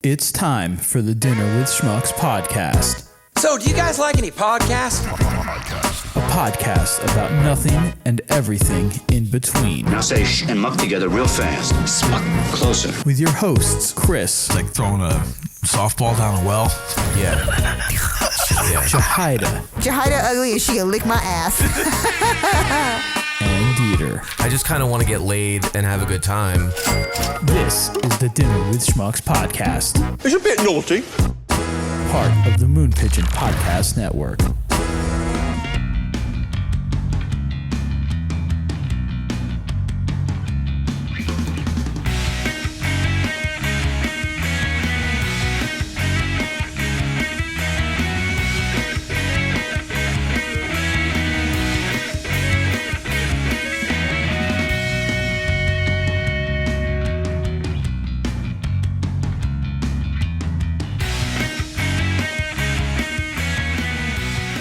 It's time for the Dinner with Schmucks podcast. So, do you guys like any podcasts? A podcast about nothing and everything in between. Now say sh and muck together real fast. Smuck closer. With your hosts, Chris. It's like throwing a softball down a well. Yeah. Yajaira. Yajaira ugly and she can lick my ass. And Dieter. I just kind of want to get laid and have a good time. This is the Dinner with Schmucks podcast. It's a bit naughty. Part of the Moon Pigeon Podcast Network.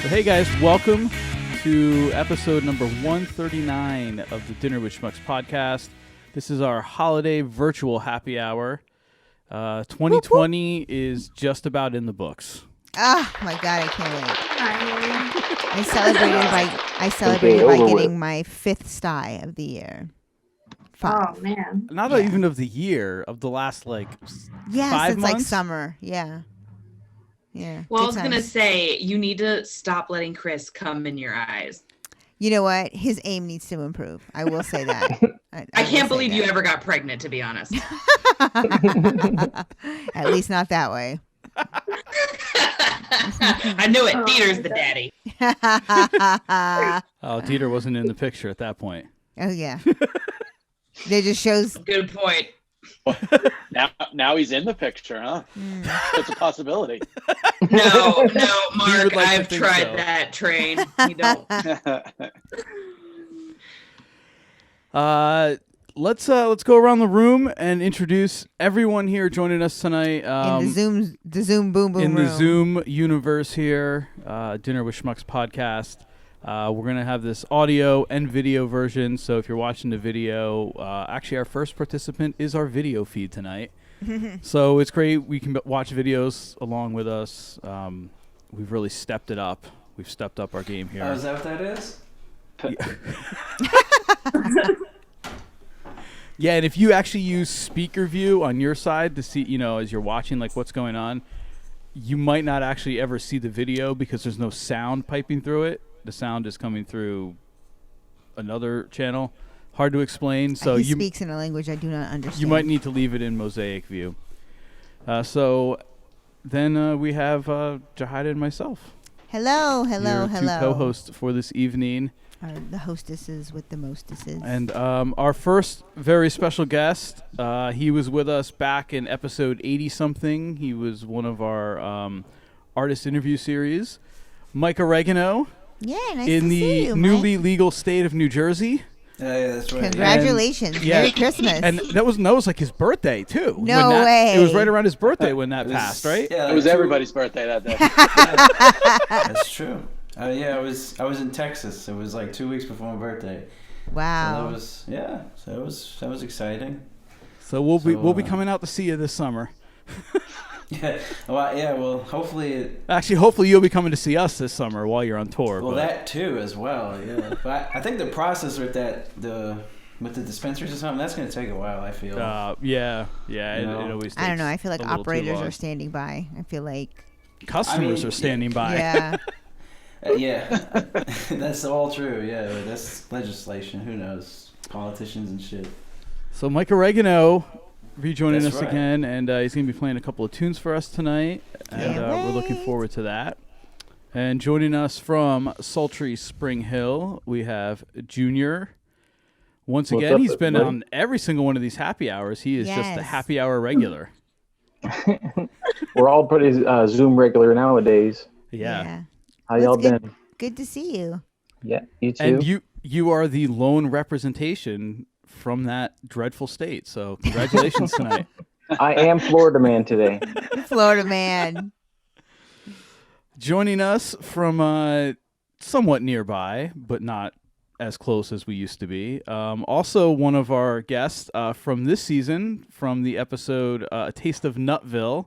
Hey guys, welcome to episode number 139 of the Dinner with Schmucks podcast. This is our holiday virtual happy hour. 2020 is just about in the books. Oh my god, I can't wait. I celebrated by getting my 5th sty of the year. 5. Oh man. Not even of the year, of the last 5 it's months? like summer. Yeah. Yeah. Well, I was going to say, you need to stop letting Chris come in your eyes. You know what? His aim needs to improve. I will say that. I can't believe you ever got pregnant, to be honest. At least not that way. I knew it. Dieter's the daddy. Oh, Dieter wasn't in the picture at that point. Oh, yeah. They just shows. Good point. Now he's in the picture, huh? It's a possibility. No, Marc, like I've tried so. that train. You don't. Let's go around the room and introduce everyone here joining us tonight. In the Zoom boom boom in room. the Zoom universe here, Dinner with Schmucks podcast. We're going to have this audio and video version, so if you're watching the video, actually our first participant is our video feed tonight. So it's great. We can watch videos along with us. We've really stepped it up. We've stepped up our game here. Oh, is that what that is? Yeah, and if you actually use speaker view on your side to see, as you're watching, what's going on, you might not actually ever see the video because there's no sound piping through it. The sound is coming through another channel. Hard to explain. So he speaks in a language I do not understand. You might need to leave it in mosaic view. So then we have Yajaira and myself. Hello. Your two co-hosts for this evening. The hostesses with the mostesses. And our first very special guest, he was with us back in episode 80-something. He was one of our artist interview series. Mike Oregano. Yeah, nice in to see you, the newly Mike. legal state of New Jersey. Yeah, that's right. Congratulations. Merry Christmas. And that was like his birthday, too. No way. It was right around his birthday when that passed, right? Yeah, it was everybody's birthday that day. That's true. I was in Texas. It was like 2 weeks before my birthday. Wow. So that was exciting. So we'll be coming out to see you this summer. Yeah. Well, hopefully. Hopefully you'll be coming to see us this summer while you're on tour. Well, that too as well. Yeah. But I think the process with the dispensaries or something, that's going to take a while. I feel. Yeah. It always takes I don't know. I feel like a little too operators long. are standing by. I feel like Customers are standing by. Yeah. Yeah. That's all true. Yeah. But that's legislation. Who knows? Politicians and shit. So Mike Oregano rejoining That's us right. again, and he's going to be playing a couple of tunes for us tonight, and we're looking forward to that. And joining us from sultry Spring Hill, we have Junior. Once What's again, up, he's been everybody? on every single one of these happy hours. He is just a happy hour regular. We're all pretty Zoom regular nowadays. Yeah. How y'all been? Good to see you. Yeah, you too. And you are the lone representation from that dreadful state. So congratulations tonight. I am Florida man today. Florida man. Joining us from somewhat nearby, but not as close as we used to be. Also, one of our guests from this season, from the episode A Taste of Nutville,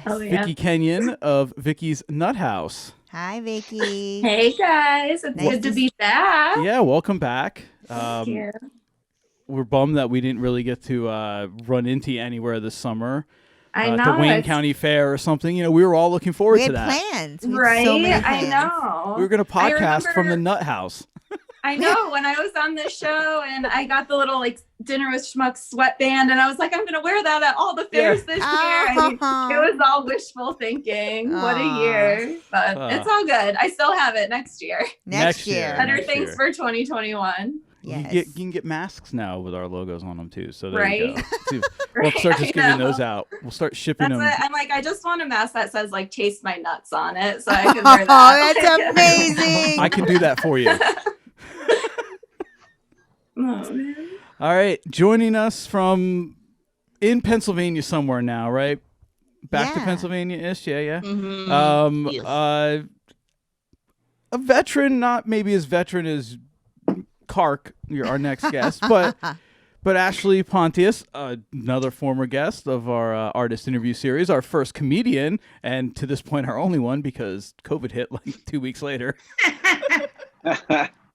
Vikki Kenyon of Vikki's Nuthouse. Hi, Vikki. Hey, guys. It's good to be back. Yeah, welcome back. Thank you. We're bummed that we didn't really get to run into you anywhere this summer. I know. At the Wayne County Fair or something. You know, we were all looking forward to that. We had plans. Right? So many plans. I know. We were going to podcast from the Nuthouse. I know. When I was on this show and I got the little like dinner with Schmucks sweatband, and I was like, I'm going to wear that at all the fairs this year. I mean, it was all wishful thinking. What a year. But it's all good. I still have it next year. Next year. Better things for 2021. Yes. You can get masks now with our logos on them too. So there Right? you go. See, we'll start just giving those out. We'll start shipping That's them. what, I'm like, I just want a mask that says like "Taste my nuts" on it, so I can wear that. Oh, that's amazing. I can do that for you. Oh, man. All right, joining us from in Pennsylvania somewhere now, right? Back to Pennsylvania-ish, yeah. Mm-hmm. Yes. A veteran, not maybe as veteran as Carc, you're our next guest, but Ashley Pontius, another former guest of our artist interview series, our first comedian, and to this point our only one because COVID hit like 2 weeks later.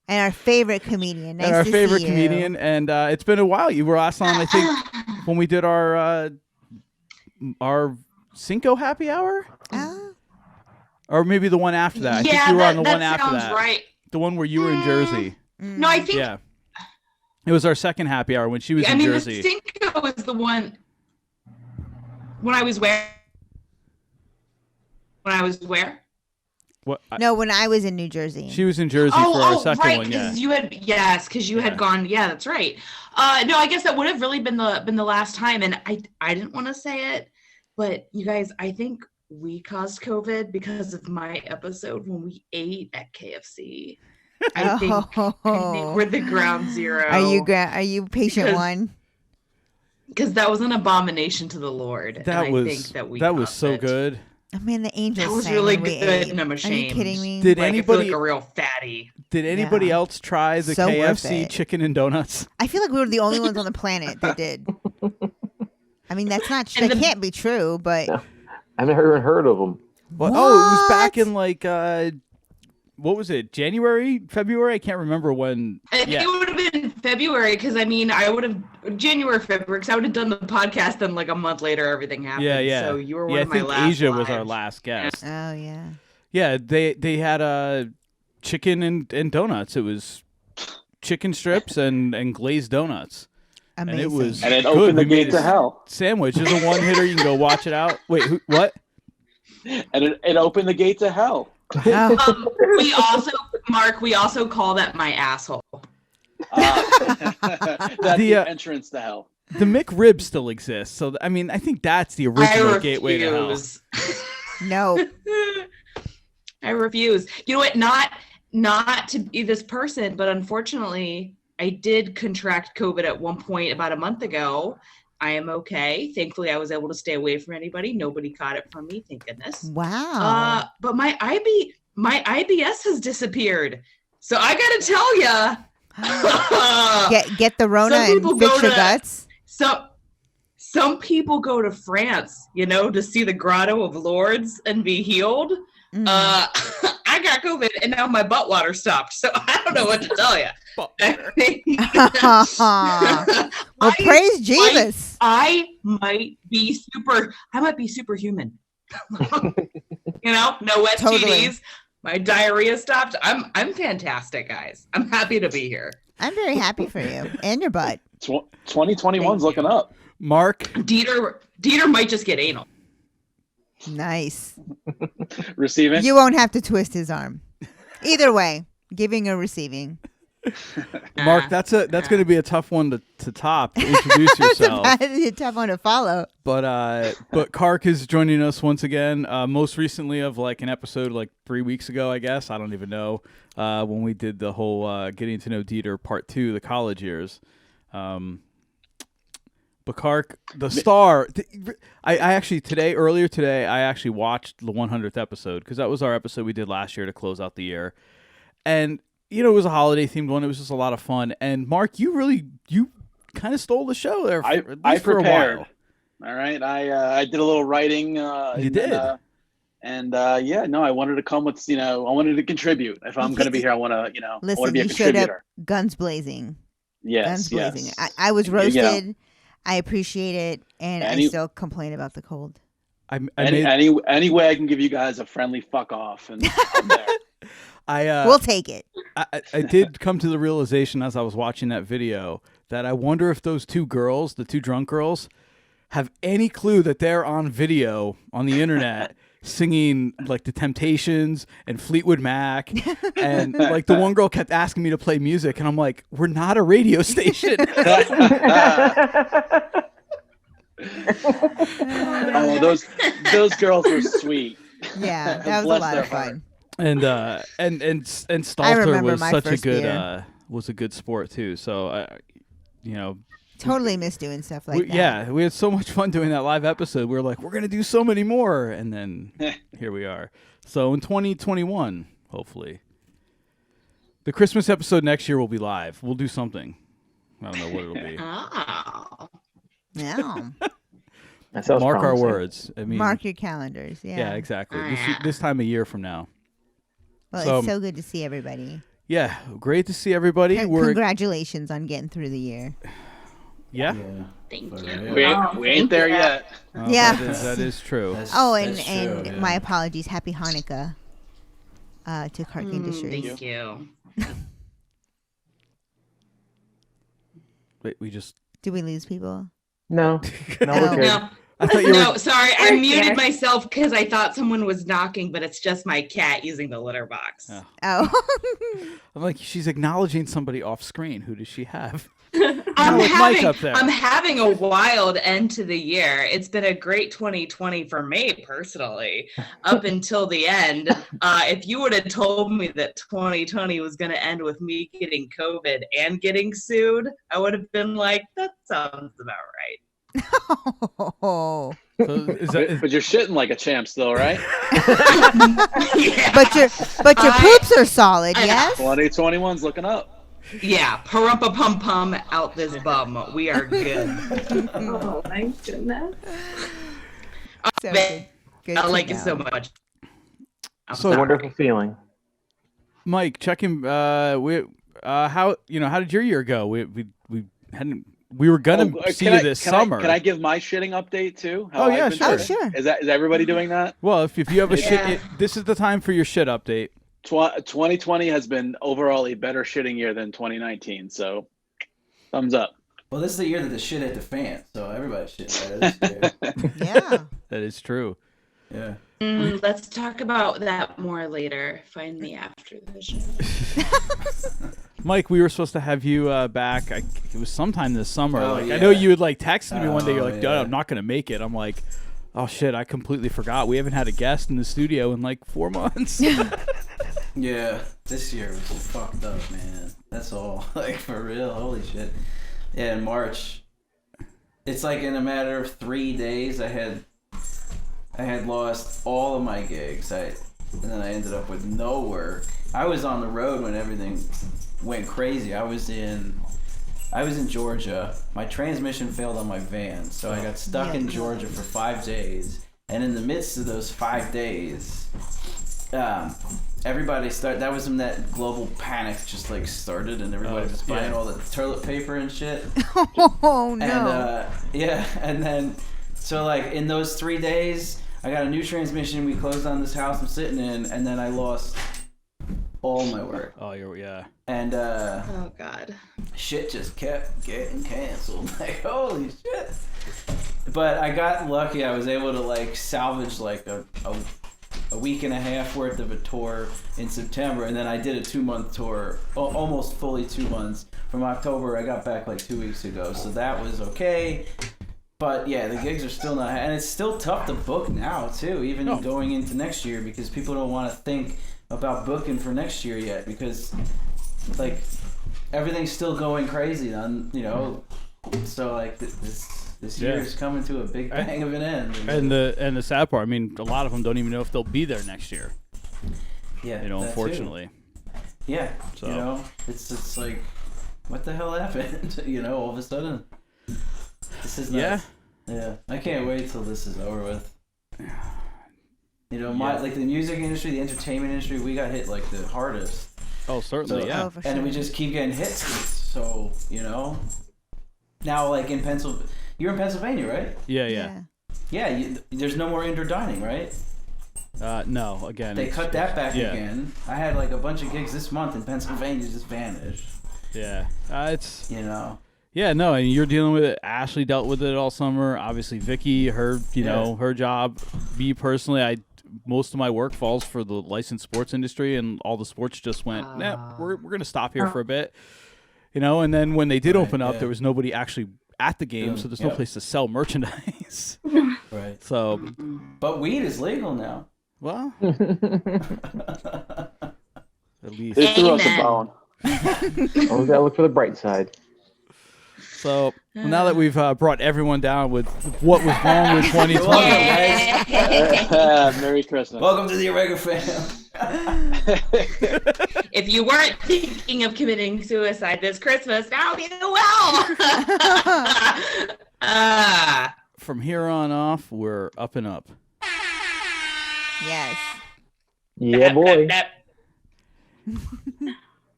And our favorite comedian. Nice and our to favorite see you. comedian, and it's been a while. You were last on, I think, when we did our Cinco happy hour, or maybe the one after that. I think you were on the one after that. Right. The one where you were in Jersey. No, I think. Yeah. It was our second happy hour when she was in Jersey. The Cinco was the one when I was where? When I was where? What? No, when I was in New Jersey. She was in Jersey for our second right, one. Yeah. Because you had gone. Yeah, that's right. No, I guess that would have really been the last time, and I didn't want to say it, but you guys, I think we caused COVID because of my episode when we ate at KFC. I think we're the ground zero. Are you patient one? Because that was an abomination to the Lord. That was so good. I mean, the angels. That was sang really when we good, ate. and I'm ashamed. Are you kidding me? Did I anybody feel like a real fatty? Did anybody else try the So worth KFC it. chicken and donuts? I feel like we were the only ones on the planet that did. I mean, that's not. That can't be true, but I've never even heard of them. What? Oh, it was back in like what was it? January, February? I can't remember when. I think it would have been February because I mean I would have January, February because I would have done the podcast. Then like a month later, everything happened. Yeah. So you were one I of my think last. Asia was lives. our last guest. Oh yeah. Yeah, they had chicken and donuts. It was chicken strips and glazed donuts. Amazing. And it was And it good. opened the We made gate to a hell. Sandwich is a one hitter. You can go watch it out. Wait, what? And it opened the gate to hell. We also, Marc, we also call that my asshole. That's the entrance to hell. The McRib still exists, so I mean, I think that's the original gateway to hell. No, I refuse. You know what? Not to be this person, but unfortunately, I did contract COVID at one point about a month ago. I am okay. Thankfully, I was able to stay away from anybody. Nobody caught it from me. Thank goodness. Wow. But my IBS has disappeared. So I got to tell you. get the Rona and fix your guts. Some people go to France, to see the Grotto of Lourdes and be healed. I got COVID and now my butt water stopped. So I don't know what to tell you. Well, praise Jesus. I might be superhuman. No STDs. Totally. My diarrhea stopped. I'm fantastic, guys. I'm happy to be here. I'm very happy for you and your butt. 2021's looking up. Marc. Dieter might just get anal. Nice. Receiving. You won't have to twist his arm. Either way, giving or receiving. Marc, that's going to be a tough one to top. To introduce yourself. That's a tough one to follow. But Carc is joining us once again. Most recently of like an episode like 3 weeks ago, I guess. I don't even know when we did the whole getting to know Dieter part 2, the college years. But Carc, the star. I actually earlier today, I actually watched the 100th episode because that was our episode we did last year to close out the year, and. it was a holiday themed one. It was just a lot of fun. And Marc, you kind of stole the show there. I for prepared. A while. All right, I did a little writing. You did. I wanted to come with, I wanted to contribute. If I'm going to be here, I want to, I want to be a you showed contributor. up guns blazing. Yes, Guns blazing. yes. I was roasted. I appreciate it, and I Any- still complain about the cold. Any way I can give you guys a friendly fuck off, and I'm there. We'll take it. I did come to the realization as I was watching that video that I wonder if those two girls, the two drunk girls, have any clue that they're on video on the internet singing like the Temptations and Fleetwood Mac, and like the one girl kept asking me to play music, and I'm like, we're not a radio station. Oh, those girls were sweet. Yeah, that was a lot of fun. And Stalter was such a good beer. was a good sport too. So Totally miss doing stuff like that. Yeah, we had so much fun doing that live episode. We were like, we're gonna do so many more, and then here we are. So in 2021, hopefully, the Christmas episode next year will be live. We'll do something. I don't know what it'll be. Oh. Yeah. That sounds Mark our promising. words. I mean, Mark your calendars. Yeah. Yeah, exactly. This time a year from now. Well, it's so good to see everybody. Yeah, great to see everybody. Congratulations on getting through the year. Yeah. Thank you. We ain't there yet. Yeah. That is true. And my apologies. Happy Hanukkah to Carc Industries. Thank you. Wait, we just... Did we lose people? No. No, we're good. No. I thought you were... No, sorry, I muted myself because I thought someone was knocking, but it's just my cat using the litter box. Oh. I'm like, she's acknowledging somebody off screen. Who does she have? I'm Mike up there. having a wild end to the year. It's been a great 2020 for me personally, up until the end. If you would have told me that 2020 was going to end with me getting COVID and getting sued, I would have been like, that sounds about right. Oh. But you're shitting like a champ still, right? Yeah. But your poops are solid, yes? 2021's looking up. Yeah, parumpa pum pum out this bum. We are good. Oh my goodness. So good I to like it know. so much. It's a wonderful feeling. Mike, checking. How did your year go? We were gonna see you this summer. Can I give my shitting update too? Oh yeah, sure. Oh sure. Is everybody doing that? Well, if you have a shit, this is the time for your shit update. 2020 has been overall a better shitting year than 2019, so thumbs up. Well, this is the year that the shit hit the fan, so everybody shit. Right? Yeah. That is true. Yeah. Let's talk about that more later. Find me after the show. Mike, we were supposed to have you back. It was sometime this summer. Oh, I yeah. know you had texted me one day. You're like, yeah. I'm not gonna make it. I'm like, oh shit, I completely forgot. We haven't had a guest in the studio in 4 months. Yeah, this year was fucked up, man. That's all. For real, holy shit. Yeah, in March, it's in a matter of 3 days, I had lost all of my gigs. And then I ended up with no work. I was on the road when everything went crazy. I was in Georgia. My transmission failed on my van, so I got stuck in Georgia for 5 days. And in the midst of those 5 days, everybody started. That was when that global panic just started, and everybody was buying all the toilet paper and shit. Oh no! And and then so in those 3 days, I got a new transmission. We closed on this house I'm sitting in, and then I lost all my work. Oh, yeah. And Oh God. shit just kept getting canceled. Holy shit! But I got lucky. I was able to salvage a week and a half worth of a tour in September, and then I did a 2-month tour, almost fully 2 months. From October, I got back 2 weeks ago, so that was okay. But yeah, the gigs are still not, and it's still tough to book now too, even going into next year, because people don't want to think about booking for next year yet, because everything's still going crazy on, so this year is coming to a big bang of an end. And the sad part, a lot of them don't even know if they'll be there next year. Yeah, unfortunately. Yeah, So. you know, it's like, what the hell happened? You know, all of a sudden, this is nuts. Yeah. I can't wait till this is over with. You know, like the music industry, the entertainment industry, we got hit like the hardest. Oh, certainly, So, yeah. Oh, for and sure. we just keep getting hit. So, you know, now like in Pennsylvania, you're in Pennsylvania, right? Yeah. Yeah, there's no more indoor dining, right? No, again. They cut that back yeah. again. I had like a bunch of gigs this month in Pennsylvania just vanished. Yeah. It's, you know. Yeah, no, and you're dealing with it. Ashley dealt with it all summer. Obviously, Vikki, her job. Me personally, most of my work falls for the licensed sports industry, and all the sports just went, we're going to stop here for a bit. You know, and then when they did open up, there was nobody actually at the game, so there's no place to sell merchandise. Right. So, but weed is legal now. Well, at least They threw us a bone. Always gotta look for the bright side. So now that we've brought everyone down with what was wrong with 2020, Merry Christmas. Welcome to the Oregano family. If you weren't thinking of committing suicide this Christmas, now you will. from here on off, we're up and up. Yes. Yeah, boy.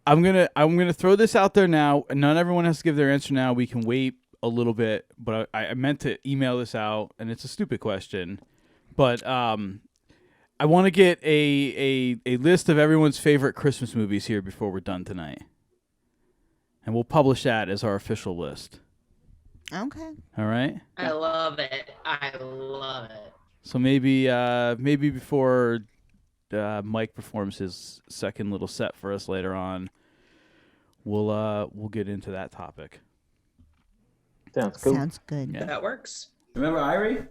I'm gonna throw this out there now. Not everyone has to give their answer now. We can wait a little bit, but I meant to email this out, and it's a stupid question, but I want to get a list of everyone's favorite Christmas movies here before we're done tonight, and we'll publish that as our official list. Okay. All right. I love it. I love it. So maybe before Mike performs his second little set for us later on, we'll get into that topic. Sounds cool. Sounds good. Yeah. That works. Remember Irie?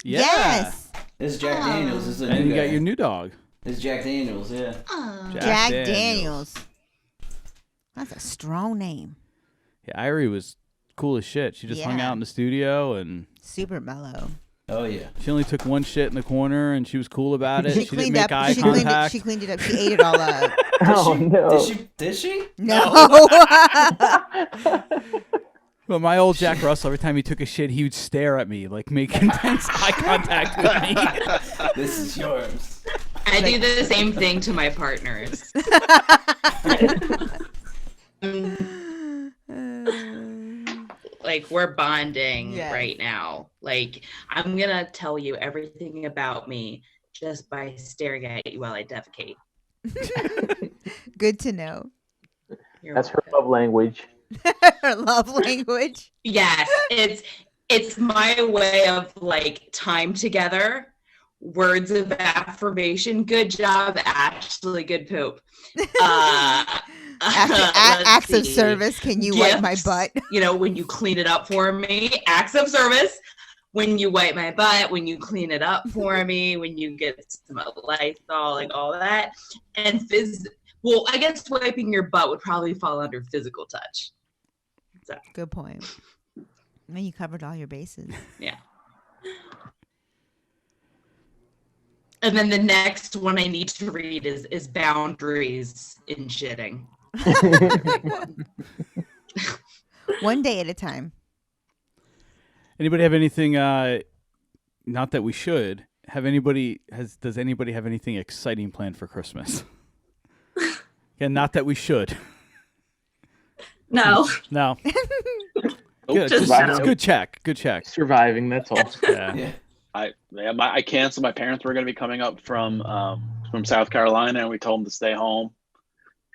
Yeah. Yes. This is Jack Daniels. This is a And new you guy. got your new dog. This is Jack Daniels, yeah. Jack Daniels. That's a strong name. Yeah, Irie was cool as shit. She just hung Yeah. out in the studio and Super mellow. Oh yeah. she only took one shit in the corner and she was cool about it. She didn't cleaned make up. eye She contact. cleaned it up. She ate it all up. Oh no. Did she? No. Well, my old Jack Russell, every time he took a shit, he would stare at me, like make intense eye contact with me. This is yours. I do the same thing to my partners. Like, we're bonding Yes. right now. Like, I'm gonna tell you everything about me just by staring at you while I defecate. Good to know. You're That's her welcome. love language. Her love language. Yes, it's my way of like time together, words of affirmation. Good job, Ashley. Good poop. Acts of see. service. Can you wipe my Gifts, butt? You know, when you clean it up for me. Acts of service. When you wipe my butt, when you clean it up for me, when you get some Lysol, like all that. And well, I guess wiping your butt would probably fall under physical touch. So, Good point. I mean, you covered all your bases. yeah. And then the next one I need to read is boundaries in shitting. One day at a time. Anybody have anything? Not that we should have. Does anybody have anything exciting planned for Christmas? Yeah, not that we should. No. No. Good. Just Just good check. Good check. Surviving, that's all. Yeah. I canceled. My parents were going to be coming up from South Carolina, and we told them to stay home.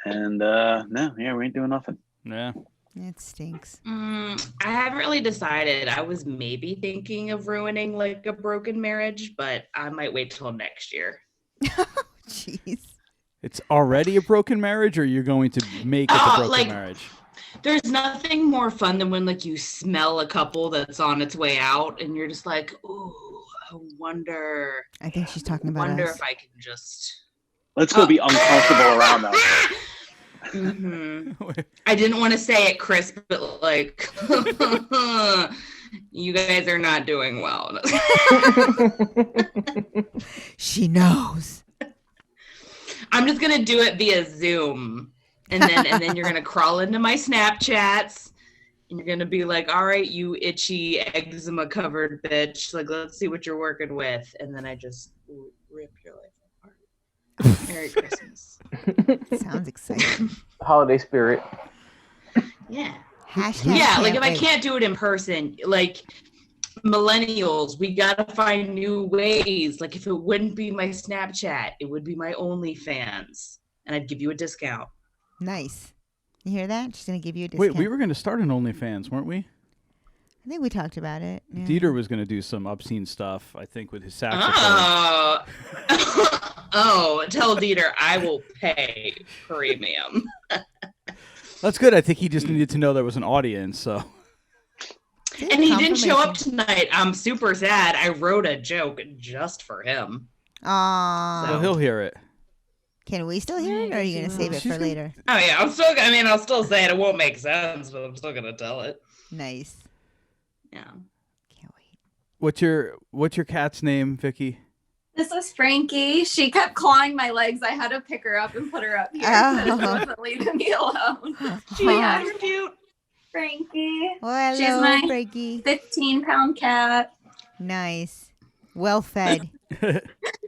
And we ain't doing nothing. Yeah. It stinks. I haven't really decided. I was maybe thinking of ruining like a broken marriage, but I might wait till next year. Jeez. It's already a broken marriage, or you're going to make it a broken like, marriage? There's nothing more fun than when like you smell a couple that's on its way out, and you're just like, ooh, I wonder. I think she's talking about Wonder us. if I can just. Let's go be uncomfortable around them. Mm-hmm. I didn't want to say it, Chris, but like, you guys are not doing well. She knows. I'm just gonna do it via Zoom, and then you're gonna crawl into my Snapchats, and you're gonna be like, "All right, you itchy eczema covered bitch, like let's see what you're working with," and then I just rip your life apart. Merry Christmas. Sounds exciting. Holiday spirit. Yeah. Hashtag Yeah, like can't if I wait. can't do it in person, like millennials, we gotta find new ways. Like if it wouldn't be my Snapchat, it would be my OnlyFans, and I'd give you a discount. Nice. You hear that? She's gonna give you a discount. Wait, we were going to start an OnlyFans, weren't we? I think we talked about it. Yeah. Dieter was going to do some obscene stuff, I think, with his saxophone. Oh, tell Dieter I will pay premium. That's good. I think he just needed to know there was an audience, so. And he didn't show up tonight. I'm super sad. I wrote a joke just for him. Aww. Well, he'll hear it. Can we still hear it, or are you gonna save it for later? Oh yeah, I'll still say it. It won't make sense, but I'm still gonna tell it. Nice. Yeah. What's your cat's name, Vikki? This was Frankie. She kept clawing my legs. I had to pick her up and put her up here. Oh. She wasn't leaving me alone. She's cute. Frankie. Well, She's hello, my Frankie. 15-pound cat. Nice. Well fed.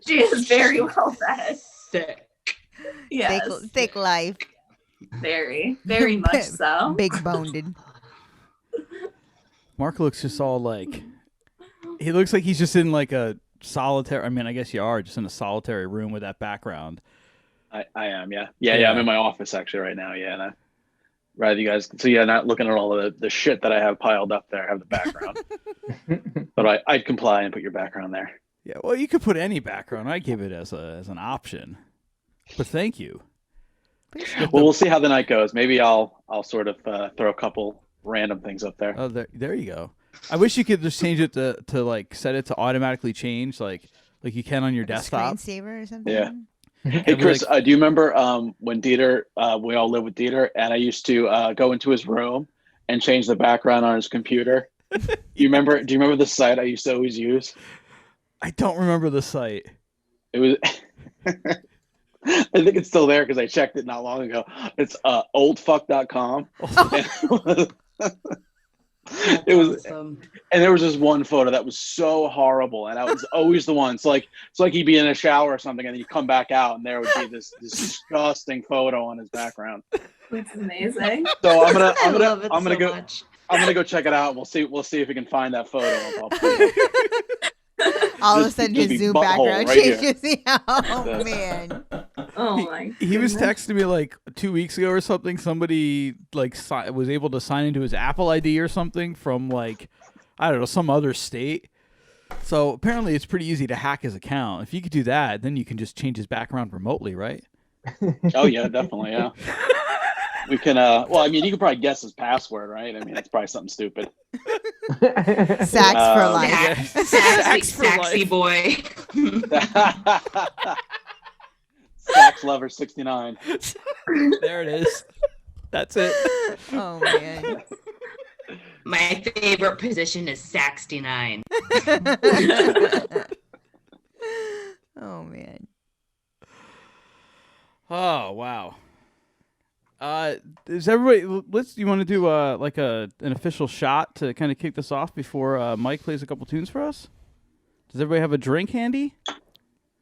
She is very well fed. Sick. Yes. Thick life. Very, very much so. Big boned. Marc looks just all like, he looks like he's just in like a solitary, I mean, I guess you are just in a solitary room with that background. I am, yeah. Yeah, I'm in my office actually right now, yeah. And I rather you guys, so yeah, not looking at all of the shit that I have piled up there. I have the background. But I'd comply and put your background there. Yeah, well, you could put any background. I give it as an option. But thank you. Well, we'll see how the night goes. Maybe I'll sort of throw a couple random things up there. Oh, there you go. I wish you could just change it to like set it to automatically change like you can on your desktop. Screensaver or something. Yeah. Hey Chris, do you remember when Dieter, we all lived with Dieter, and I used to go into his room and change the background on his computer? Do you remember the site I used to always use? I don't remember the site. It was I think it's still there because I checked it not long ago. It's oldfuck.com. It was awesome. And there was this one photo that was so horrible, and I was always the one. It's like he'd be in a shower or something, and then you come back out, and there would be this disgusting photo on his background. That's amazing. So I'm gonna go check it out. We'll see if we can find that photo. All of a sudden, his Zoom background right changes. Oh man. Oh my! He was texting me like 2 weeks ago or something. Somebody like was able to sign into his Apple ID or something from like, I don't know, some other state. So apparently it's pretty easy to hack his account. If you could do that, then you can just change his background remotely, right? Oh yeah, definitely, yeah. We can well, I mean, you could probably guess his password, right? I mean, it's probably something stupid. Sax for life. Saxy boy. Sax lover 69. There it is. That's it. Oh man. My favorite position is 69. Oh man. Oh wow. Is everybody? You want to do like an official shot to kind of kick this off before Mike plays a couple tunes for us? Does everybody have a drink handy?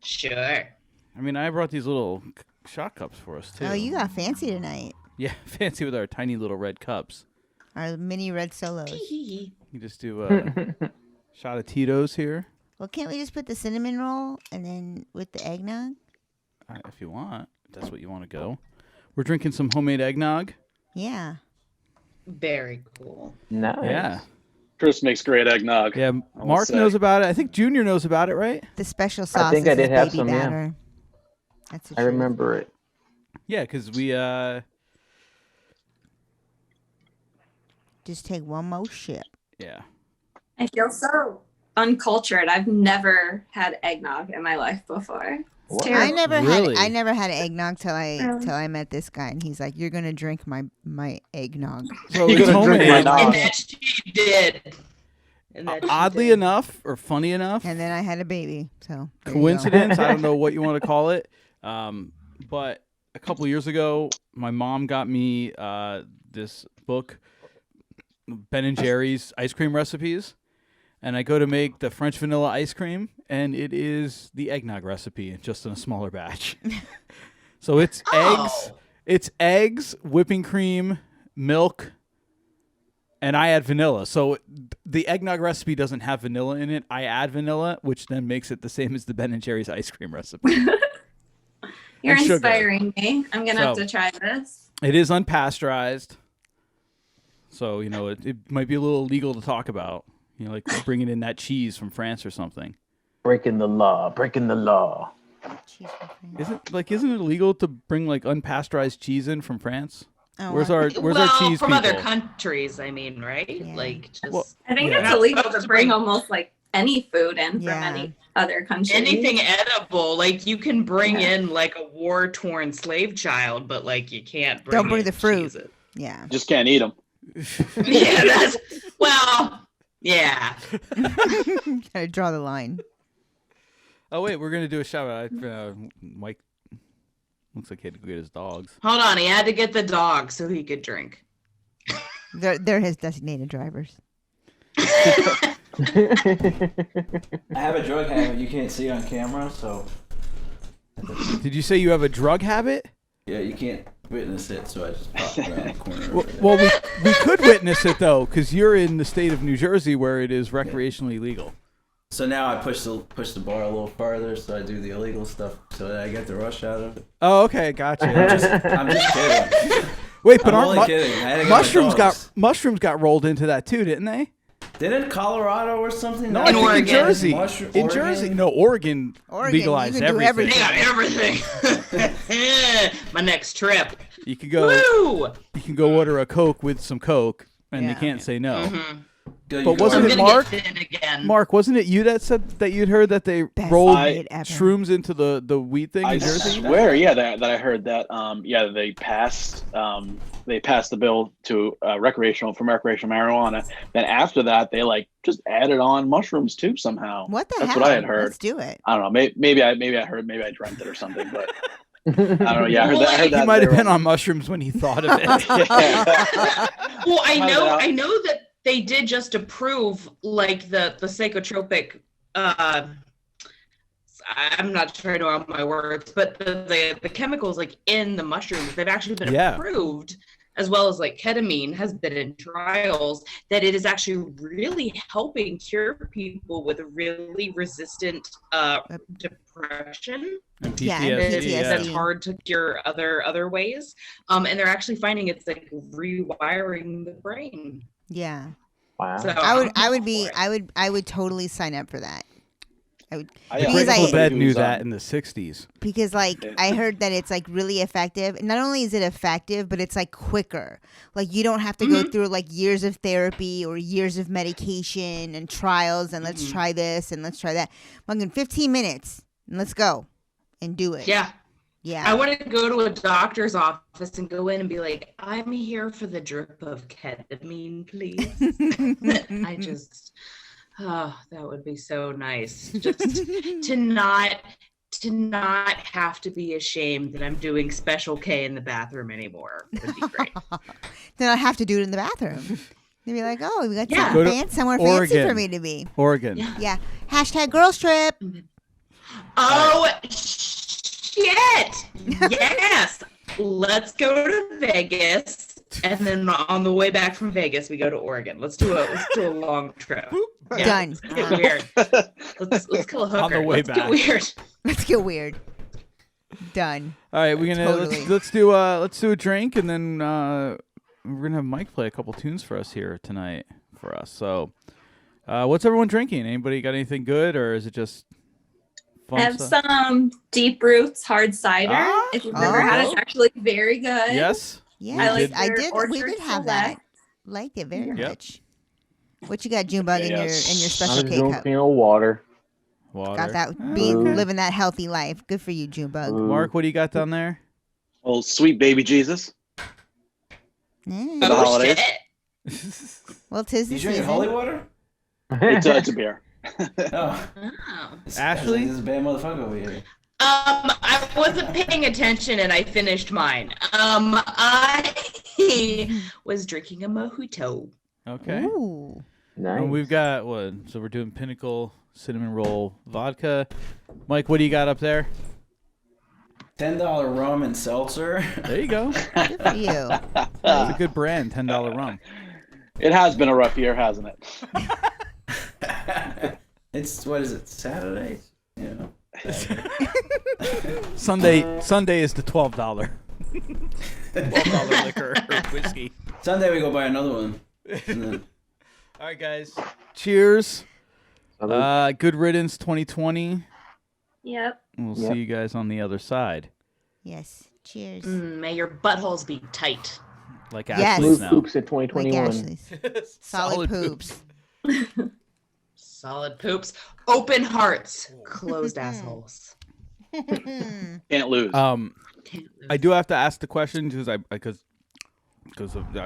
Sure. I mean, I brought these little shot cups for us too. Oh, you got fancy tonight. Yeah, fancy with our tiny little red cups. Our mini red solos. You just do a shot of Tito's here. Well, can't we just put the cinnamon roll and then with the eggnog? If you want, if that's what you want to go. We're drinking some homemade eggnog. Yeah. Very cool. Nice. Yeah. Chris makes great eggnog. Yeah, Marc knows about it. I think Junior knows about it, right? The special sauce. I think I did have baby some, batter. yeah. That's the I truth. remember it. Yeah, because we just take one more sip. Yeah. I feel so uncultured. I've never had eggnog in my life before. It's I terrible. never had eggnog till I met this guy, and he's like, "You're gonna drink my eggnog." So it's homemade. And that she did. Oddly enough, or funny enough, And then I had a baby. So there you go. coincidence, I don't know what you want to call it. but a couple years ago, my mom got me this book, Ben and Jerry's ice cream recipes, and I go to make the French vanilla ice cream, and it is the eggnog recipe, just in a smaller batch. So it's eggs, whipping cream, milk, and I add vanilla. So the eggnog recipe doesn't have vanilla in it. I add vanilla, which then makes it the same as the Ben and Jerry's ice cream recipe. You're inspiring me. I'm going to have to try this. It is unpasteurized. So, it might be a little illegal to talk about. Like bringing in that cheese from France or something. Breaking the law. Isn't it illegal to bring like unpasteurized cheese in from France? Oh, where's our cheese from people? other countries, I mean, right? Yeah. Like, just I think it's illegal to bring almost like any food in from any other country. Anything edible, like you can bring in like a war-torn slave child, but like you can't bring. Don't bring the fruit. Cheese. Yeah. Just can't eat them. Yeah, that's yeah. Gotta draw the line. Oh wait, we're gonna do a shout out. Mike looks like he had to go get his dogs. Hold on, he had to get the dog so he could drink. They're his designated drivers. I have a drug habit you can't see on camera, so. Did you say you have a drug habit? Yeah, you can't witness it, so I just popped around the corner. Well, we could witness it though, because you're in the state of New Jersey where it is recreationally legal. So now I push the bar a little farther, so I do the illegal stuff, so that I get the rush out of it. Oh, okay, gotcha. I'm just kidding. Wait, but I'm only kidding. I had to get mushrooms got rolled into that too, didn't they? Didn't Colorado or something? No, I think in Jersey. Oregon? Jersey. No, Oregon legalized everything. They got everything. My next trip. You could go. Woo! You can go order a Coke with some Coke, and they can't say no. Mm-hmm. But wasn't it Marc? Marc, wasn't it you that said that you'd heard that they rolled shrooms into the weed thing in Jersey? I swear, that I heard that. They passed the bill to recreational marijuana. Then after that, they just added on mushrooms too somehow. What the That's hell? what I had heard. Let's do it. I don't know. Maybe I heard. Maybe I dreamt it or something. But I don't know. Yeah, I heard that. He might have been on mushrooms when he thought of it. Well, I know that they did just approve the psychotropic. I'm not sure I know all my words, but the chemicals in the mushrooms, they've actually been approved, as well as ketamine has been in trials, that it is actually really helping cure people with really resistant depression. And PTSD. That's hard to cure other ways. And they're actually finding it's rewiring the brain. Yeah. Wow. So I would totally sign up for that. Grateful Dead knew that in the 60s. Because I heard that it's really effective. Not only is it effective, but it's quicker. You don't have to go through years of therapy or years of medication and trials and let's try this and let's try that. In 15 minutes and let's go and do it. Yeah. Yeah. I want to go to a doctor's office and go in and be like, I'm here for the drip of ketamine, please. That would be so nice. Just to not have to be ashamed that I'm doing Special K in the bathroom anymore would be great. Then I have to do it in the bathroom. They'd be like, oh, we got somewhere fancy for me to be. Oregon. Yeah. Hashtag girls trip. Oh, shit. Yes. Let's go to Vegas. And then on the way back from Vegas, we go to Oregon. Let's do a long trip. Yeah, Done. Let's get weird. Let's kill a hooker. On the way back. Get weird. Let's get weird. Done. All right, we're gonna let's do a drink, and then we're gonna have Mike play a couple tunes for us here tonight for us. So, what's everyone drinking? Anybody got anything good, or is it just fun I have stuff? some Deep Roots hard cider. If you've never had it, it's actually very good. Yes. Yeah, I did. We did have that. Liked it very much. What you got, Junebug, in your special K cup? Water. Got that living that healthy life. Good for you, Junebug. Marc, what do you got down there? Oh, sweet baby Jesus. For the holidays. Well, 'tis the You drinking season. holy water? It's a beer. Oh. Ashley? This is a bad motherfucker over here. I wasn't paying attention and I finished mine. I was drinking a mojito. Okay. Ooh. Nice. And we've got what? So we're doing Pinnacle cinnamon roll vodka. Mike, what do you got up there? $10 rum and seltzer. There you go. Good for you. It's a good brand, $10 rum. It has been a rough year, hasn't it? It's, what is it, Saturday? You know. Sunday is the $12 $12 liquor or whiskey. Sunday we go buy another one. All right, guys. Cheers. Good riddance 2020. Yep. We'll see you guys on the other side. Yes. Cheers. May your buttholes be tight. Like Yes. Ashley's Blue now. poops at 2021. Like Ashley's. Solid poops. Solid poops. Open hearts. Closed assholes. Can't lose. I do have to ask the question because I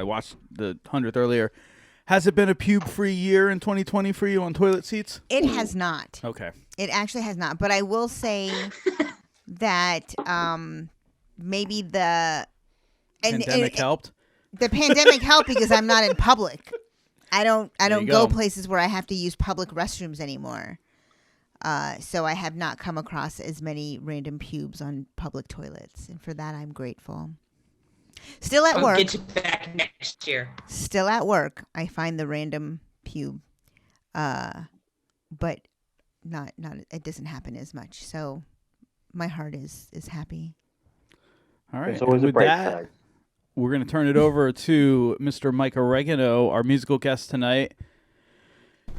watched the 100th earlier. Has it been a pube-free year in 2020 for you on toilet seats? It has not. Okay. It actually has not. But I will say that maybe the Pandemic helped. The pandemic helped because I'm not in public. I don't you go go. places where I have to use public restrooms anymore. So I have not come across as many random pubes on public toilets, and for that I'm grateful. Still at I'll work. get you back next year. Still at work, I find the random pube, but not. It doesn't happen as much. So my heart is happy. All right. There's always and a with bright that, side. we're going to turn it over to Mr. Mike Oregano, our musical guest tonight,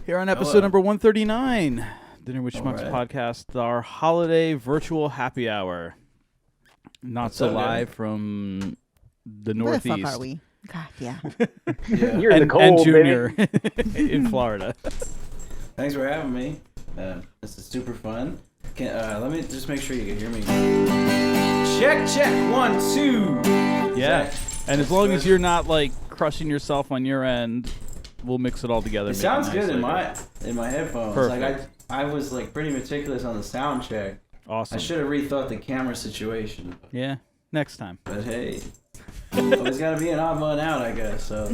here on episode number 139, Dinner with Schmucks podcast, our holiday virtual happy hour. Not so live from the Northeast. Where the fuck are we? God, yeah. You're in the cold, and Junior baby. in Florida. Thanks for having me. This is super fun. Let me just make sure you can hear me. Check, 1, 2. Yeah. And as long as you're not like crushing yourself on your end, we'll mix it all together. It sounds good in my headphones. Perfect. Like I was like pretty meticulous on the sound check. Awesome. I should have rethought the camera situation. Yeah. Next time. But hey, always got to be an odd one out, I guess. So.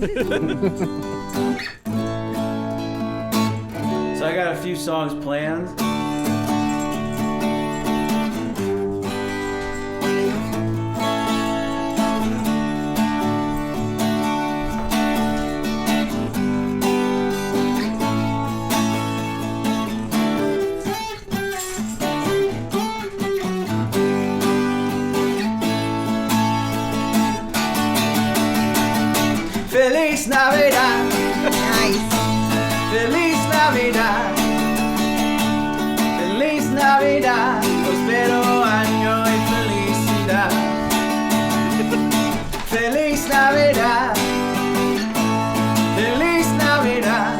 So I got a few songs planned. Feliz Navidad. Nice. Feliz Navidad. Feliz Navidad. Prospero año y felicidad. Feliz Navidad. Feliz Navidad.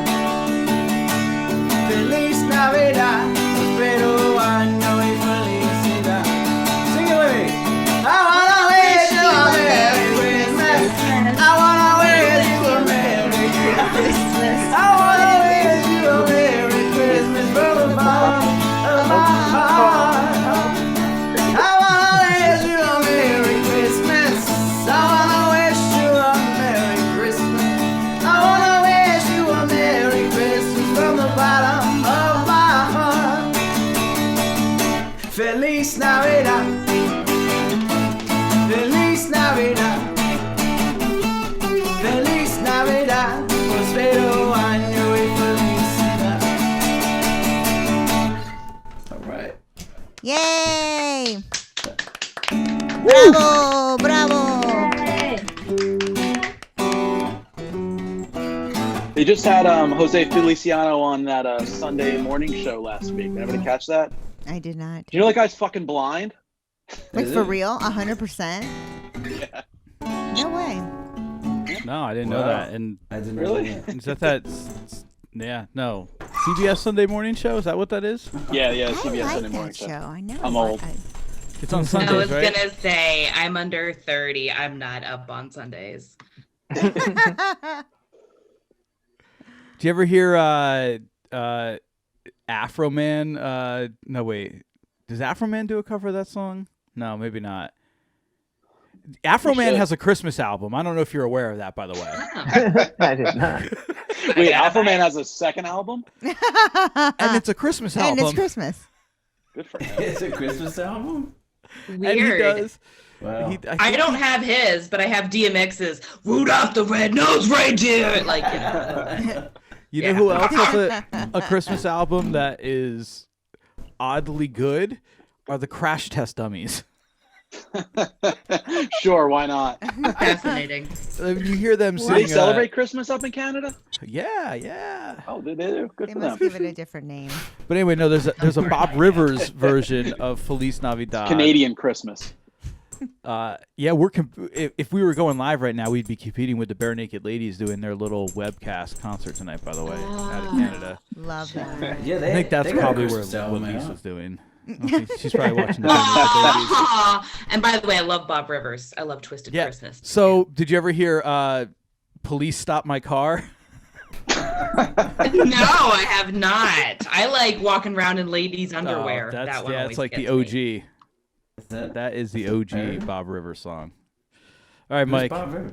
Feliz Navidad. Prospero año y felicidad. Sing it with me. I wanna wish you a Merry Christmas. I wanna wish you a Merry Christmas. I wanna wish you a Merry Christmas from the bottom of my heart. I wanna wish you a Merry Christmas. I wanna wish you a Merry Christmas. I wanna wish you a Merry Christmas from the bottom of my heart. Feliz Navidad. Feliz Navidad. Feliz Navidad. Prospero año y felicidad. All right. Yay! Bravo! Bravo! They just had Jose Feliciano on that Sunday morning show last week. Anybody catch that? I did not. Do you know that guy's fucking blind? Like for real? 100%? Yeah. No way. No, I didn't know Wow. that. And I didn't Really? know that. is that yeah, no. CBS Sunday morning show? Is that what that is? Yeah, I CBS like Sunday morning that show. I know. I'm old. It's on I Sundays, was right? gonna say I'm under 30. I'm not up on Sundays. Do you ever hear Afro Man? No, wait. Does Afro Man do a cover of that song? No, maybe not. Afro Man has a Christmas album. I don't know if you're aware of that, by the way. I did not. Wait, Afro Man has a second album? And it's a Christmas album. And it's Christmas. Good for him. It's a Christmas album? Weird. And he does. Wow. I don't have his, but I have DMX's Rudolph the Red-Nosed Reindeer. Like, you know. You know who else has a Christmas album that is oddly good? Are the Crash Test Dummies. Sure, why not? Fascinating. You hear them Do sing. they celebrate Christmas up in Canada? Yeah. Oh, they do. Good They for must them. give it a different name. But anyway, no, there's a Bob Rivers version of Feliz Navidad. Canadian Christmas. Yeah, if we were going live right now, we'd be competing with the Bare Naked Ladies doing their little webcast concert tonight. By the way, out of Canada. Love that. Yeah, I think that's they got a probably where Christmas album what out. Lisa's doing. She's probably watching the Bare Naked Ladies. And by the way, I love Bob Rivers. I love Twisted Christmas. So, did you ever hear "Police Stop My Car"? No, I have not. I like walking around in ladies' underwear. That one it's always like the gets OG. me. That is the OG Bob Rivers song. All right, Who's Mike. Bob Rivers?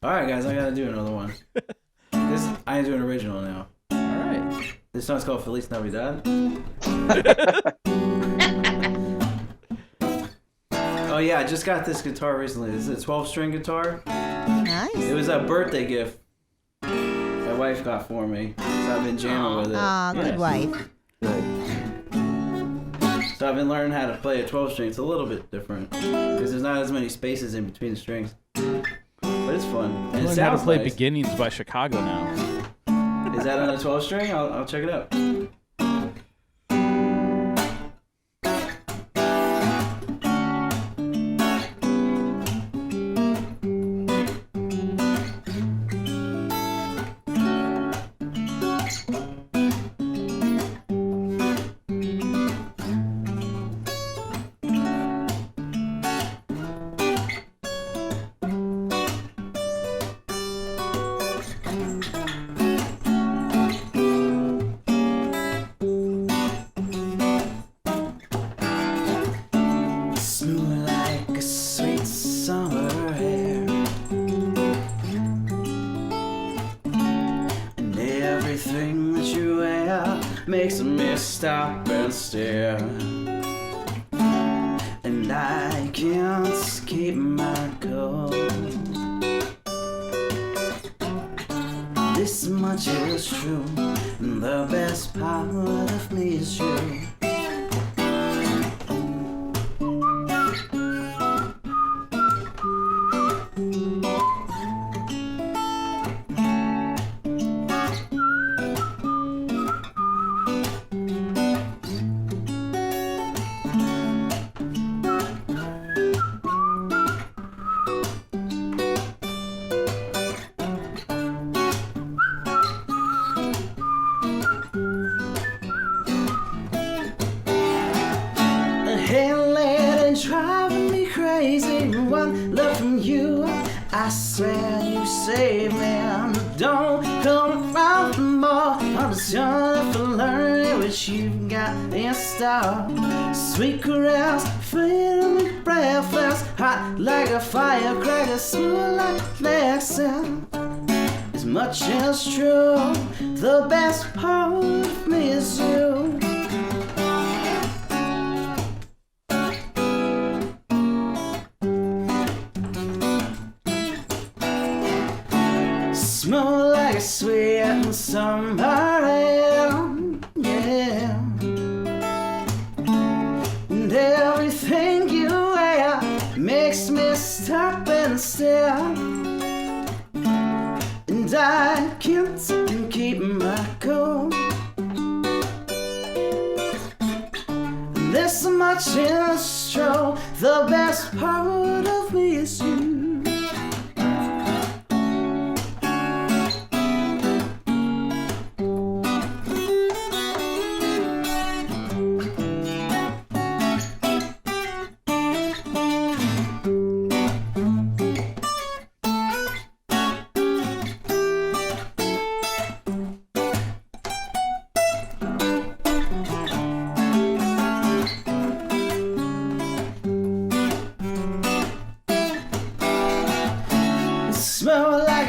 All right, guys, I gotta do another one. I do an original now. All right. This song's called Feliz Navidad. Oh yeah, I just got this guitar recently. This is a 12-string guitar. Nice. It was a birthday gift my wife got for me, so I've been jamming with it. Aw, good wife. So I've been learning how to play a 12-string. It's a little bit different because there's not as many spaces in between the strings, but it's fun. I And it learned how to sounds play nice. "Beginnings" by Chicago now. Is that on a 12-string? I'll check it out. Smooth like a sweet summer air, and everything that you wear makes me stop and stare, and I can't keep my cool. This much is true, and the best part of me is you. Hey lady, driving me crazy. One love from you, I swear you saved me. And don't come around for more. I'm just young for learning what you got in store. Sweet caress, freedom and breathless, hot like a firecracker, smooth like Lexington. As much as true, the best part of me is you. Smell like a sweet summer air, yeah. And everything you wear makes me stop and stare, and I can't keep my cool. This much is true, the best part of me is you.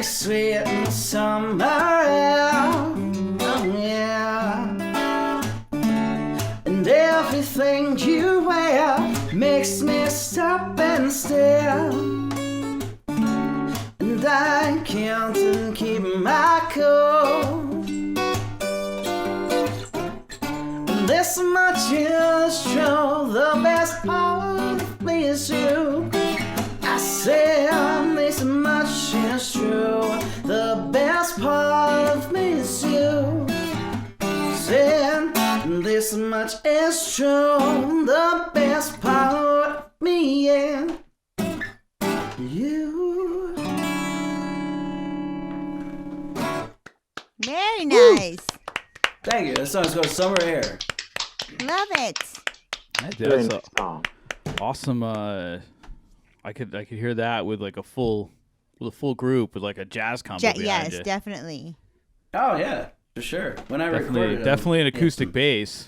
like sweet summer air. Oh yeah. And everything you wear makes me stop and stare. And I can't keep my cool. This much is true, the best part of me is you. I said this much is true, the best part of me is you. Said this much is true, the best part of me and you. Very nice. Thank you. That song's called Summer Air. Love it. That's awesome. I could hear that with like a full group with like a jazz combo behind Yes, you. definitely. Oh yeah, for sure. When I recorded, definitely an acoustic bass.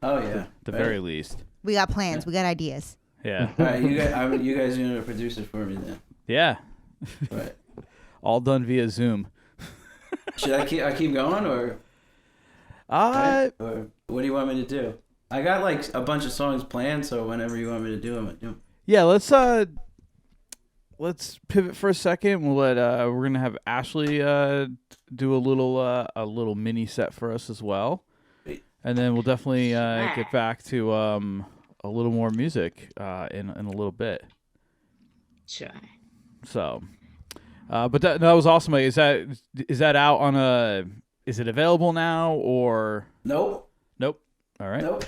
Oh yeah, at the very least. We got plans. We got ideas. Yeah. All right, you guys are gonna produce it for me then. Yeah. Right. All done via Zoom. Should I keep going or? Or what do you want me to do? I got like a bunch of songs planned, so whenever you want me to do them, I do 'em. Yeah, let's pivot for a second. We're gonna have Ashley do a little mini set for us as well, and then we'll definitely get back to a little more music in a little bit. Sure. So, but that was awesome. Is that out on a? Is it available now or? Nope. All right. Nope.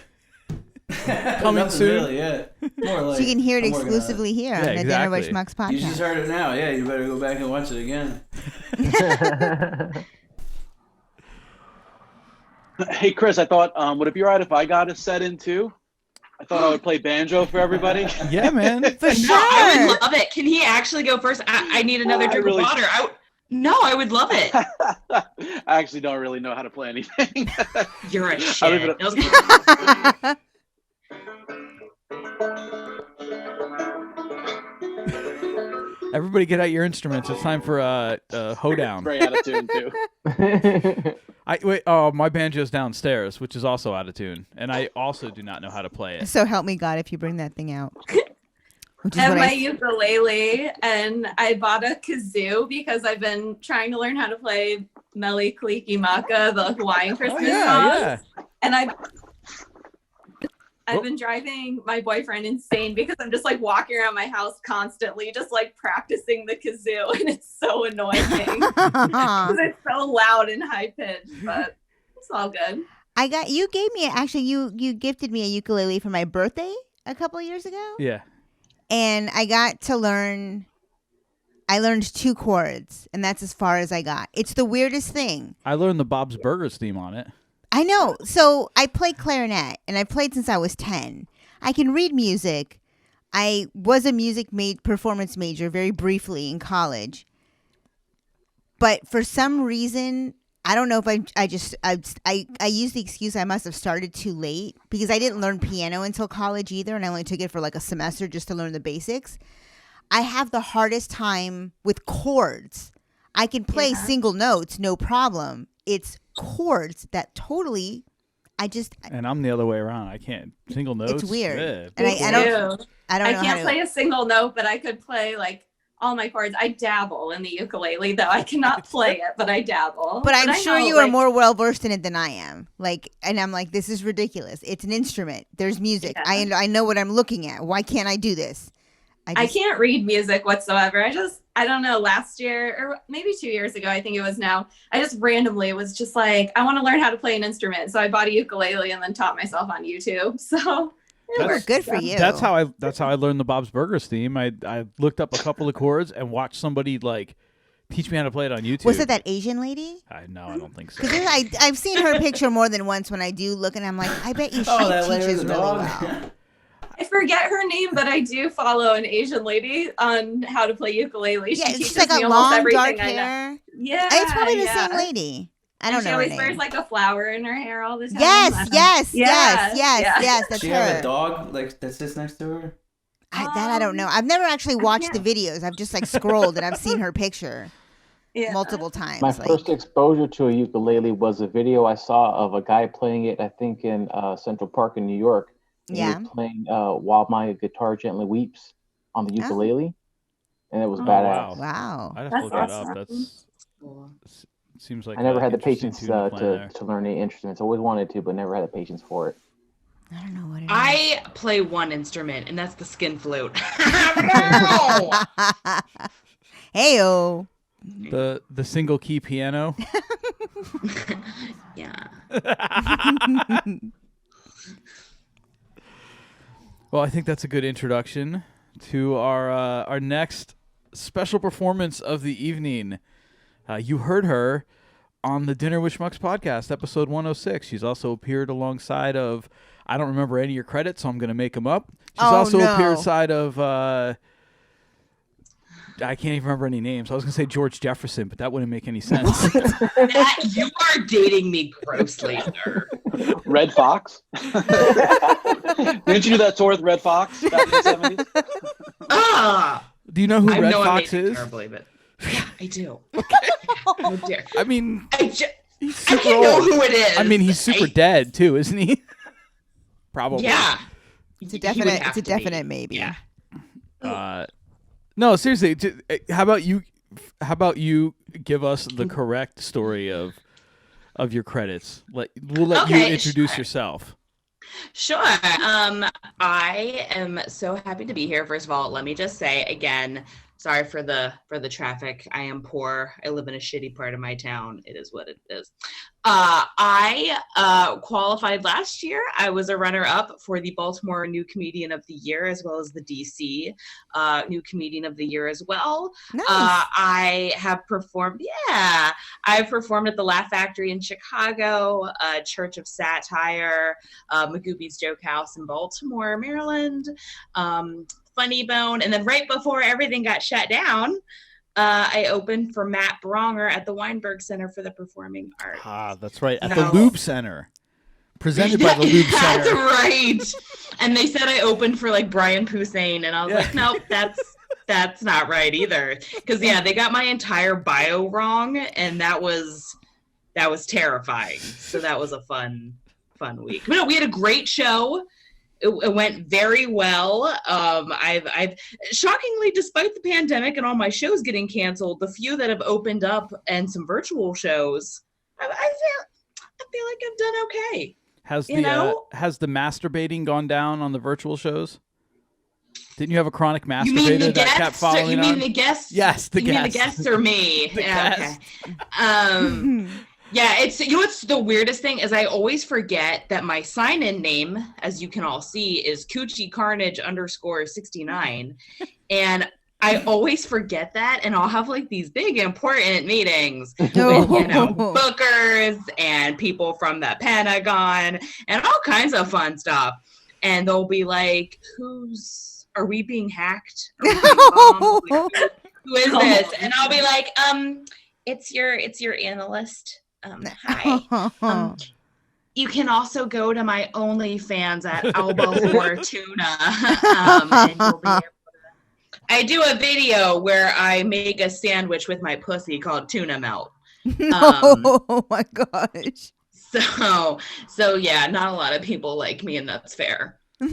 Coming soon. Really, yeah. More like, So you can hear it exclusively here on the Dinner with Schmucks podcast. You just heard it now. Yeah, you better go back and watch it again. Hey, Chris, I thought, would it be all right if I got a set in too? I thought I would play banjo for everybody. Yeah, man. For sure. I would love it. Can he actually go first? I need another drink of water. I would love it. I actually don't really know how to play anything. You're a shit. Everybody get out your instruments. It's time for a hoedown. Very out of tune too. My banjo's downstairs, which is also out of tune, and I also do not know how to play it. So help me God if you bring that thing out. I have my ukulele, and I bought a kazoo because I've been trying to learn how to play Mele Kalikimaka, the Hawaiian Christmas song. Yeah. And I've been driving my boyfriend insane because I'm just like walking around my house constantly, just like practicing the kazoo, and it's so annoying because it's so loud and high pitched, but it's all good. You gifted me a ukulele for my birthday a couple of years ago. Yeah. And I got to learn. I learned 2 chords, and that's as far as I got. It's the weirdest thing. I learned the Bob's Burgers theme on it. I know. So I play clarinet, and I played since I was 10. I can read music. I was a performance major very briefly in college. But for some reason, I don't know if I use the excuse I must have started too late because I didn't learn piano until college either, and I only took it for like a semester just to learn the basics. I have the hardest time with chords. I can play single notes, no problem. It's chords that totally, and I'm the other way around. I can't single notes. It's weird. Yeah. And I don't know. I can't play a single note, but I could play like all my chords. I dabble in the ukulele, though I cannot play it, but I dabble. But I'm sure you are more well versed in it than I am. And I'm like, this is ridiculous. It's an instrument. There's music. Yeah. I know what I'm looking at. Why can't I do this? I can't read music whatsoever. I don't know, last year or maybe 2 years ago, I think it was now, I just randomly was just like, I want to learn how to play an instrument. So I bought a ukulele and then taught myself on YouTube. So That's good for you. That's how I learned the Bob's Burgers theme. I looked up a couple of chords and watched somebody like teach me how to play it on YouTube. Was it that Asian lady? No, I don't think so. Because I've seen her picture more than once when I do look, and I'm like, I bet you she teaches really well. I forget her name, but I do follow an Asian lady on how to play ukulele. Yeah, she teaches she's like me a almost long everything dark I know. hair. Yeah, it's probably the same lady. I don't know. She always her wears name. like a flower in her hair all the time. Yes. That's she her. have a dog like that sits next to her? I don't know. I've never actually watched the videos. I've just like scrolled and I've seen her picture. multiple times. My first exposure to a ukulele was a video I saw of a guy playing it, I think in Central Park in New York. And he was playing While My Guitar Gently Weeps on the ukulele. And it was badass. Wow. I'd have to look that up. That's seems like I never had the interesting patience tune to play there. to learn any instruments. Always wanted to, but never had the patience for it. I don't know what it is. I play one instrument, and that's the skin flute. Heyo. The single key piano. Yeah. Well, I think that's a good introduction to our next special performance of the evening. You heard her on the Dinner with Schmucks podcast, episode 106. She's also appeared alongside of, I don't remember any of your credits, so I'm going to make them up. She's also appeared side of, I can't even remember any names. I was going to say George Jefferson, but that wouldn't make any sense. You are dating me grossly, sir. Red Fox? Didn't you do that tour with Red Fox back in the 70s? Do you know who Red I'm Fox dating is? terribly, but yeah, I do. How dare. I mean, I can't know who it is. I mean, he's super dead too, isn't he? Probably. Yeah. It's a definite. It's a definite maybe. Yeah. No, seriously. How about you give us the correct story of your credits? We'll let you introduce yourself. Sure. I am so happy to be here. First of all, let me just say again, sorry for the traffic. I am poor. I live in a shitty part of my town. It is what it is. I qualified last year. I was a runner-up for the Baltimore New Comedian of the Year, as well as the DC New Comedian of the Year as well. Nice. I have performed. Yeah, I've performed at the Laugh Factory in Chicago, Church of Satire, Magooby's Joke House in Baltimore, Maryland. Funny Bone, and then right before everything got shut down, I opened for Matt Bronger at the Weinberg Center for the Performing Arts. Ah, that's right, at the Loop Center, presented by the Loop Center. That's right. And they said I opened for like Brian Posehn, and I was like, nope, that's not right either. Because they got my entire bio wrong, and that was terrifying. So that was a fun week. But no, we had a great show. It went very well. I've shockingly, despite the pandemic and all my shows getting canceled, the few that have opened up and some virtual shows, I feel like I've done okay. Has the masturbating gone down on the virtual shows? Didn't you have a chronic masturbator that kept following on? You mean the guests? Yes, the guests. You mean the guests or me? Okay. Yeah, it's what's the weirdest thing is I always forget that my sign-in name, as you can all see, is Coochie Carnage _69, and I always forget that, and I'll have like these big important meetings with bookers and people from the Pentagon and all kinds of fun stuff, and they'll be like, "Are we being hacked? Who is this?" And I'll be like, it's your analyst. Hi. You can also go to my OnlyFans at Elbow Tuna. And you'll be able to... I do a video where I make a sandwich with my pussy called Tuna Melt. Oh my gosh. So yeah, not a lot of people like me, and that's fair. But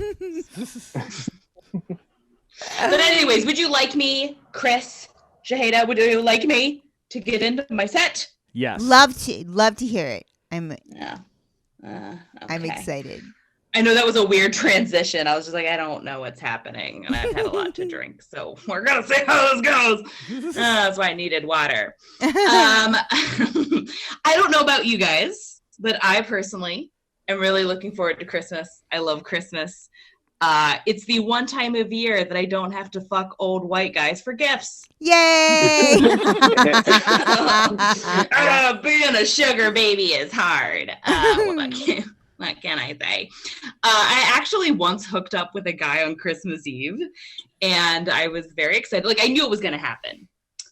anyways, would you like me, Chris, Shaheda, would you like me to get into my set? Yes. Love to hear it. I'm Okay. excited. I know that was a weird transition. I was just like, I don't know what's happening, and I've had a lot to drink, so we're gonna see how this goes. That's why I needed water. I don't know about you guys, but I personally am really looking forward to Christmas. I love Christmas. It's the one time of year that I don't have to fuck old white guys for gifts. Yay! Being a sugar baby is hard. What can I say? I actually once hooked up with a guy on Christmas Eve, and I was very excited. Like, I knew it was going to happen.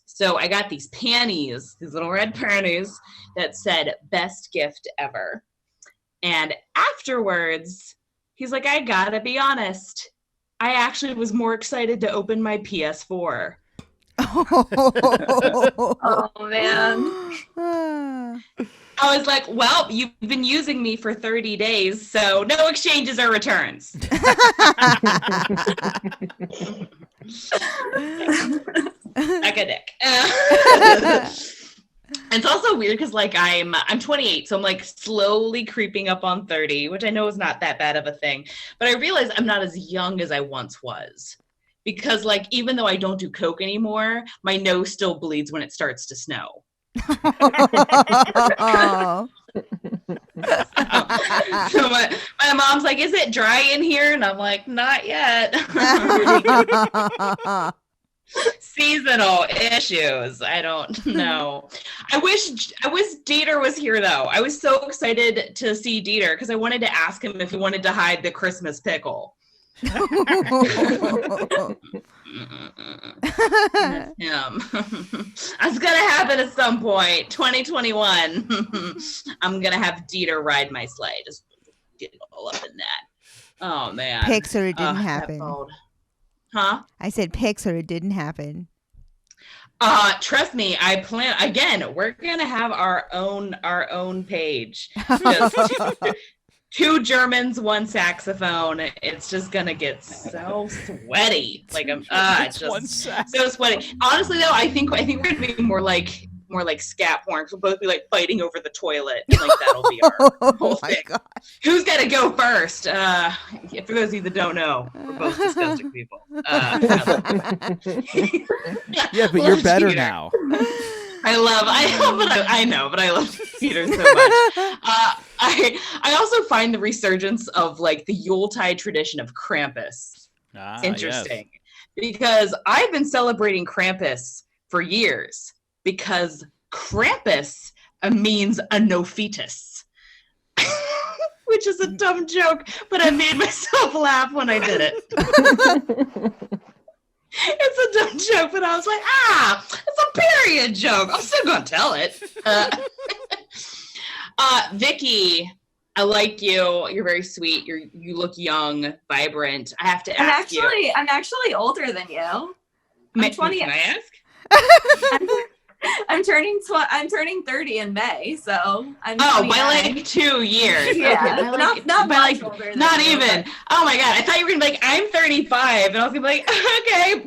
So I got these panties, these little red panties that said best gift ever. And afterwards, he's like, I gotta be honest. I actually was more excited to open my PS4. Oh man. I was like, well, you've been using me for 30 days, so no exchanges or returns. Like a dick. It's also weird because like I'm 28, so I'm like slowly creeping up on 30, which I know is not that bad of a thing. But I realize I'm not as young as I once was. Because like even though I don't do coke anymore, my nose still bleeds when it starts to snow. So my mom's like, is it dry in here? And I'm like, not yet. Seasonal issues. I don't know. I wish Dieter was here though. I was so excited to see Dieter because I wanted to ask him if he wanted to hide the Christmas pickle. That's him. That's gonna happen at some point. 2021. I'm gonna have Dieter ride my sleigh. Just get all up in that. Oh man. Pics or it didn't happen. Huh? I said pics or it didn't happen. Trust me, I plan again. We're gonna have our own page. Just two Germans, one saxophone. It's just gonna get so sweaty. Like I'm just so sweaty. Honestly though, I think we're gonna be more like scat porn. We'll both be like fighting over the toilet. Like that'll be our whole thing. God. Who's gonna go first? For those of you that don't know, we're both disgusting people. Yeah, but you're better now. I know, but I love Peter so much. I also find the resurgence of like the Yuletide tradition of Krampus interesting because I've been celebrating Krampus for years because Krampus means a no fetus, which is a dumb joke, but I made myself laugh when I did it. It's a dumb joke, but I was like, it's a period joke. I'm still gonna tell it. Vikki, I like you. You're very sweet. You look young, vibrant. I have to ask you. I'm actually older than you. I'm 20. Can I ask? I'm turning 30 in May, so I'm. Oh, by like 2 years. Yeah, okay. not much older than not you, even. But... Oh my god, I thought you were gonna be like, I'm 35, and I was gonna be like, okay.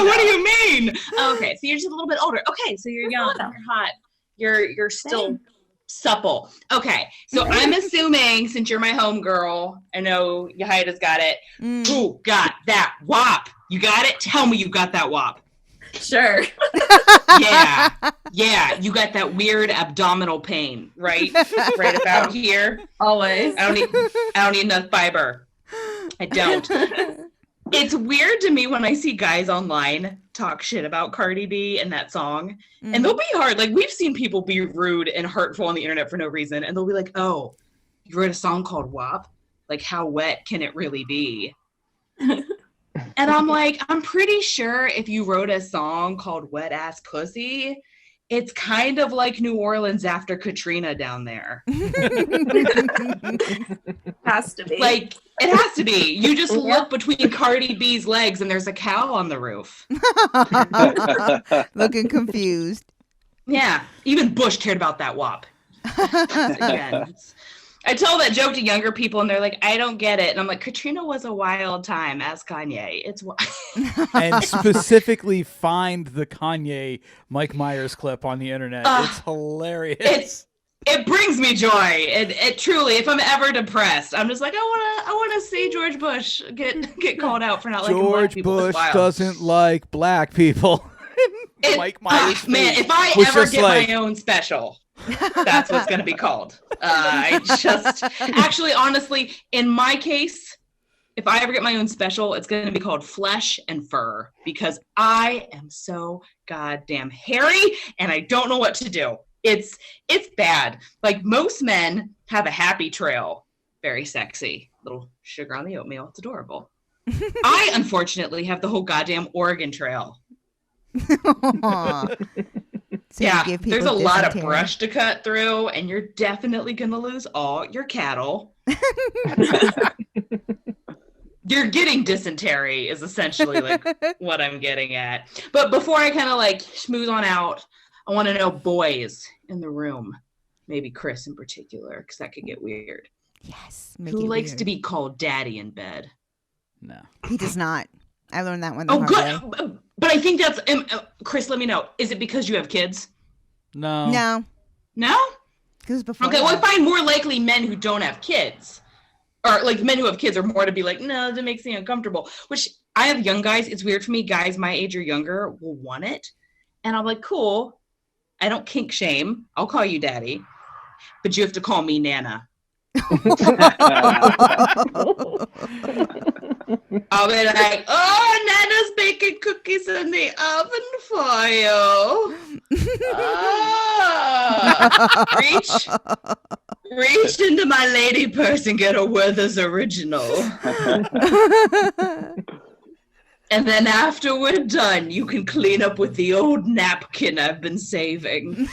What do you mean? Okay, so you're just a little bit older. Okay, so you're young, you're hot, you're still supple. Okay, so I'm assuming since you're my homegirl, I know Yajaira's got it. Who got that WAP? You got it? Tell me you got that WAP. Sure. Yeah. You got that weird abdominal pain, right? Right about here. Always. I don't need enough fiber. I don't. It's weird to me when I see guys online talk shit about Cardi B and that song. And they'll be hard. Like, we've seen people be rude and hurtful on the internet for no reason. And they'll be like, oh, you wrote a song called WAP? Like, how wet can it really be? And I'm like, I'm pretty sure if you wrote a song called Wet Ass Pussy, it's kind of like New Orleans after Katrina down there. Has to be. Like, it has to be. You just look between Cardi B's legs and there's a cow on the roof. Looking confused. Yeah. Even Bush cared about that WAP. Again, I tell that joke to younger people and they're like, I don't get it. And I'm like, Katrina was a wild time. Ask Kanye. It's and specifically find the Kanye Mike Myers clip on the internet. It's hilarious. It brings me joy. It truly, if I'm ever depressed, I'm just like, I want to see George Bush get called out for not liking black people. George Bush doesn't like black people. Mike Myers. Man, if I ever get my own special, that's what's going to be called. Actually, honestly, in my case, if I ever get my own special, it's going to be called Flesh and Fur because I am so goddamn hairy and I don't know what to do. It's bad. Like, most men have a happy trail. Very sexy. Little sugar on the oatmeal. It's adorable. I, unfortunately, have the whole goddamn Oregon Trail. So yeah, there's a lot of brush to cut through, and you're definitely going to lose all your cattle. you're getting dysentery is essentially like what I'm getting at. But before I kind of like schmooze on out, I want to know boys in the room, maybe Chris in particular, because that could get weird. Yes. Who likes to be called daddy in bed? No. He does not. I learned that one the Oh, hard good. way. But I think that's Chris. Let me know. Is it because you have kids? No. No. No. Because before. Okay. Well, I find more likely men who don't have kids, or like men who have kids, are more to be like, no, that makes me uncomfortable. Which I have young guys. It's weird for me. Guys my age or younger will want it, and I'm like, cool. I don't kink shame. I'll call you daddy, but you have to call me Nana. I'll be like, oh, Nana's baking cookies in the oven for you. Reach into my lady purse and get a Werther's original. And then after we're done, you can clean up with the old napkin I've been saving.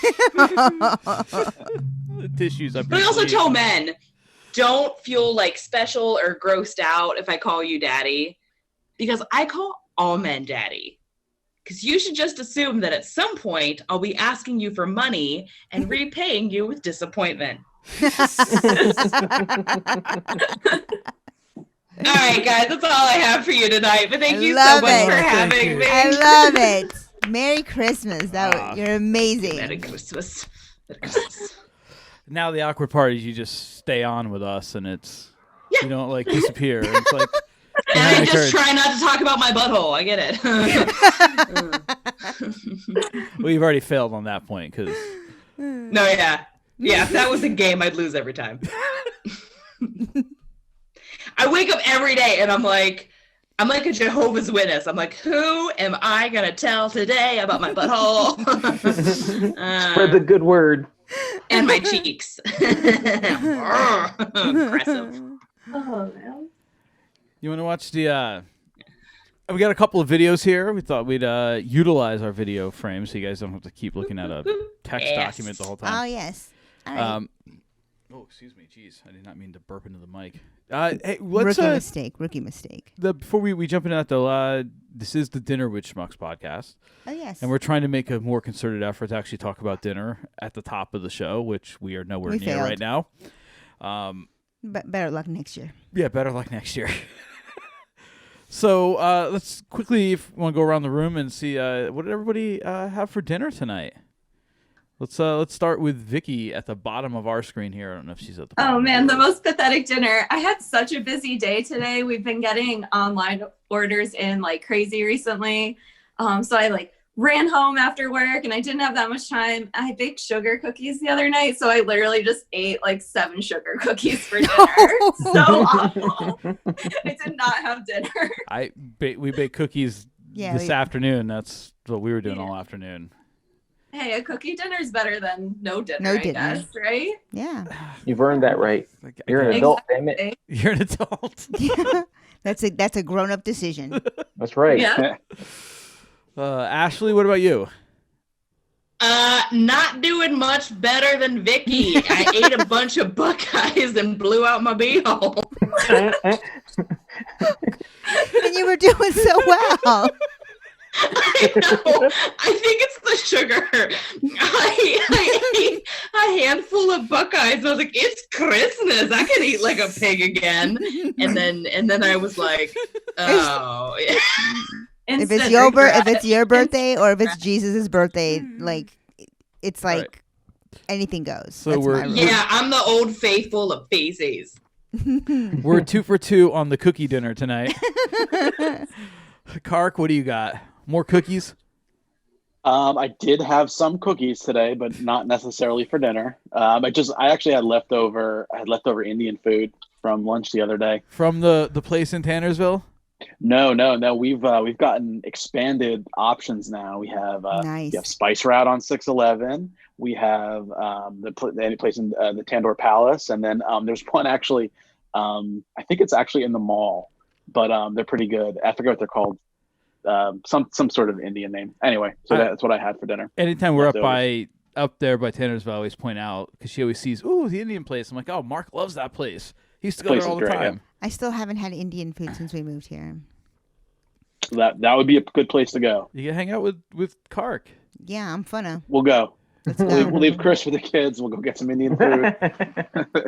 The tissues up. But I also tell men, don't feel like special or grossed out if I call you daddy, because I call all men daddy. Because you should just assume that at some point I'll be asking you for money and repaying you with disappointment. All right, guys, that's all I have for you tonight. But thank you so much for having me. I love it. Merry Christmas. You're amazing. Merry Christmas. Merry Christmas. Now the awkward part is you just stay on with us, and it's you don't like disappear. It's like, and I just try not to talk about my butthole. I get it. Well, you've already failed on that point because. No, yeah, if that was a game, I'd lose every time. I wake up every day and I'm like a Jehovah's Witness. I'm like, who am I gonna tell today about my butthole? Spread the good word. And my cheeks. Aggressive. Oh man. You want to watch the? We got a couple of videos here. We thought we'd utilize our video frame so you guys don't have to keep looking at a text document the whole time. Oh yes. All right. Oh, excuse me. Jeez, I did not mean to burp into the mic. Hey, let's Rookie mistake. Before we jump into that though, this is the Dinner with Schmucks podcast. Oh yes. And we're trying to make a more concerted effort to actually talk about dinner at the top of the show, which we are nowhere near failed. right now. But better luck next year. Yeah, better luck next year. So let's quickly, if we want to go around the room and see what did everybody have for dinner tonight. Let's start with Vikki at the bottom of our screen here. I don't know if she's at the bottom. Oh man, the most pathetic dinner. I had such a busy day today. We've been getting online orders in like crazy recently. So I like ran home after work and I didn't have that much time. I baked sugar cookies the other night, so I literally just ate like 7 sugar cookies for dinner. So awful. I did not have dinner. We baked cookies this afternoon. That's what we were doing all afternoon. Hey, a cookie dinner is better than no dinner, I guess, right? Yeah. You've earned that right. You're an adult, damn it. You're an adult. Yeah. That's a grown-up decision. That's right. Yeah. Ashley, what about you? Not doing much better than Vikki. I ate a bunch of Buckeyes and blew out my beehole. And you were doing so well. I know. I think it's the sugar. I ate a handful of Buckeyes. I was like, it's Christmas. I can eat like a pig again. And then I was like, oh. If it's your birthday or if it's Jesus' birthday, like it's like anything goes. So I'm the old faithful of feces. We're 2 for 2 on the cookie dinner tonight. Carc, what do you got? More cookies? I did have some cookies today, but not necessarily for dinner. I actually had leftover Indian food from lunch the other day. From the place in Tannersville? No. We've gotten expanded options now. We have nice. We have Spice Route on 611. We have the place in the Tandoor Palace, and then there's one actually. I think it's actually in the mall, but they're pretty good. I forget what they're called. Some sort of Indian name. Anyway, so that's what I had for dinner. Anytime we're up there by Tannersville, I always point out because she always sees, the Indian place. I'm like, oh, Marc loves that place. He used to go there all the great, time. I still haven't had Indian food since we moved here. That would be a good place to go. You can hang out with Carc. Yeah, I'm funna. We'll go. Let's go. We'll leave Chris with the kids. We'll go get some Indian food.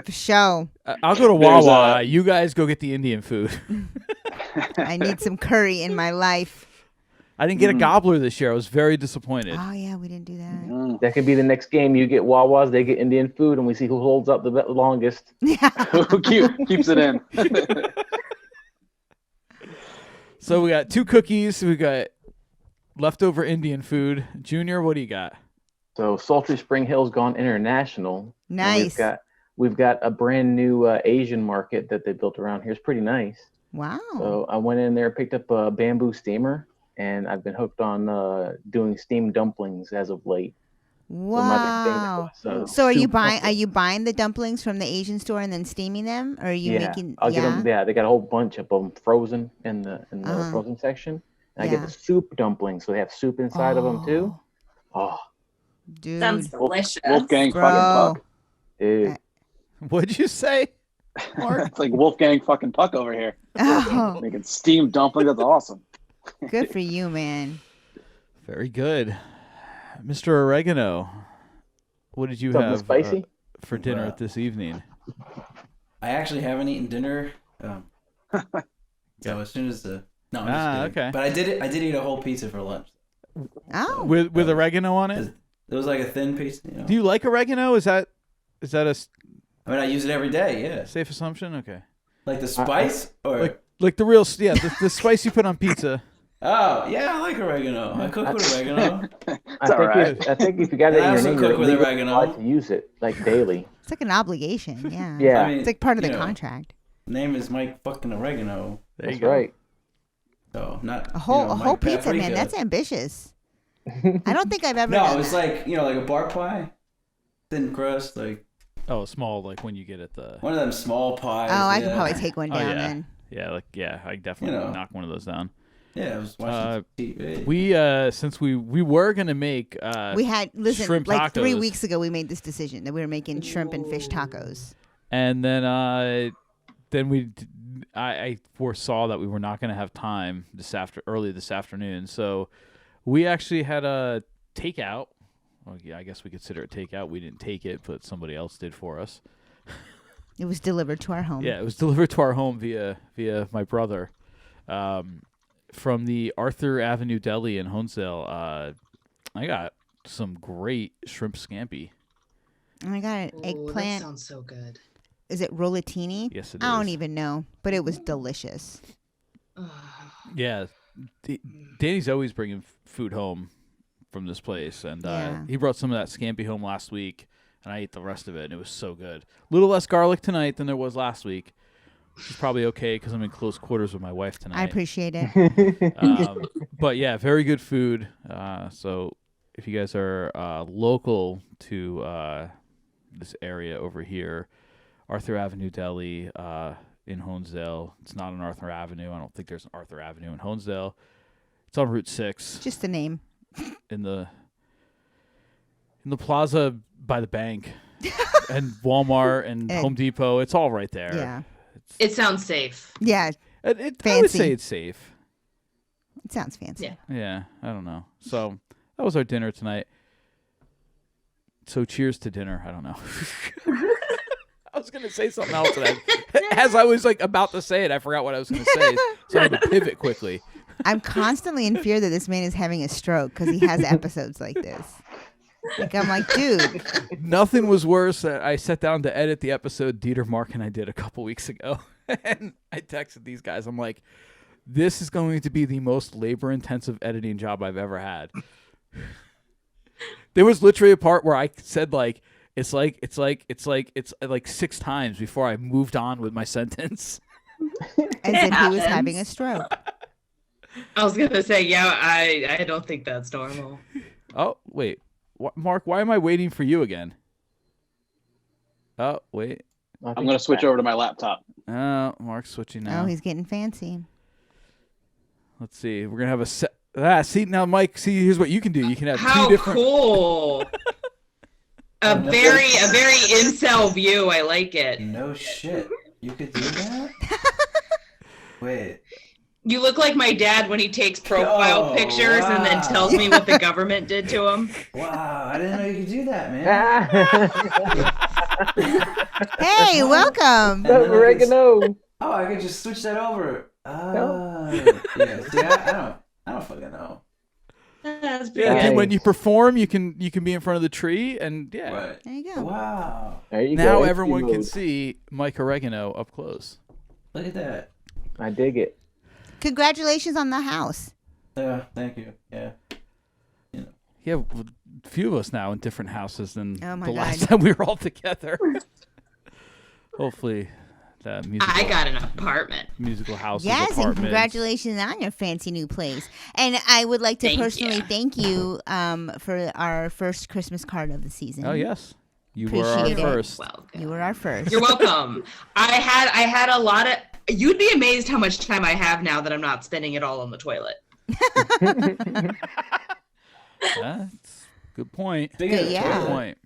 For sure. I'll go to Wawa. You guys go get the Indian food. I need some curry in my life. I didn't get a gobbler this year. I was very disappointed. Oh, yeah, we didn't do that. That could be the next game. You get Wawas, they get Indian food, and we see who holds up the longest. Who keeps it in. So we got 2 cookies. We got leftover Indian food. Junior, what do you got? So Sultry Spring Hill's gone international. Nice. We've got a brand new Asian market that they built around here. It's pretty nice. Wow. So I went in there, picked up a bamboo steamer, and I've been hooked on doing steamed dumplings as of late. Wow. So are you buying the dumplings from the Asian store and then steaming them, or are you making? I'll get them. Yeah, they got a whole bunch of them frozen in the frozen section. And I get the soup dumplings, so they have soup inside of them too. Oh, dude, sounds delicious. Wolfgang fucking Puck. Dude. What'd you say? It's like Wolfgang fucking Puck over here. Oh. Making steamed dumplings. That's awesome. Good for you, man. Very good. Mr. Oregano, what did you Something have spicy? For dinner this evening? I actually haven't eaten dinner. So as soon as I'm just kidding. Okay. But I did eat a whole pizza for lunch. Oh. With oregano on it? It was like a thin piece. You know? Do you like oregano? Is that a? I mean, I use it every day. Yeah. Safe assumption. Okay. Like the spice, or like the real the spice you put on pizza. Oh yeah, I like oregano. I cook with oregano. I think if you got it in your name, cook with you're oregano. allowed to use it like daily. It's like an obligation. Yeah. Yeah. I mean, it's like part of the you know, contract. Name is Mike fucking Oregano. That's right. So not A whole Mike pizza, Paprika. man. That's ambitious. I don't think I've ever. No, done it's that. like like a bar pie, thin crust, like. Oh, small, like when you get at the. One of them small pies. Oh, I could probably take one down then. Yeah, I definitely knock one of those down. Yeah, I was watching TV. We since we were gonna make we had shrimp like tacos. 3 weeks ago we made this decision that we were making shrimp and fish tacos. And then I foresaw that we were not gonna have time early this afternoon, so we actually had a takeout. Well, yeah, I guess we consider it takeout. We didn't take it, but somebody else did for us. It was delivered to our home. Yeah, it was delivered to our home via my brother. From the Arthur Avenue Deli in Honesdale. I got some great shrimp scampi. And I got an eggplant. That sounds so good. Is it rollatini? Yes, it I don't is. even know, but it was delicious. Yeah, Danny's always bringing food home from this place, and he brought some of that scampi home last week, and I ate the rest of it, and it was so good. A little less garlic tonight than there was last week. Which is probably okay because I'm in close quarters with my wife tonight. I appreciate it. But yeah, very good food. So if you guys are local to this area over here, Arthur Avenue Deli in Honesdale. It's not on Arthur Avenue. I don't think there's an Arthur Avenue in Honesdale. It's on Route 6. Just the name. In the plaza by the bank and Walmart and Home Depot. It's all right there. Yeah. It sounds safe. Yeah. Fancy. I would say it's safe. It sounds fancy. Yeah. Yeah, I don't know. So that was our dinner tonight. So cheers to dinner. I don't know. I was going to say something else. And as I was about to say it, I forgot what I was going to say. So I had to pivot quickly. I'm constantly in fear that this man is having a stroke because he has episodes like this. Like, I'm like, dude. Nothing was worse. I sat down to edit the episode Dieter, Marc, and I did a couple weeks ago. And I texted these guys. I'm like, this is going to be the most labor-intensive editing job I've ever had. There was literally a part where I said, it's like 6 times before I moved on with my sentence. As if he was having a stroke. I was going to say, yeah, I don't think that's normal. Oh, wait. Marc, why am I waiting for you again? Oh, wait. I'm going to switch over to my laptop. Oh, Marc's switching now. Oh, he's getting fancy. Let's see. We're going to have a set. See, now, Mike, here's what you can do. You can have How 2 different... cool. a very incel view. I like it. No shit. You could do that? Wait. You look like my dad when he takes profile pictures and then tells me what the government did to him. Wow, I didn't know you could do that, man. Hey, welcome. Oregano. I could just switch that over. Yeah. See, I don't fucking know. That's Yeah, when you perform, you can be in front of the tree, and Right. There you go. Wow. There you now go. everyone can see Mike Oregano up close. Look at that. I dig it. Congratulations on the house. Yeah, thank you. Yeah. Yeah, a few of us now in different houses than Oh my the God. last time we were all together. Hopefully, that I got an apartment. musical house. Yes, and apartments. congratulations on your fancy new place. And I would like to Thank personally you. thank you for our first Christmas card of the season. Oh yes, you were our Appreciate it. first. You were our first. You're welcome. I had a lot of. You'd be amazed how much time I have now that I'm not spending it all on the toilet. That's a good point. Speaking of Yeah. Good toilet, point.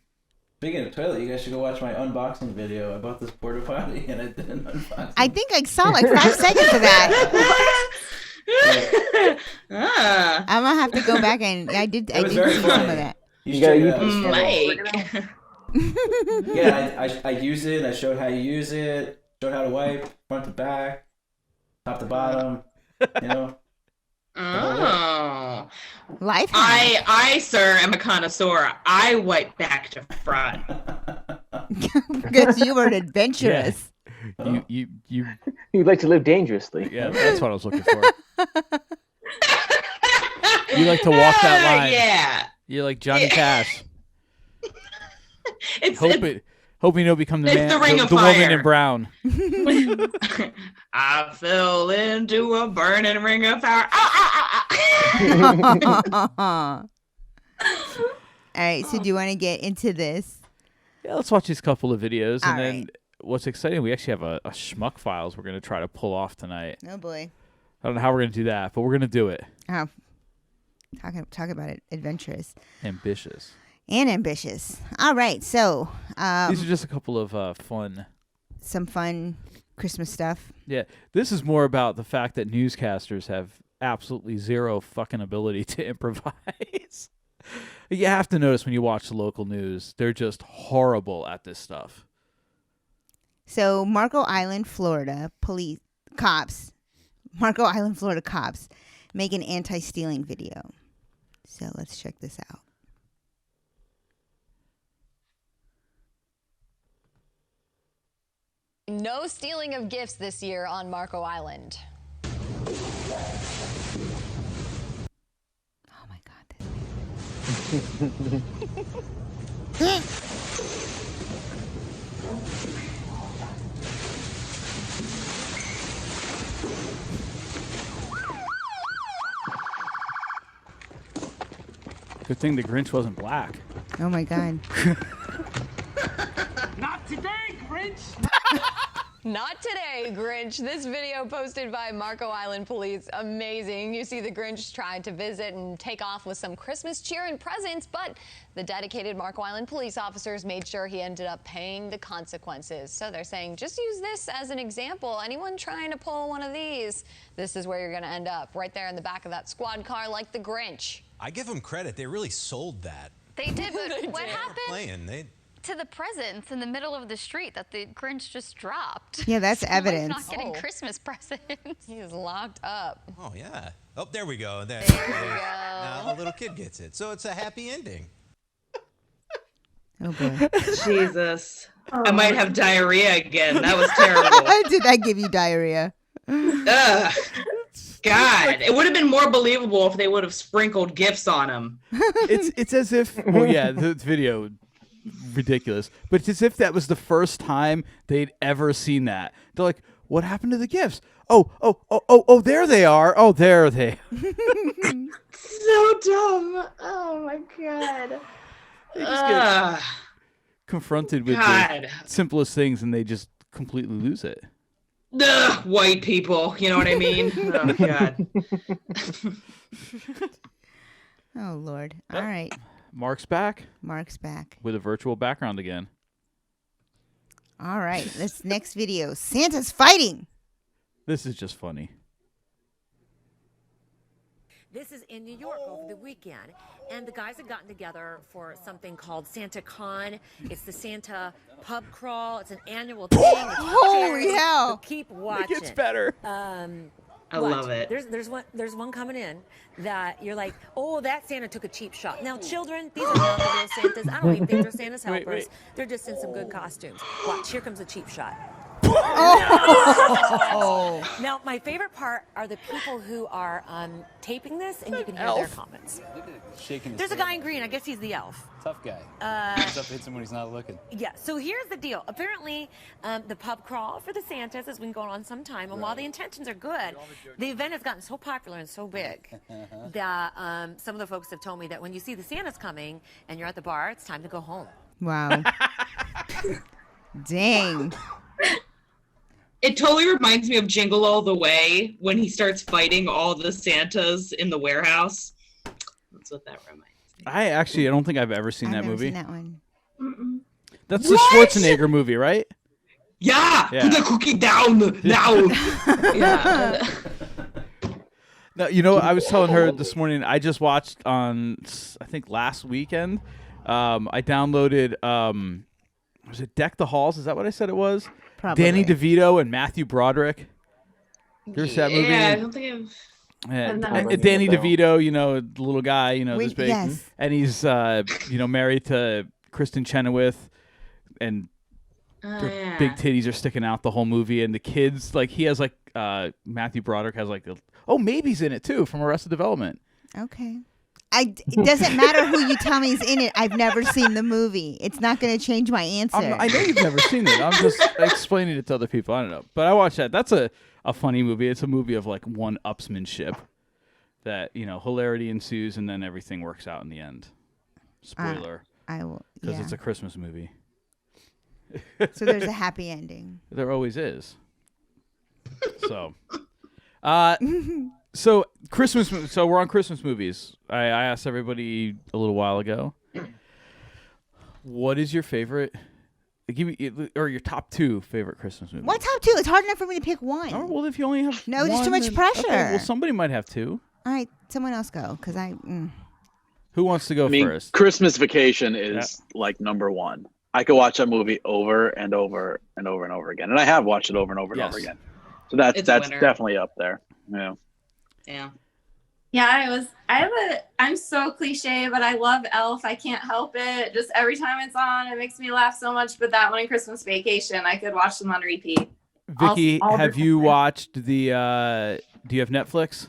speaking of toilet, you guys should go watch my unboxing video. I bought this porta potty and I did an unboxing. I think I saw like 5 seconds of that. I'm gonna have to go back and I did It was see very some funny. of that. You should check it out. Mike. Yeah, I use it. I showed how you use it. Showed how to wipe front to back, top to bottom. You know. Oh. Life hack. I, sir, am a connoisseur. I wipe back to front. Because you were adventurous. You You like to live dangerously. yeah, that's what I was looking for. You like to walk that line. Yeah. You're like Johnny Cash. It's Hoping you'll become the it's man, the Ring of woman Fire. in brown. I fell into a burning ring of fire. All right, so do you want to get into this? Yeah, let's watch these couple of videos, and All then right. what's exciting, we actually have a Schmuck Files we're going to try to pull off tonight. Oh boy. I don't know how we're going to do that, but we're going to do it. Oh, talk about it. Adventurous Ambitious. and ambitious. All right, so These are just a couple of fun. some fun Christmas stuff. Yeah, this is more about the fact that newscasters have absolutely zero fucking ability to improvise. You have to notice when you watch the local news, they're just horrible at this stuff. So Marco Island, Florida cops make an anti-stealing video. So let's check this out. No stealing of gifts this year on Marco Island. Oh my God. Good thing the Grinch wasn't black. Oh my God. Not today, Grinch! Not today, Grinch. This video posted by Marco Island Police, amazing. You see the Grinch trying to visit and take off with some Christmas cheer and presents, but the dedicated Marco Island police officers made sure he ended up paying the consequences. So they're saying, just use this as an example. Anyone trying to pull one of these, this is where you're going to end up, right there in the back of that squad car like the Grinch. I give them credit. They really sold that. They did, but what happened Playing. to the presents in the middle of the street that the Grinch just dropped? Yeah, that's Someone's evidence. not getting Christmas presents. He is locked up. Oh, yeah. Oh, there we go. There we go. Now the little kid gets it. So it's a happy ending. Oh boy. Jesus. I might have diarrhea again. That was terrible. Did that give you diarrhea? Ugh. God, it would have been more believable if they would have sprinkled gifts on him. It's as if, well, yeah, the video, ridiculous, but it's as if that was the first time they'd ever seen that. They're like, what happened to the gifts? Oh, there they are. Oh, there they. So dumb. Oh my God. They just get confronted with God. the simplest things, and they just completely lose it. Ugh, white people, you know what I mean? Oh God. Oh Lord. All right. Marc's back Marc's back. with a virtual background again. All right, this next video. Santa's fighting. This is just funny. This is in New York over the weekend, and the guys have gotten together for something called Santa Con. It's the Santa pub crawl. It's an annual thing. Holy hell! Keep watching. It gets better. I love it. There's one coming in that you're like, oh, that Santa took a cheap shot. Now, children, these are not the real Santas. I don't even think they're Santa's helpers. Wait. They're just in some good costumes. Watch, here comes a cheap shot. Oh. Now, my favorite part are the people who are taping this, and you can hear their comments. Shaking his There's a head. guy in green. I guess he's the elf. Tough guy. Hits him when he's not looking. Yeah, so here's the deal. Apparently, the pub crawl for the Santas has been going on some time, and while the intentions are good, the event has gotten so popular and so big that some of the folks have told me that when you see the Santas coming and you're at the bar, it's time to go home. Wow. Dang. It totally reminds me of Jingle All the Way when he starts fighting all the Santas in the warehouse. That's what that reminds me. I don't think I've ever seen that movie. I've never seen that one. That's the Schwarzenegger movie, right? Yeah, Yeah. put the cookie down now. Yeah. No, you know, I was telling her this morning. I just watched on, I think last weekend. I downloaded. Was it Deck the Halls? Is that what I said it was? Probably. Danny DeVito and Matthew Broderick. You ever see that movie? Yeah, I don't think I've. Yeah, I've not and seen Danny it, though. DeVito, you know, the little guy, you know, this big, yes. and he's, you know, married to Kristen Chenoweth, and their yeah. big titties are sticking out the whole movie, and the kids, like, he has like, Matthew Broderick has like, Maybe's in it too from Arrested Development. Okay. It doesn't matter who you tell me is in it. I've never seen the movie. It's not going to change my answer. I know you've never seen it. I'm just explaining it to other people. I don't know, but I watched that. That's a funny movie. It's a movie of like one-upsmanship that, you know, hilarity ensues and then everything works out in the end. Spoiler. I will. Because Yeah. it's a Christmas movie. So there's a happy ending. There always is. So, so Christmas. So we're on Christmas movies. I asked everybody a little while ago. What is your favorite? Give me or your top 2 favorite Christmas movies. What top 2? It's hard enough for me to pick one. Oh, well, if you only have No, there's too one, much then- pressure. Okay, well, somebody might have 2. All right, someone else go, because Who wants to go I mean, first? Christmas Vacation is like number one. I could watch that movie over and over and over and over again, and I have watched it over and over and over again. So that's It's a winner. definitely up there. Yeah. Yeah. Yeah, I'm so cliche, but I love Elf. I can't help it. Just every time it's on, it makes me laugh so much. But that one and Christmas Vacation, I could watch them on repeat. Vikki, all the have you time. watched the? Do you have Netflix?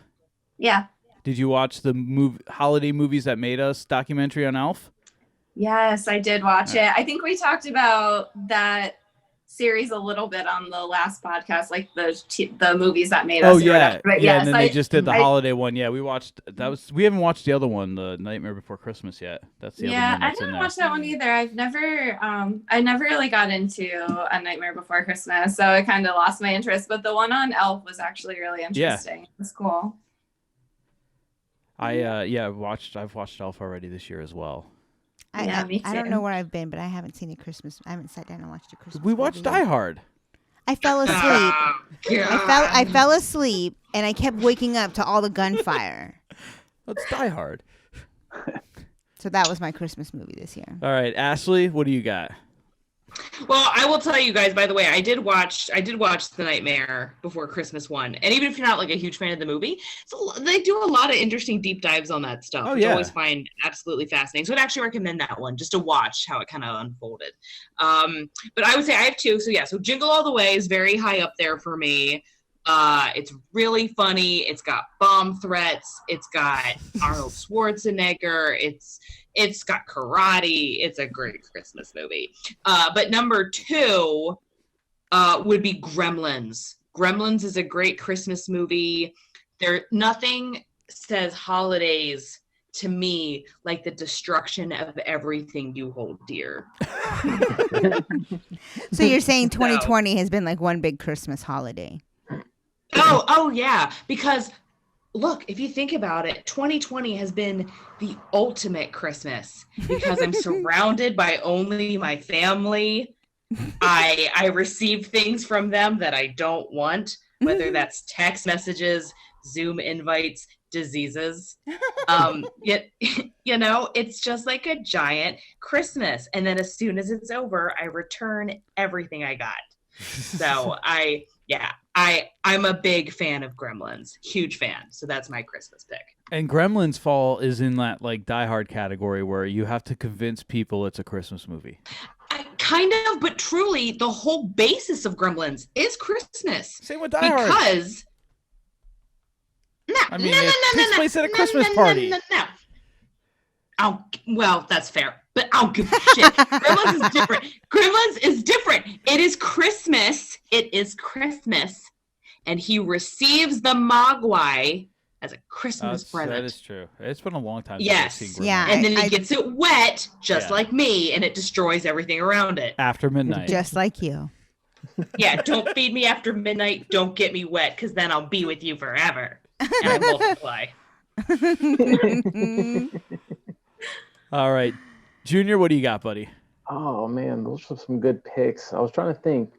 Yeah. Did you watch the holiday movies that made us documentary on Elf? Yes, I did watch it. I think we talked about that series a little bit on the last podcast, like the movies that made us. Oh or yeah, whatever. But yeah. yes, And then they just did the I- holiday one. Yeah, we watched that. We haven't watched the other one, the Nightmare Before Christmas yet. That's the other Yeah, one I that's in didn't there. watch that one either. I never really got into A Nightmare Before Christmas, so I kind of lost my interest. But the one on Elf was actually really interesting. It was cool. I've watched Elf already this year as well. Me I don't too. know where I've been, but I haven't seen I haven't sat down and watched a Christmas We watched movie Die yet. Hard. I fell asleep. I fell asleep, and I kept waking up to all the gunfire. Let's Die Hard. So that was my Christmas movie this year. All right, Ashley, what do you got? Well, I will tell you guys, by the way, I did watch The Nightmare Before Christmas one. And even if you're not like a huge fan of the movie, they do a lot of interesting deep dives on that stuff, which I always find absolutely fascinating. So I'd actually recommend that one just to watch how it kind of unfolded. But I would say I have 2. So Jingle All the Way is very high up there for me. It's really funny. It's got bomb threats. It's got Arnold Schwarzenegger. It's got karate. It's a great Christmas movie. But number 2 would be Gremlins. Gremlins is a great Christmas movie. Nothing says holidays to me like the destruction of everything you hold dear. So you're saying 2020 has been like one big Christmas holiday? Oh yeah, because look, if you think about it, 2020 has been the ultimate Christmas because I'm surrounded by only my family I receive things from them that I don't want, whether that's text messages, Zoom invites, diseases. It's just like a giant Christmas. And then as soon as it's over, I return everything I got. So I'm a big fan of Gremlins, huge fan. So that's my Christmas pick. And Gremlins Fall is in that like Die Hard category where you have to convince people it's a Christmas movie. Kind of, but truly, the whole basis of Gremlins is Christmas. Same with Die Hard. Because it takes place at a Christmas party. Well, that's fair, but I don't give a shit. Gremlins is different. Gremlins is different. It is Christmas. It is Christmas, and he receives the Mogwai as a Christmas present. That is true. It's been a long time. Yes. Since I've seen Gremlins. Yeah. And then he gets it wet, just like me, and it destroys everything around it. After midnight. Just like you. Yeah, don't feed me after midnight. Don't get me wet, because then I'll be with you forever. And I multiply. All right. Junior, what do you got, buddy? Oh, man, those are some good picks. I was trying to think.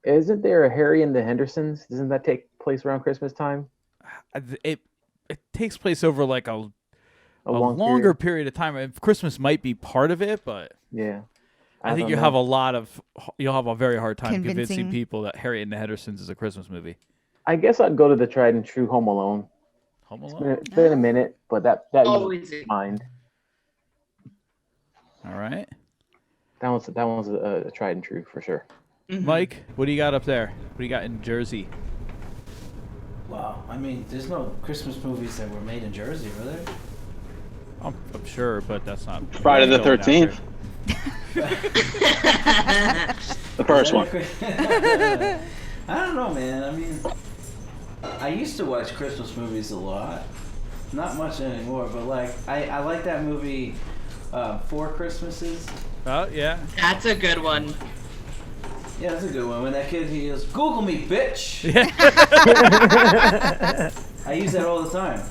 Isn't there a Harry and the Hendersons? Doesn't that take place around Christmas time? It takes place over like a period. longer period of time. Christmas might be part of it, but yeah, I think you'll have a very hard time convincing people that Harry and the Hendersons is a Christmas movie. I guess I'd go to the tried and true Home Alone. Home Alone. It's been a minute, but that always mind. All right. That one's a tried and true for sure. Mm-hmm. Mike, what do you got up there? What do you got in Jersey? Wow, I mean, there's no Christmas movies that were made in Jersey, were there? I'm sure, but that's not Friday the 13th. The first one. I don't know, man. I mean, I used to watch Christmas movies a lot. Not much anymore, but like I like that movie, Four Christmases. Oh yeah, that's a good one. Yeah, that's a good one. When that kid, he goes, "Google me, bitch." I use that all the time.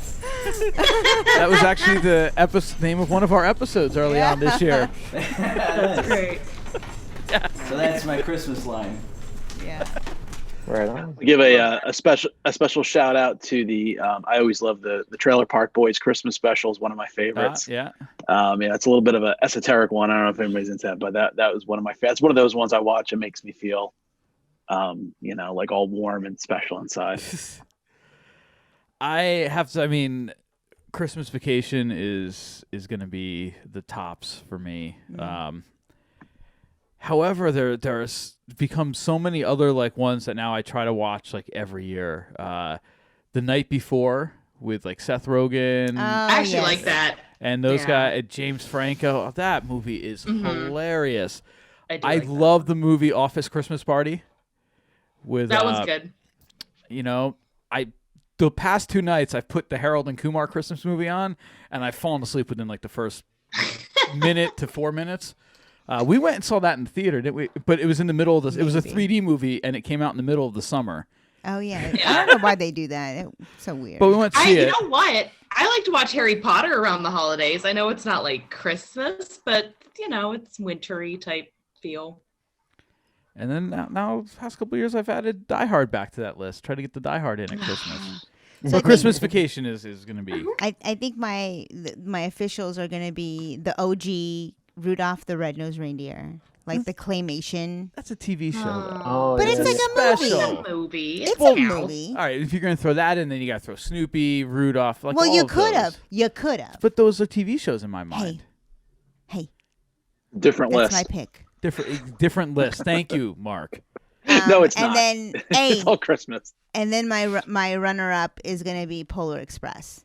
That was actually the name of one of our episodes early on this year. That's great. So that's my Christmas line. Yeah. Right on. I'll give a special shout out to the I always love the Trailer Park Boys Christmas special is one of my favorites. Yeah. It's a little bit of an esoteric one. I don't know if anybody's into that, but that was one of my favorites. It's one of those ones I watch. It makes me feel, like all warm and special inside. I have to. I mean, Christmas Vacation is going to be the tops for me. However, there's become so many other like ones that now I try to watch like every year. The Night Before with like Seth Rogen. I actually like that. And those guys, James Franco. That movie is hilarious. I like love the movie Office Christmas Party. That one's good. The past 2 nights I've put the Harold and Kumar Christmas movie on, and I've fallen asleep within like the first minute to 4 minutes. We went and saw that in the theater, didn't we? But it was in the middle of this. It was a 3D movie, and it came out in the middle of the summer. Oh yeah, I don't know why they do that. It's so weird. But we went to see it. You know what? I like to watch Harry Potter around the holidays. I know it's not like Christmas, but it's wintry type feel. And then now the past couple of years, I've added Die Hard back to that list. Try to get the Die Hard in at Christmas. So Christmas Vacation is going to be. I think my officials are going to be the OG Rudolph the Red-Nosed Reindeer, like the claymation. That's a TV show, though. Oh, but it's like a movie. It's a movie. It's a movie. All right, if you're going to throw that in, then you got to throw Snoopy, Rudolph. Like well, all you of could those. have. You could have. But those are TV shows in my mind. Hey. Different That's list. my pick. Different list. Thank you, Mark. No, it's and not. Then, it's all Christmas. And then my runner-up is going to be Polar Express.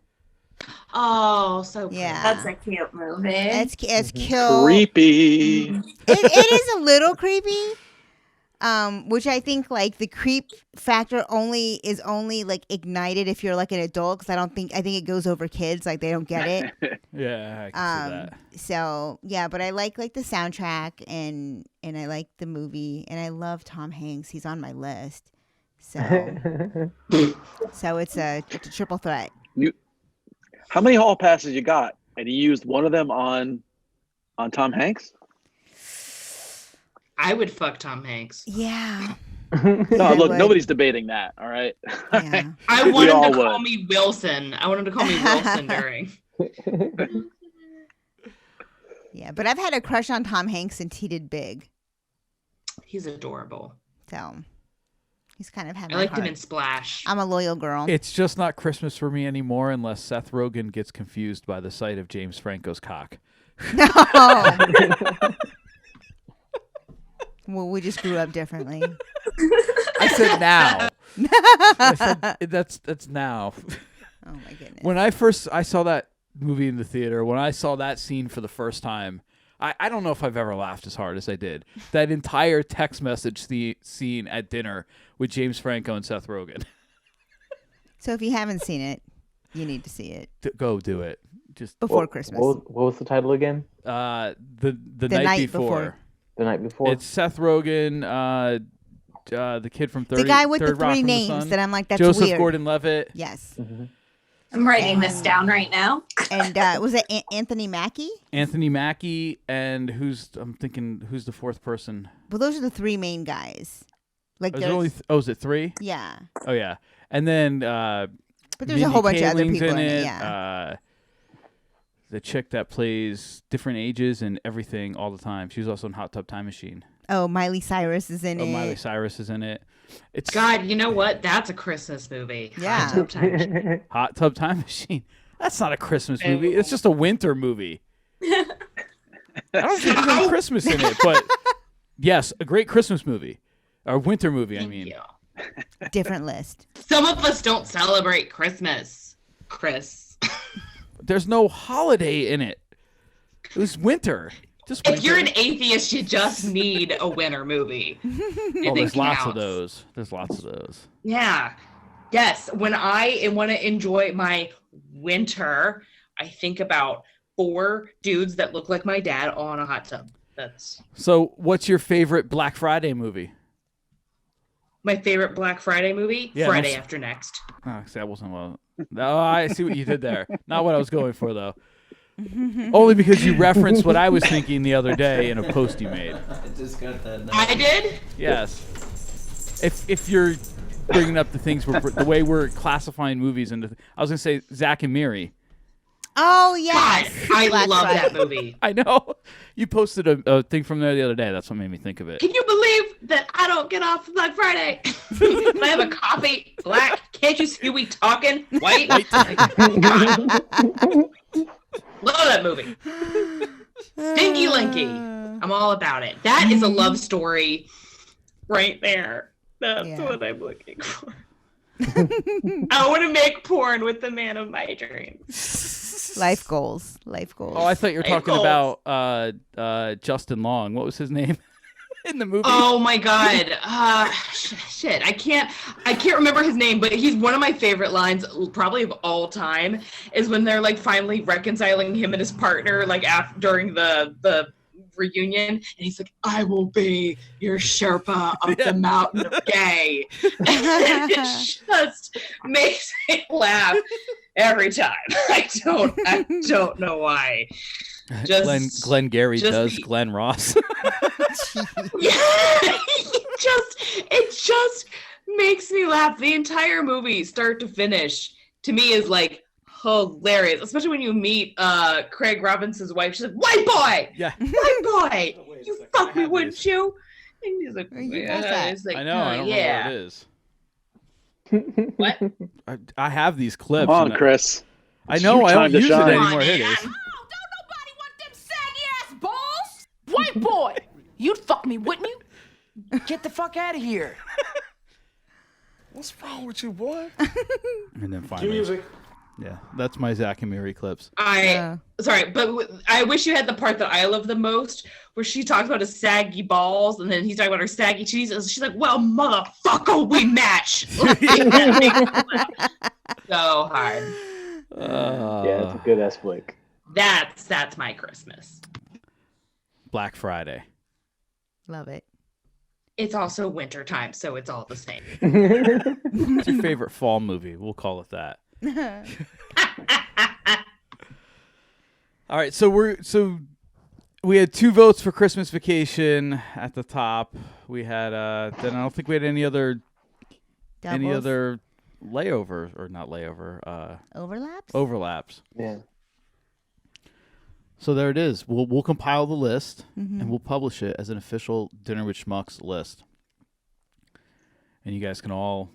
Oh, so cool. Yeah. That's a cute movie. It's cute. Creepy. It is a little creepy. Which I think like the creep factor is only like ignited if you're like an adult, because I think it goes over kids, like they don't get it. Yeah, I can see that. So yeah, but I like the soundtrack and I like the movie, and I love Tom Hanks. He's on my list. So it's a triple threat. How many hall passes you got? And you used one of them on Tom Hanks? I would fuck Tom Hanks. Yeah. No, look, nobody's debating that. All right. Yeah. I want him to would. call me Wilson. I want him to call me Wilson during. Yeah, but I've had a crush on Tom Hanks since he did Big. He's adorable. So he's kind of having. I liked him in Splash. I'm a loyal girl. It's just not Christmas for me anymore unless Seth Rogen gets confused by the sight of James Franco's cock. No. Well, we just grew up differently. I said now. I said that's now. Oh my goodness. When I saw that movie in the theater, when I saw that scene for the first time, I don't know if I've ever laughed as hard as I did. That entire text message scene at dinner with James Franco and Seth Rogen. So if you haven't seen it, you need to see it. Go do it. Just before Christmas. What was the title again? The night before. The night before. It's Seth Rogen, the kid from The guy with the Third Rock three from the names Sun. that I'm like, that's Joseph weird. Gordon-Levitt. Yes. Mm-hmm. I'm writing this down right now. And was it Anthony Mackie? Anthony Mackie, and I'm thinking who's the fourth person? Well, those are the three main guys. Like Is it only is it three? Yeah. Oh yeah, and then but there's a whole bunch of other Kaling's people in it. it. Yeah. The chick that plays different ages and everything all the time. She was also in Hot Tub Time Machine. Oh, Miley Cyrus is in it. Miley Cyrus is in it. It's God, you know what? That's a Christmas movie. Yeah. Hot Tub Time Machine. Hot Tub Time Machine. That's not a Christmas movie. It's just a winter movie. I don't think there's any Christmas in it, but yes, a great Christmas movie. Or winter movie, I mean. Different list. Some of us don't celebrate Christmas, Chris. There's no holiday in it. It was winter. Just If you're an atheist, you just need a winter movie. Oh, there's lots of those. There's lots of those. Yeah. Yes. When I want to enjoy my winter, I think about 4 dudes that look like my dad all in a hot tub. That's So, what's your favorite Black Friday movie? my favorite Black Friday movie. Yeah, Friday After Next. Oh, see, that wasn't well. No, I see what you did there. Not what I was going for, though. Only because you referenced what I was thinking the other day in a post you made. I just got that. I did? Yes. If you're bringing up the things the way we're classifying movies into, I was gonna say Zack and Miri. Oh yes, God, I Black love Friday. that movie. I know. You posted a thing from there the other day. That's what made me think of it. Can you believe that I don't get off Black Friday? I have a coffee, black. Can't you see we talking? White. Love that movie. Stinky Linky. I'm all about it. That is a love story right there. That's what I'm looking for. I want to make porn with the man of my dreams. Life goals. Life goals. Oh, I thought you were Life talking goals. about Justin Long. What was his name in the movie? Oh my God. Shit. I can't remember his name, but he's one of my favorite lines probably of all time is when they're like finally reconciling him and his partner like during the reunion, and he's like, I will be your Sherpa up the mountain of gay. And it just makes me laugh every time. I don't know why. Just Glenn Gary just does Glenn Ross. Yeah, it just makes me laugh. The entire movie, start to finish, to me is like hilarious. Especially when you meet Craig Robinson's wife. She's like, "White boy, yeah, white boy, you fuck me, wouldn't you?" And he's like, "Yeah." He's like, I know. I don't yeah. know what it is. What? I have these clips. Come on, and Chris. I know. I don't Time to use it shine. anymore. It is. Balls? White boy, you'd fuck me, wouldn't you? Get the fuck out of here. What's wrong with you, boy? And then finally, music. Yeah, that's my Zack and Miri clips. Sorry, but I wish you had the part that I love the most, where she talks about his saggy balls, and then he's talking about her saggy cheese, and she's like, "Well, motherfucker, we match." So hard. Yeah, it's a good ass flick. That's my Christmas. Black Friday. Love it. It's also winter time, so it's all the same. What's your favorite fall movie? We'll call it that. All right, so we had 2 votes for Christmas Vacation at the top. We had then I don't think we had any other layovers or not layover overlaps. Yeah. So there it is. We'll compile the list and we'll publish it as an official Dinner with Schmucks list. And you guys can all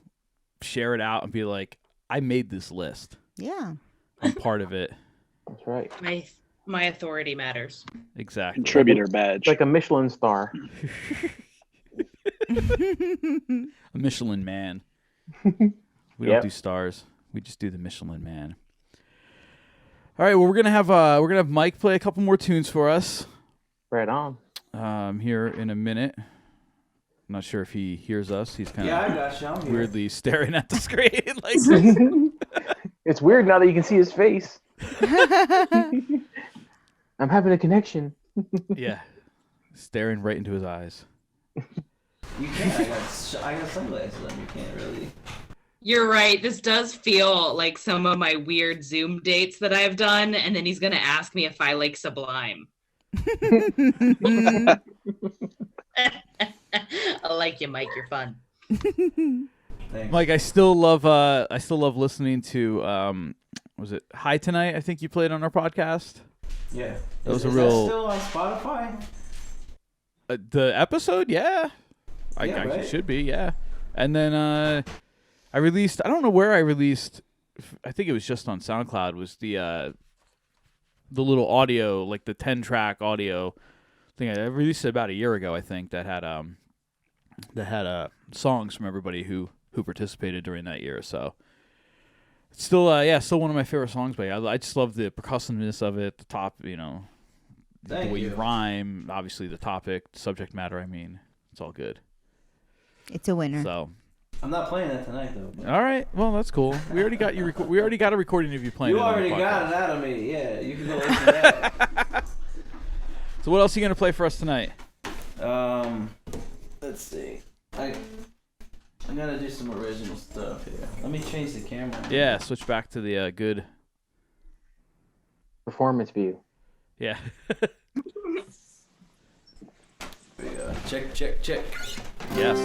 share it out and be like, I made this list. Yeah. I'm part of it. That's right. My authority matters. Exactly. Contributor badge. Like a Michelin star. A Michelin man. We don't do stars. We just do the Michelin man. All right. Well, we're gonna have Mike play a couple more tunes for us. Right on. Here in a minute. I'm not sure if he hears us. He's kind of I'm weirdly staring at the screen. Like it's weird now that you can see his face. I'm having a connection. Yeah. Staring right into his eyes. You can't. I got sunglasses on. You can't really. You're right. This does feel like some of my weird Zoom dates that I've done, and then he's going to ask me if I like Sublime. I like you, Mike. You're fun. Thanks. Mike, I still love listening to was it Hi Tonight? I think you played on our podcast. Yeah. That was is a real. That still on Spotify? The episode, yeah. I right? It should be, yeah. And then I released. I don't know where I released. I think it was just on SoundCloud. Was the little audio, like the 10-track audio thing? I released it about a year ago, I think. That had songs from everybody who participated during that year. So it's still still one of my favorite songs. But I just love the percussiveness of it. The top, the way you rhyme. Obviously, the topic, subject matter. I mean, it's all good. It's a winner. So. I'm not playing that tonight though. But... All right, well that's cool. We already got you. We already got a recording of you playing. You already got it out of me. Yeah, you can go listen to that. So what else are you gonna play for us tonight? Let's see. I gotta do some original stuff here. Let me change the camera. Yeah, switch back to the good performance view. Yeah. There we go. Check. Yes.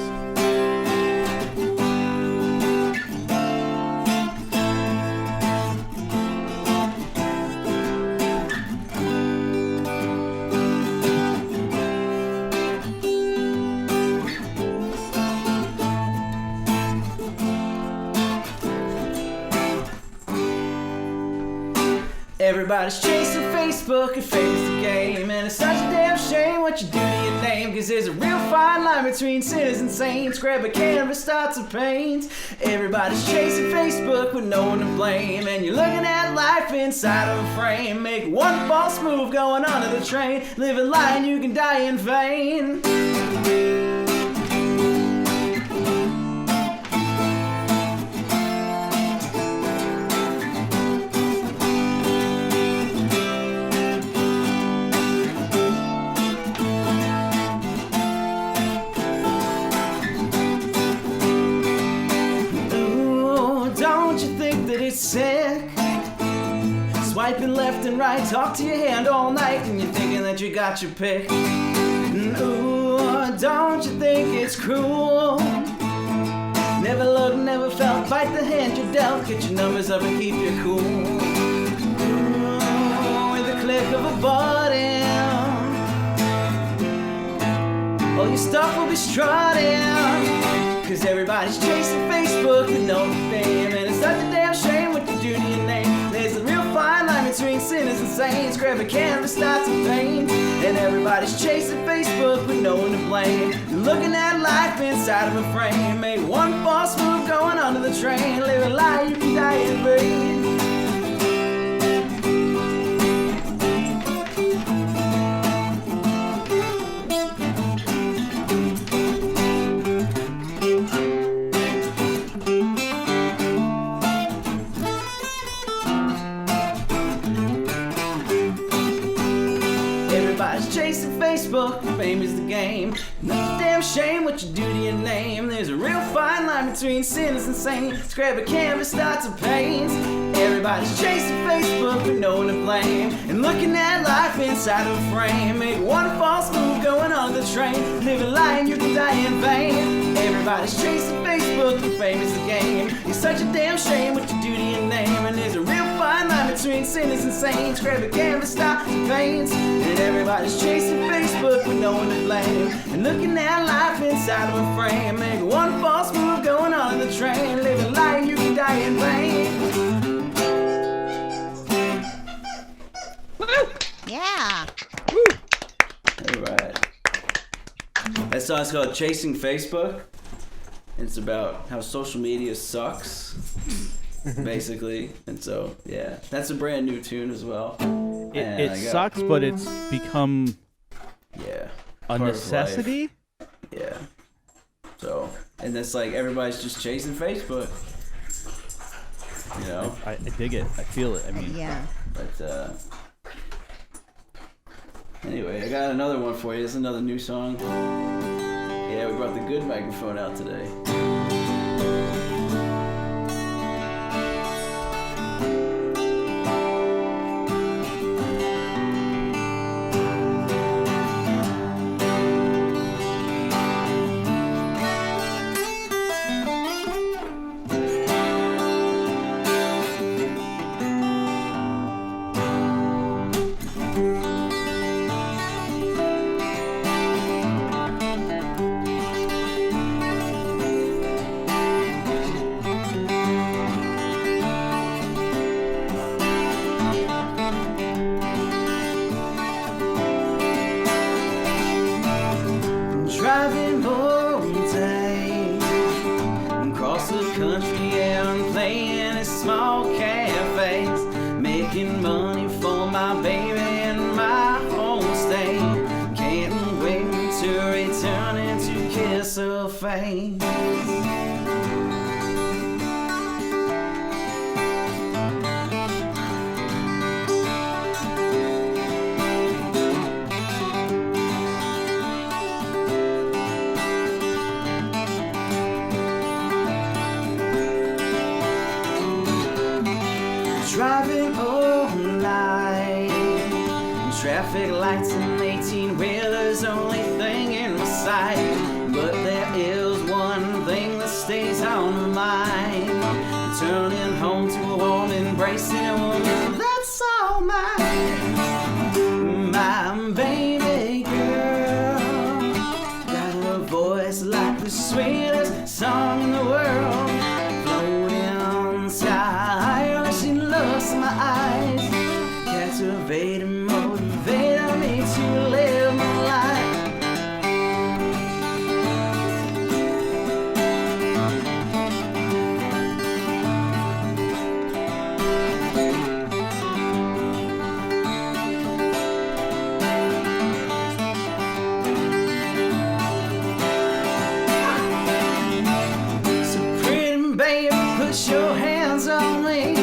Everybody's chasing Facebook and fame's the game, and it's such a damn shame what you do to your name, cause there's a real fine line between sinners and saints. Grab a canvas, start some paint. Everybody's chasing Facebook with no one to blame, and you're looking at life inside of a frame. Make one false move going onto the train, live a lie and you can die in vain. Sick. Swiping left and right, talk to your hand all night, and you're thinking that you got your pick. Ooh, don't you think it's cruel? Never looked, never felt, bite the hand you dealt, get your numbers up and keep you cool. Ooh, with the click of a button, all your stuff will be strutting, cause everybody's chasing Facebook with no fame, and it's such a damn shame what you do to your name. There's a real fine line between sinners and saints. Grab a canvas, start some paint, and everybody's chasing Facebook with no one to blame. You're looking at life inside of a frame. Make one false move going onto the train. Live a lie, you can die in vain. Facebook, fame is the game. Not a damn shame what you do to your name. There's a real fine line between sinners and saints. Grab a canvas, start to paint. Everybody's chasing Facebook with no one to blame, and looking at life inside of a frame. Make one false move going on the train. Live a lie and you can die in vain. Everybody's chasing Facebook and fame is the game. It's such a damn shame what you do to your name. And there's a real fine line between sinners and saints. Grab a canvas, start to paint. And everybody's chasing Facebook with no one to blame, and looking at life inside of a frame. Make one false move going on the train. Live a lie and you can die in vain. Yeah. All right. That song's called Chasing Facebook. It's about how social media sucks, basically. And so, yeah, that's a brand new tune as well. It sucks, but it's become a necessity. Yeah. So, and that's like everybody's just chasing Facebook. You know? I dig it. I feel it. I mean, yeah. But, anyway, I got another one for you. This is another new song. Yeah, we brought the good microphone out today. Driving home day across the country and playing in small cafes, making money for my baby and my homestay. Can't wait to return and to kiss her face. Driving all night, traffic lights and 18-wheelers, only thing in my sight. But there is one thing that stays on my mind, returning home to a warm, embracing woman that's all mine. My baby girl got a voice like the sweetest song in the world, floating on the sky. She looks in my eyes, captivating, motivating me to live my life. So pretty baby, put your hands on me.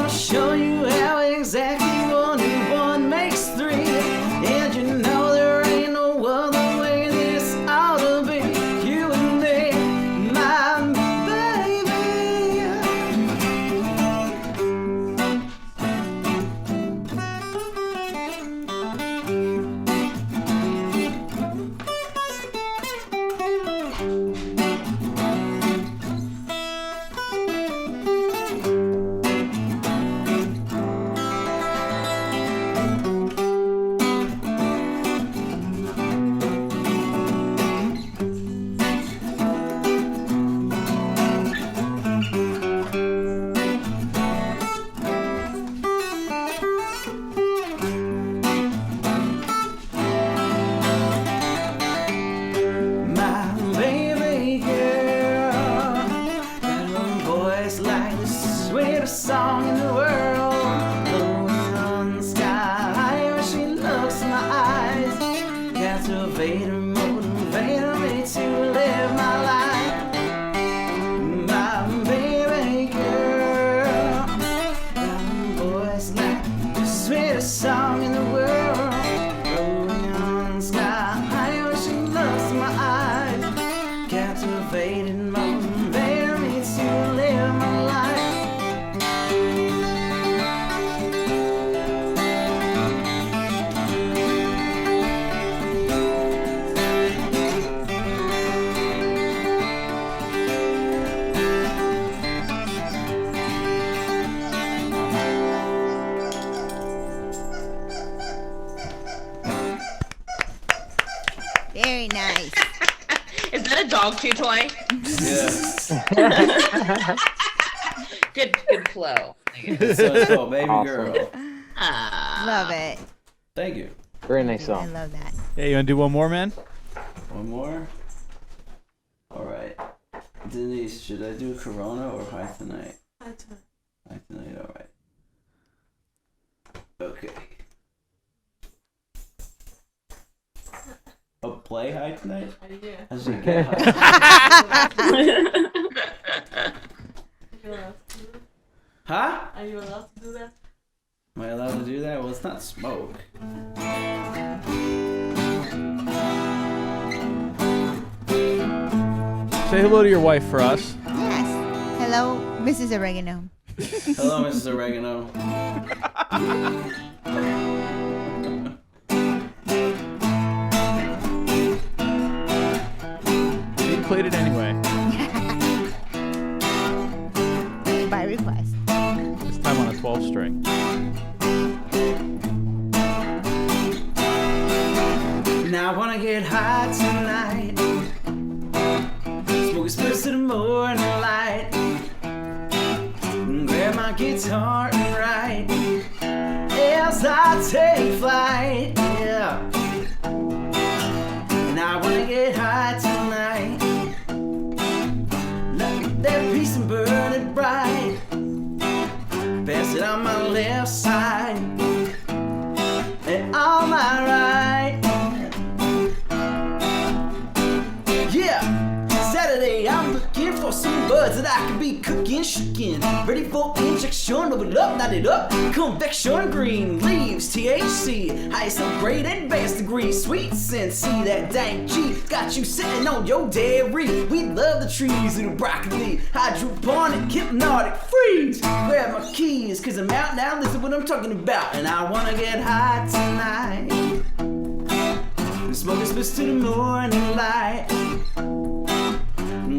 Show you how exactly 1 and 1 makes 3. And you know there ain't no other way this ought to be. You and me, my baby. Sweetest song in the world, blowing on the sky. She looks in my eyes, captivating, motivating me to live my life. My baby girl, got a voice like the sweetest song in the world, blowing on the sky. She looks in my eyes. dog chew toy. Yeah. Good flow. So, baby girl. Love it. Thank you. Very nice song. I love that. Hey, you want to do one more, man? One more? Alright. Denise, should I do Corona or High Tonight? High Tonight, alright. Okay. Oh, play High Tonight? Yeah. I should get High. Huh? Are you allowed to do that? Am I allowed to do that? Well, it's not smoke. Say hello to your wife for us. Yes. Hello, Mrs. Oregano. Hello, Mrs. Oregano. He played it anyway. By request. This time on a 12 string. Now I wanna get high tonight. Smoke a spurs to the morning light. Grab my guitar and write as I take flight. Yeah. And I wanna get high tonight. Light that piece and burn it bright. Pass it on my left side and on my right. Yeah, Saturday I'm looking for some buds that I can be cooking, shooking. Ready for injection, of it up, knot it up. Convection green leaves, THC. Highest grade, advanced degree, sweet sense. See that dank G, got you sitting on your dairy. We love the trees and the broccoli. Hydroponic, hypnotic, freeze. Grab my keys, cause I'm out now, listen what I'm talking about. And I wanna get high tonight. Smoking spits to the morning light.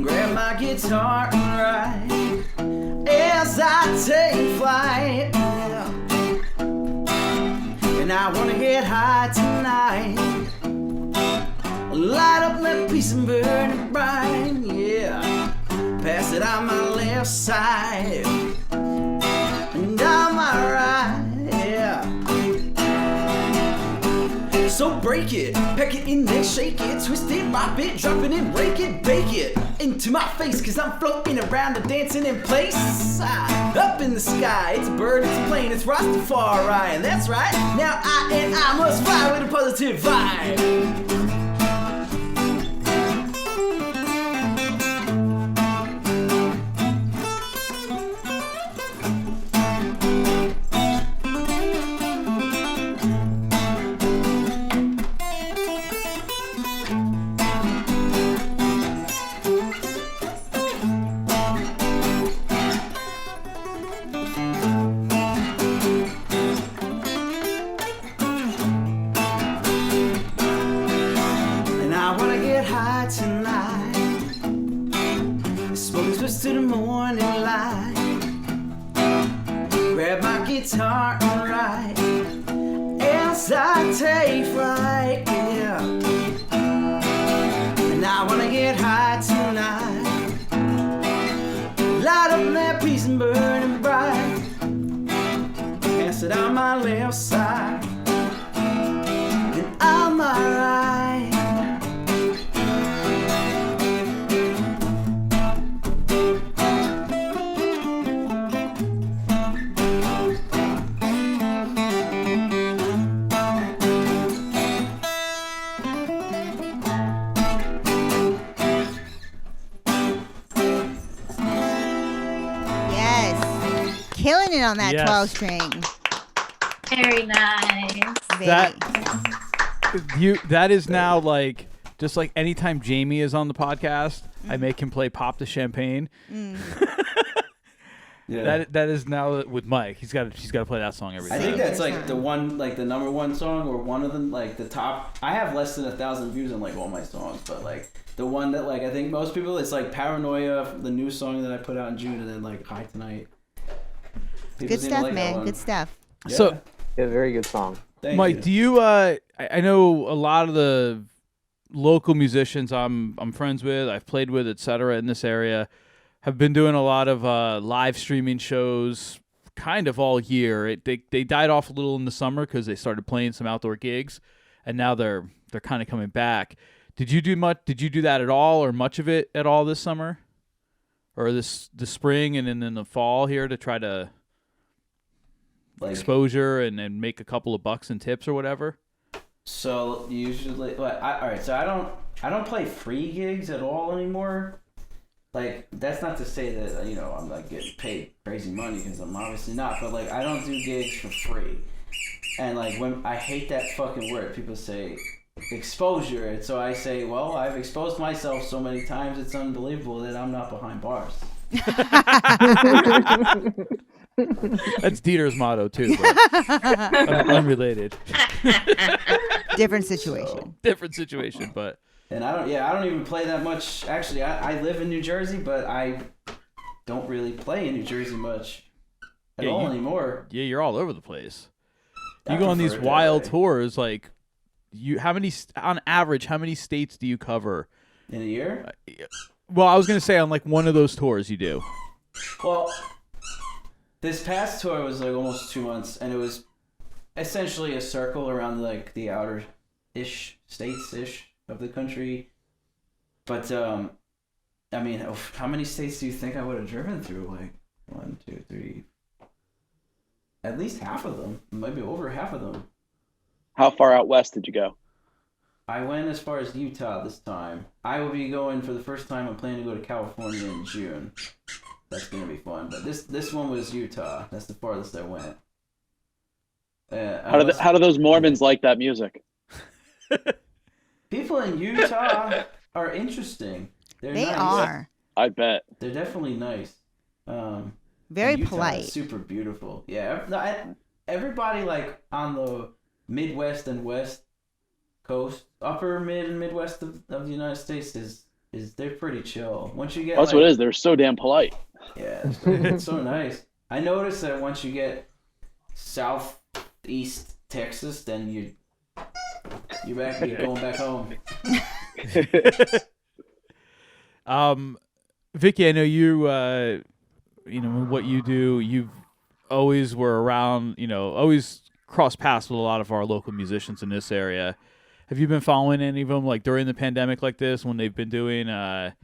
Grab my guitar and write as I take flight. Yeah. And I wanna get high tonight. Light up that piece and burn it bright. Yeah. Pass it on my left side and on my right. Yeah. So break it, pack it in there, shake it, twist it, pop it, drop it and break it, bake it into my face, cause I'm floating around and dancing in place. Up in the sky, it's a bird, it's a plane, it's Rastafari, and that's right, now I must fly with a positive vibe. To the morning light. Grab my guitar and write as I take flight. Yeah. And I wanna get high tonight. Light up that piece and burn it bright. Pass it on my left side and on my right. Killing it on that Yes. 12 string. Very nice. That is now like just like anytime Jamie is on the podcast, I make him play Pop the Champagne. Yeah. That is now with Mike. She's got to play that song every time. I think that's like the one, like the number one song or one of them, like the top. I have less than 1,000 views on like all my songs, but like the one that like I think most people, it's like Paranoia, the new song that I put out in June, and then like High Tonight. People Good stuff, like man. Good stuff. Yeah. So, yeah, very good song. Thank Mike, you. do you? I know a lot of the local musicians I'm friends with, I've played with, etc. in this area have been doing a lot of live streaming shows kind of all year. They died off a little in the summer because they started playing some outdoor gigs, and now they're kind of coming back. Did you do that at all, or much of it at all this summer, or the spring and then in the fall here to try to exposure and make a couple of bucks and tips or whatever? So usually, all right. So I don't play free gigs at all anymore. Like, that's not to say that I'm like getting paid crazy money, because I'm obviously not. But like, I don't do gigs for free. And like, when I hate that fucking word, people say exposure, and so I say, well, I've exposed myself so many times it's unbelievable that I'm not behind bars. That's Dieter's motto too, but unrelated. Different situation. Different situation, but. And I don't even play that much. Actually, I live in New Jersey, but I don't really play in New Jersey much at all anymore. Yeah, you're all over the place. You go on these wild tours, like on average, how many states do you cover in a year? Well, I was gonna say on like one of those tours you do. Well, this past tour was like almost 2 months, and it was essentially a circle around like the outer-ish states-ish of the country. But I mean, how many states do you think I would have driven through? Like 1, 2, 3, at least half of them, maybe over half of them. How far out west did you go? I went as far as Utah this time. I will be going for the first time. I'm planning to go to California in June. That's gonna be fun. But this one was Utah. That's the farthest I went. How do those Mormons like that music? People in Utah are interesting. They are. I bet. They're definitely nice. Very Utah polite. is super beautiful. Yeah. Everybody like on the Midwest and West Coast, upper mid and Midwest of the United States is they're pretty chill. Once you get that's what it is. They're so damn polite. Yeah, it's so nice. I noticed that once you get southeast Texas, then you're going back home. Vikki, I know you what you do. You've always were around. Always cross paths with a lot of our local musicians in this area. Have you been following any of them, like during the pandemic, like this, when they've been doing, their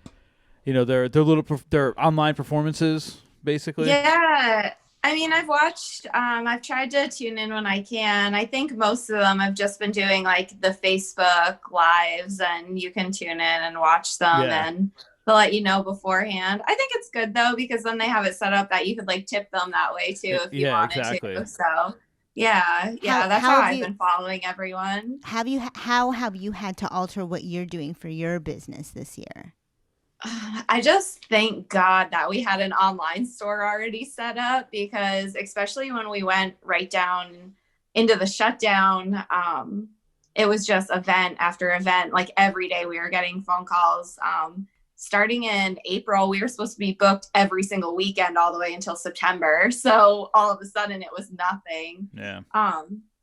online performances, basically? Yeah. I mean, I've watched, I've tried to tune in when I can. I think most of them have just been doing like the Facebook lives, and you can tune in and watch them and they'll let you know beforehand. I think it's good though, because then they have it set up that you could like tip them that way too if you wanted to. So that's how I've been following everyone. How have you had to alter what you're doing for your business this year? I just thank God that we had an online store already set up, because especially when we went right down into the shutdown, it was just event after event. Like every day we were getting phone calls. Starting in April, we were supposed to be booked every single weekend all the way until September. So all of a sudden it was nothing. Yeah.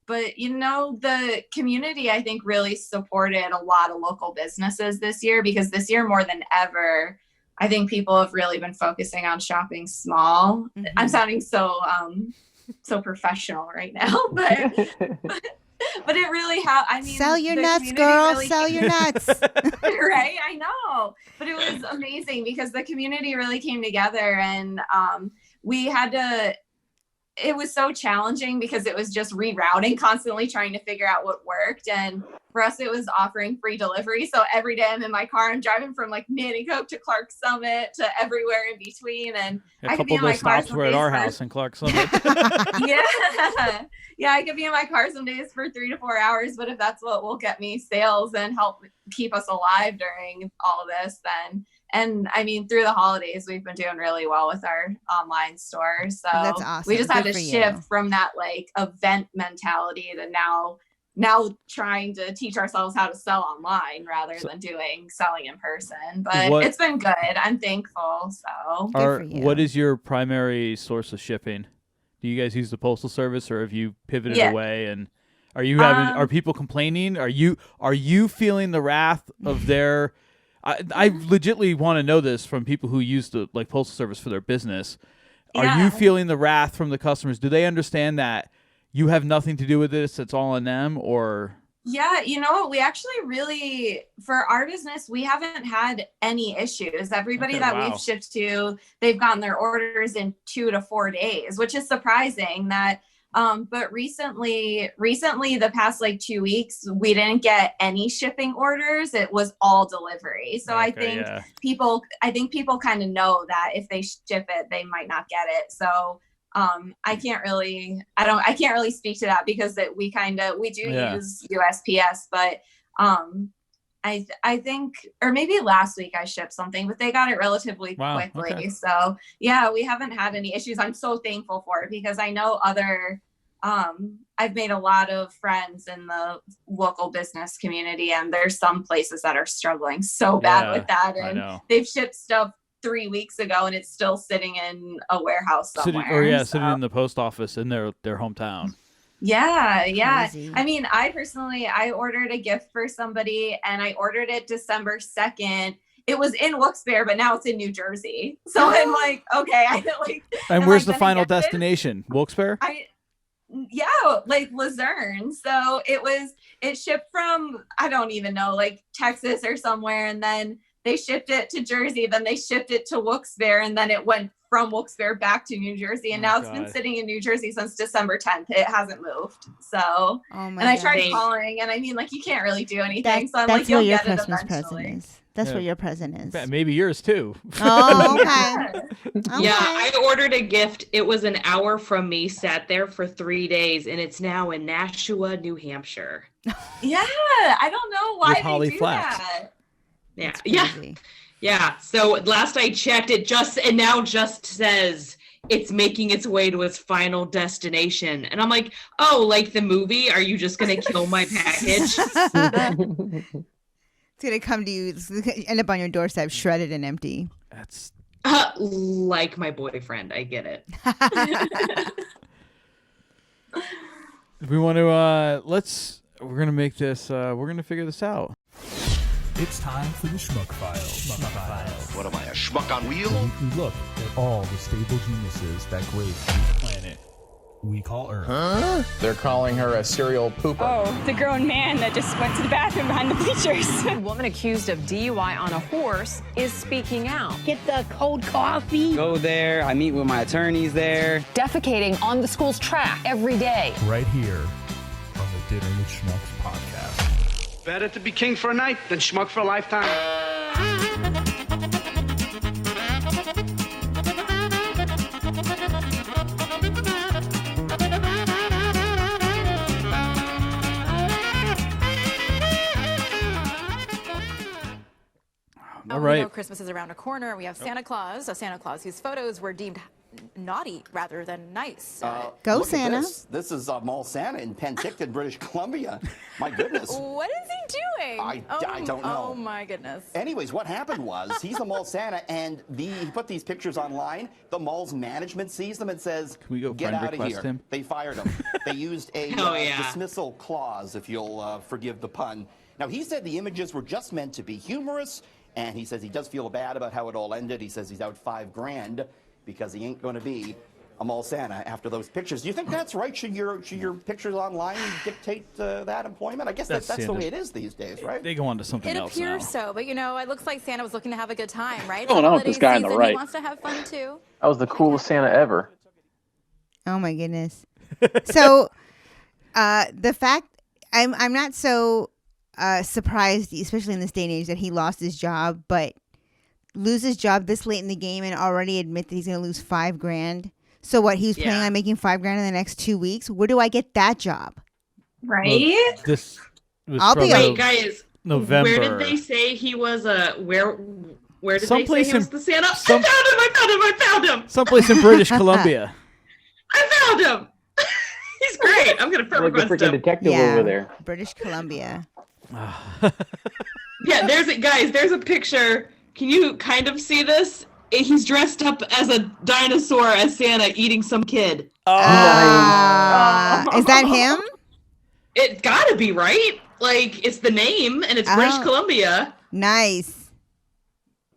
But, the community, I think, really supported a lot of local businesses this year, because this year more than ever, I think people have really been focusing on shopping small. Mm-hmm. I'm sounding so professional right now, but it really sell your nuts, girl. Really sell your nuts. Right? I know. But it was amazing because the community really came together, and we had to. It was so challenging because it was just rerouting, constantly trying to figure out what worked. And for us, it was offering free delivery. So every day I'm in my car, I'm driving from like Nanticoke to Clark Summit to everywhere in between. And a couple of those stops were at our house in Clark Summit. Yeah, I could be in my car some days for 3 to 4 hours. But if that's what will get me sales and help keep us alive during all of this, then. And I mean, through the holidays, we've been doing really well with our online store. So that's awesome. We just had to shift from that like event mentality to now trying to teach ourselves how to sell online rather than selling in person. But it's been good. I'm thankful. So what is your primary source of shipping? Do you guys use the postal service, or have you pivoted away and Are you having? Are people complaining? Are you feeling the wrath of their? I legitimately want to know this from people who use the postal service for their business. Are you feeling the wrath from the customers? Do they understand that you have nothing to do with this? It's all on them, or? Yeah, you know what? We actually really, for our business, we haven't had any issues. Everybody we've shipped to, they've gotten their orders in 2 to 4 days, which is surprising that. But recently, the past 2 weeks, we didn't get any shipping orders. It was all delivery. So I think people kind of know that if they ship it, they might not get it. So I can't really speak to that because we do use USPS, but I think, or maybe last week I shipped something, but they got it relatively quickly. Okay. So yeah, we haven't had any issues. I'm so thankful for it because I know I've made a lot of friends in the local business community, and there's some places that are struggling so bad with that. And they've shipped stuff 3 weeks ago and it's still sitting in a warehouse somewhere. Sitting in the post office in their hometown. Yeah. Crazy. I mean, I ordered a gift for somebody and I ordered it December 2nd. It was in Wilkes-Barre, but now it's in New Jersey. So I'm like, okay. And where's the final destination? Wilkes-Barre? Luzerne. So it shipped from, I don't even know, Texas or somewhere. And then they shipped it to Jersey. Then they shipped it to Wilkes-Barre. And then it went from Wilkes-Barre back to New Jersey. And now it's been sitting in New Jersey since December 10th. It hasn't moved. So, I tried calling, and I mean, you can't really do anything. So I'm that's you'll what your get it Christmas eventually. present is. That's what your present is. Maybe yours too. Oh, okay. Yeah, I ordered a gift. It was an hour from me, sat there for 3 days, and it's now in Nashua, New Hampshire. Yeah, I don't know why Holly they do Flax. that. Yeah. So last I checked, it just says it's making its way to its final destination. And I'm like, oh, like the movie? Are you just going to kill my package? It's going to come to you, end up on your doorstep, shredded and empty. That's like my boyfriend. I get it. We want to, we're going to make this, we're going to figure this out. It's time for the Schmuck Files. What am I, a schmuck on wheels? We look at all the stable geniuses that grace this planet we call Earth. Huh? They're calling her a serial pooper. Oh, the grown man that just went to the bathroom behind the bleachers. A woman accused of DUI on a horse is speaking out. Get the cold coffee. Go there. I meet with my attorneys there. Defecating on the school's track every day. Right here on the Dinner with Schmucks podcast. Better to be king for a night than schmuck for a lifetime. All right. We know Christmas is around a corner. We have Santa Claus, a Santa Claus whose photos were deemed naughty rather than nice. Go look at Santa. This is Mall Santa in Penticton, British Columbia. My goodness. What is he doing? I don't know. Oh my goodness. Anyways, what happened was he's the Mall Santa, and he put these pictures online. The mall's management sees them and says, Can we go "Get friend out of request here." him? They fired him. They used a dismissal clause, if you'll forgive the pun. Now, he said the images were just meant to be humorous, and he says he does feel bad about how it all ended. He says he's out $5,000 because he ain't going to be a Mall Santa after those pictures. Do you think that's right? Should your pictures online dictate that employment? I guess that's the way it is these days, right? They go on to something It else appears now. so, but it looks like Santa was looking to have a good time, right? What's going on with this guy on the right? He wants to have fun too. That was the coolest Santa ever. Oh my goodness. So, the fact I'm not so surprised, especially in this day and age, that he lost his job, but lose his job this late in the game and already admit that he's going to lose $5,000. So what? He was planning on making $5,000 in the next 2 weeks. Where do I get that job? Right. Well, this was Wait, guys. November. Where did they say he was where did Someplace they say he was the Santa? some- I found him. Someplace in British Columbia. I found him. He's great. I'm gonna Like the freaking detective over there. British Columbia. Yeah, there's a picture. Can you kind of see this? He's dressed up as a dinosaur as Santa eating some kid. Is that him? It gotta be, right? Like, it's the name, and it's British Columbia. Nice.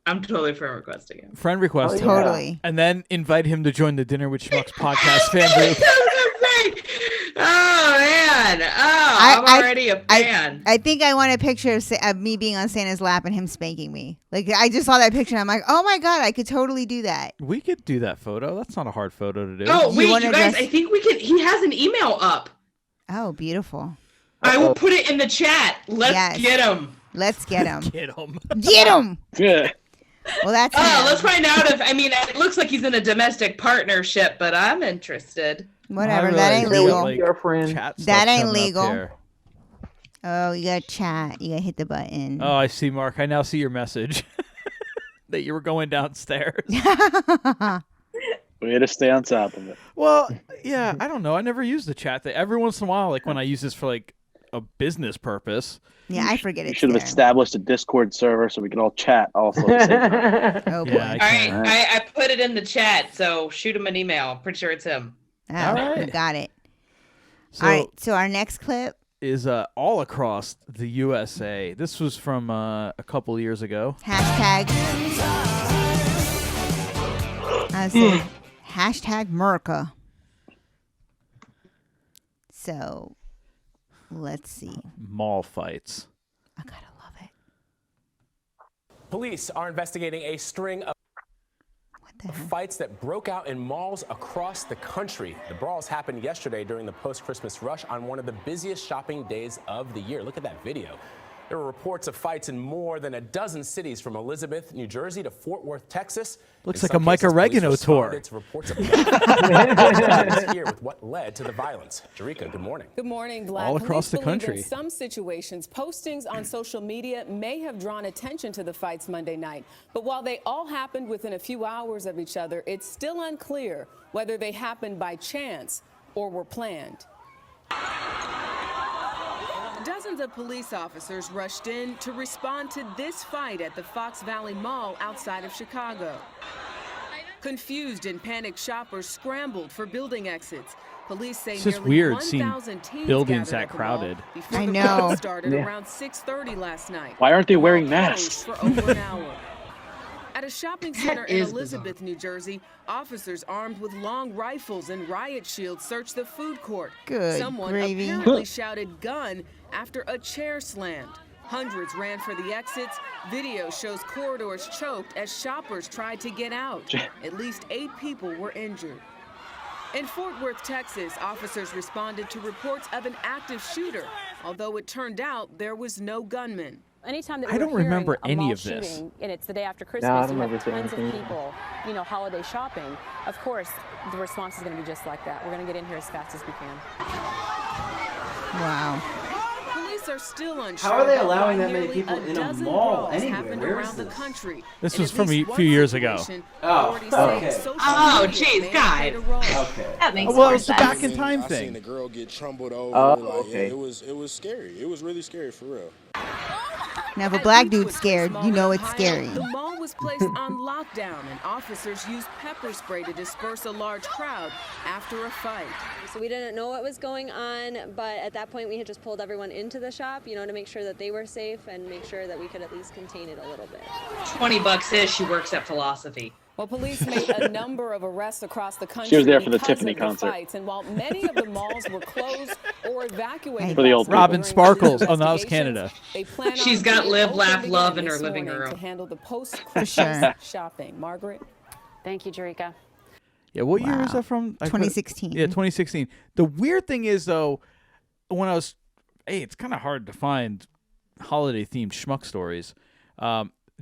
I'm totally friend requesting him. Friend request. Totally. And then invite him to join the Dinner with Schmucks podcast fan group. Oh, man. I'm already a fan. I think I want a picture of me being on Santa's lap and him spanking me. Like, I just saw that picture and I'm like, oh my God, I could totally do that. We could do that photo. That's not a hard photo to do. Oh, wait, you guys, I think we can. He has an email up. Oh, beautiful. I will put it in the chat. Let's get him. Let's get him. Get him. Get him. Yeah. Well, that's. Let's find out if. I mean, it looks like he's in a domestic partnership, but I'm interested. Whatever. That ain't legal. That ain't legal. Oh, you gotta chat. You gotta hit the button. Oh, I see, Mark. I now see your message that you were going downstairs. Way to stay on top of it. Well, yeah, I don't know. I never use the chat thing. Every once in a while, like when I use this for like a business purpose. Yeah, I forget it. You should have established a Discord server so we could all chat also at the same time. Oh, boy. Yeah, All right, I put it in the chat, so shoot him an email. I'm pretty sure it's him. Oh, All right. Got it. So, all right, so our next clip is all across the USA. This was from a couple years ago. Hashtag Merca. So, let's see. Mall fights. I gotta love it. Police are investigating a string of fights that broke out in malls across the country. The brawls happened yesterday during the post-Christmas rush on one of the busiest shopping days of the year. Look at that video. There were reports of fights in more than a dozen cities from Elizabeth, New Jersey to Fort Worth, Texas. Looks like a Mike Oregano tour. Reports of here with what led to the violence. Jerika, good morning. Good morning, Vlad. All across the Police believe country. In some situations, postings on social media may have drawn attention to the fights Monday night. But while they all happened within a few hours of each other, it's still unclear whether they happened by chance or were planned. Dozens of police officers rushed in to respond to this fight at the Fox Valley Mall outside of Chicago. Confused and panicked shoppers scrambled for building exits. Police say It's just nearly weird seeing 1,000 teens buildings gathered that at the crowded. mall before I the know. fight started Yeah. around 6:30 last night. Why aren't they The wearing mall masks? closed for over an hour. At a shopping center in is Elizabeth, New Jersey, officers armed with long rifles and riot shields searched the food court. Good Someone gravy. apparently shouted gun after a chair slammed. Hundreds ran for the exits. Video shows corridors choked as shoppers tried to get out. At least 8 people were injured. In Fort Worth, Texas, officers responded to reports of an active shooter, although it turned out there was no gunman. Anytime that I don't remember any mall of this. shooting, and it's the day after I Christmas, don't you remember have seeing tons of anything. people, holiday shopping. Of course, the response is going to be just like that. We're going to get in here as fast as we can. Wow. Police are still unsure. How are they about allowing why that many nearly people in a dozen mall brawls anywhere? happened Where is around the this? country. This In was at from least a one few years ago. situation, Oh, authorities say okay. social Oh, media jeez, may have guys. played a role. Okay. That makes Well, more it's the sense. back in time I thing. seen the girl get trumbled over. Oh, like, okay. yeah, it was scary. It was really scary for real. Now, if a At black Beechwood dude's scared, Mall you in know it's Ohio, scary. The mall was placed on lockdown, and officers used pepper spray to disperse a large crowd after a fight. So we didn't know what was going on, but at that point we had just pulled everyone into the shop, to make sure that they were safe and make sure that we could at least contain it a little bit. $20 is she works at Philosophy. Well, police made a number of arrests across the country. She was there for the because Tiffany of concert. Fights, and while many of the malls were closed or evacuated, For the old last night Robin during Sparkles. these Oh, that was investigations, Canada. they plan She's on got live, reopening laugh, again love in her this living morning room. to handle the post-Christmas sure. shopping. Margaret? Thank you, Jerika. Yeah, what year is that from? 2016. Yeah, 2016. The weird thing is, though, when I was... Hey, it's kind of hard to find holiday-themed schmuck stories.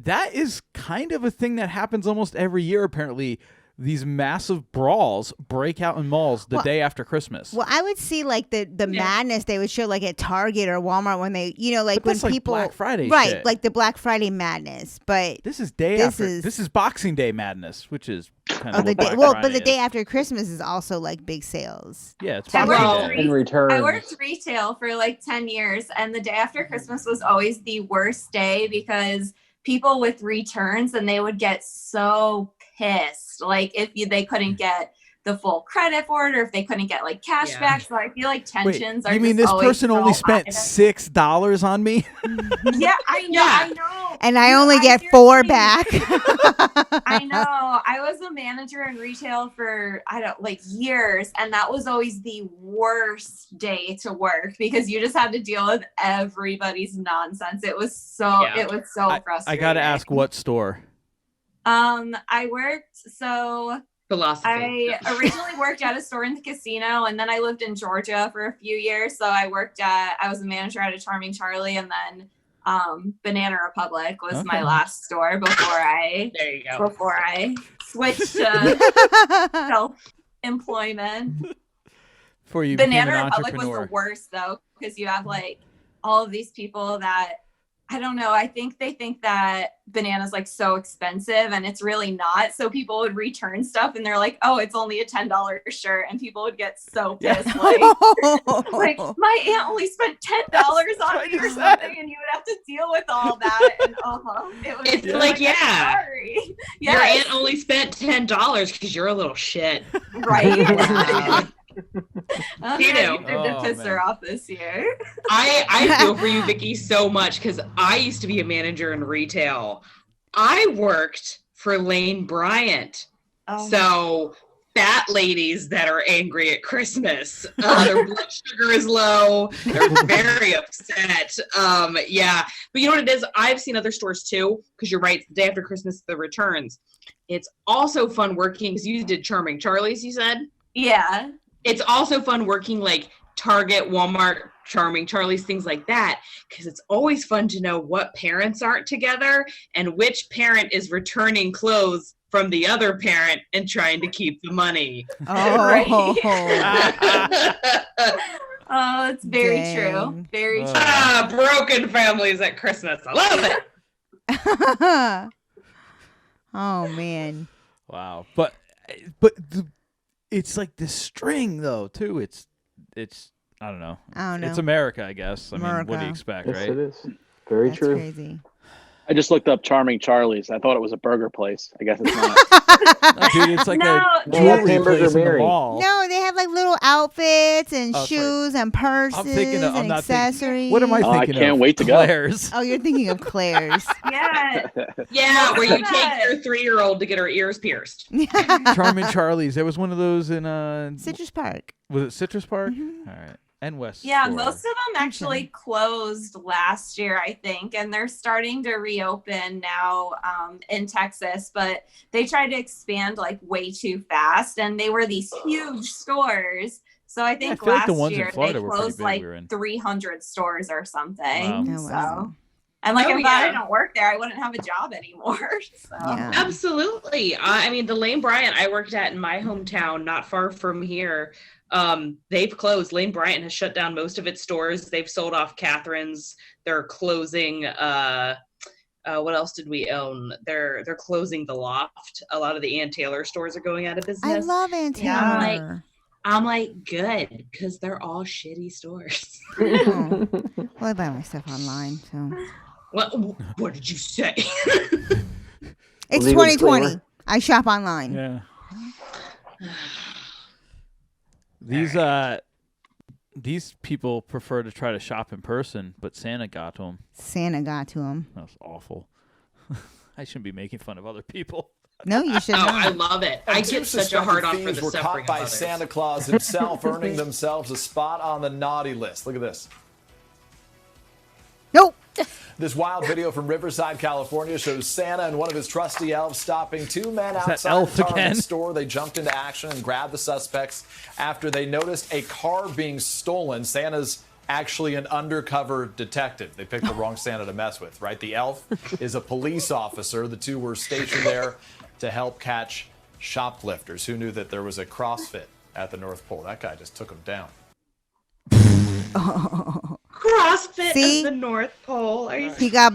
That is kind of a thing that happens almost every year, apparently. These massive brawls break out in malls the day after Christmas. Well, I would see like the madness they would show like at Target or Walmart when they, like But when that's like people Black Friday right, shit. like the Black Friday madness. But This is day after. This is Boxing Day madness, which is kind of the what day, Black well, Friday but the is. day after Christmas is also like big sales. Yeah, it's I Boxing worked, Day. In return. I worked retail for like 10 years, and the day after Christmas was always the worst day because people with returns, and they would get so pissed. Like if they couldn't get the full credit for it, or if they couldn't get like cash back. So I feel like tensions are. You mean just this person only so spent $6 on me? Yeah, I know. I know. And I only get 4 back. I know. I was a manager in retail for years, and that was always the worst day to work because you just had to deal with everybody's nonsense. It was so frustrating. I gotta ask, what store? I worked Philosophy. I originally worked at a store in the casino, and then I lived in Georgia for a few years. So I was a manager at a Charming Charlie, and then Banana Republic was my last store before I switched to self-employment. For you, Banana Republic was the worst though, because you have like all of these people that I don't know. I think they think that banana's like so expensive, and it's really not. So people would return stuff, and they're like, "Oh, it's only a $10 shirt," and people would get so pissed. Like my aunt only spent $10 on me or something, and you would have to deal with all that. And it was sorry. Your aunt only spent $10 because you're a little shit, right? You know, you did to piss her off this year. I feel for you, Vikki, so much because I used to be a manager in retail. I worked for Lane Bryant. So fat ladies that are angry at Christmas, their blood sugar is low. They're very upset. But you know what it is? I've seen other stores too, because you're right. The day after Christmas, the returns. It's also fun working because you did Charming Charlie's. You said, yeah. It's also fun working like Target, Walmart, Charming Charlie's, things like that, because it's always fun to know what parents aren't together and which parent is returning clothes from the other parent and trying to keep the money. Oh, it's very true. Very true. Broken families at Christmas. I love it. Oh, man. Wow. But it's like the string though too. It's I don't know. It's America, I guess. I mean, what do you expect, yes, right? It is. Very true. Crazy. I just looked up Charming Charlie's. I thought it was a burger place. I guess it's not. Dude, it's like a jewelry place in the mall. No, they have like little outfits and shoes and purses and accessories. What am I thinking of? I can't wait to Claire's. go. Oh, you're thinking of Claire's. Yeah, where you take your 3-year-old to get her ears pierced. Charming Charlie's. There was one of those in Citrus Park. Was it Citrus Park? Mm-hmm. All right. And West. Yeah, Store. most of them actually closed last year, I think, and they're starting to reopen now in Texas, but they tried to expand like way too fast, and they were these huge stores. So I think last year they closed like 300 stores or something. Wow. So, and like if I didn't work there, I wouldn't have a job anymore. So. Yeah. Absolutely. I mean, the Lane Bryant I worked at in my hometown, not far from here, they've closed. Lane Bryant has shut down most of its stores. They've sold off Catherine's. They're closing. What else did we own? They're closing the Loft. A lot of the Ann Taylor stores are going out of business. I love Ann Taylor. I'm like, good, because they're all shitty stores. Well, I buy my stuff online, so. What did you say? It's 2020. I shop online. Yeah. These people prefer to try to shop in person, but Santa got to them. That was awful. I shouldn't be making fun of other people. No, you should not. I love it. I get such a hard on for the were suffering caught by of others. Santa Claus himself, earning themselves a spot on the naughty list. Look at this. Nope. This wild video from Riverside, California shows Santa and one of his trusty elves stopping 2 men outside a Target store. They jumped into action and grabbed the suspects after they noticed a car being stolen. Santa's actually an undercover detective. They picked the wrong Santa to mess with, right? The elf is a police officer. The two were stationed there to help catch shoplifters. Who knew that there was a CrossFit at the North Pole? That guy just took them down. CrossFit See? at the North Pole. He got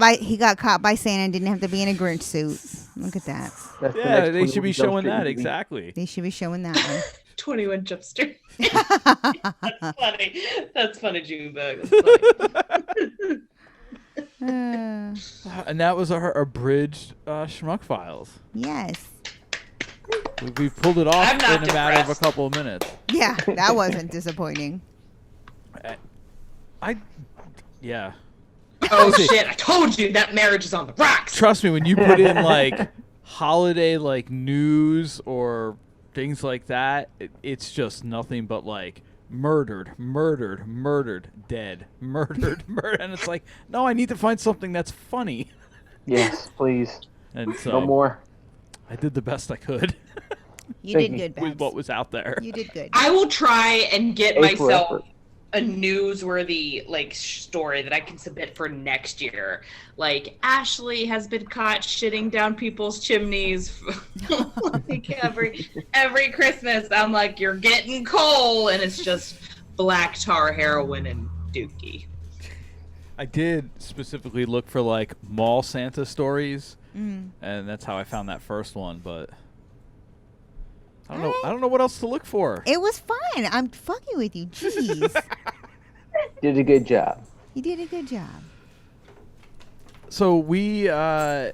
caught by Santa and didn't have to be in a Grinch suit. Look at that. Yeah, they should be showing that exactly. They should be showing that one. 21 Jump Street. That's funny. That's funny, Junebug. And that was our abridged Schmuck Files. Yes. We pulled it off I'm not in a matter of a depressed. couple of minutes. Yeah, that wasn't disappointing. Yeah. Oh shit! I told you that marriage is on the rocks. Trust me, when you put in like holiday like news or things like that, it's just nothing but like murdered, dead, murdered, and it's like, no, I need to find something that's funny. Yes, please. And so no more. I did the best I could. You did good, with Babs. what was out there. You did good. I will try and get A for myself effort. a newsworthy like story that I can submit for next year. Like Ashley has been caught shitting down people's chimneys like every Christmas. I'm like, you're getting coal, and it's just black tar heroin and dookie. I did specifically look for like mall Santa stories, and that's how I found that first one. But I don't know. I don't know what else to look for. It was fun. I'm fucking with you. Jeez. Did a good job. You did a good job. So we, you Oh,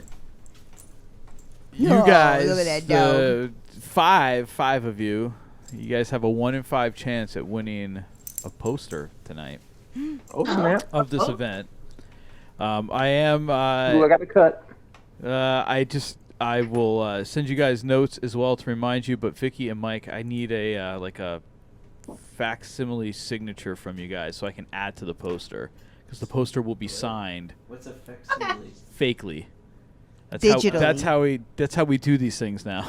guys, look at that dog. five of you, you guys have a 1 in 5 chance at winning a poster tonight. Oh, snap. Of this event. I am. Ooh, I got the cut. I will send you guys notes as well to remind you. But Vikki and Mike, I need a like a facsimile signature from you guys so I can add to the poster, because the poster will be signed. What's a facsimile? Fakely. Digitally. That's how we do these things now.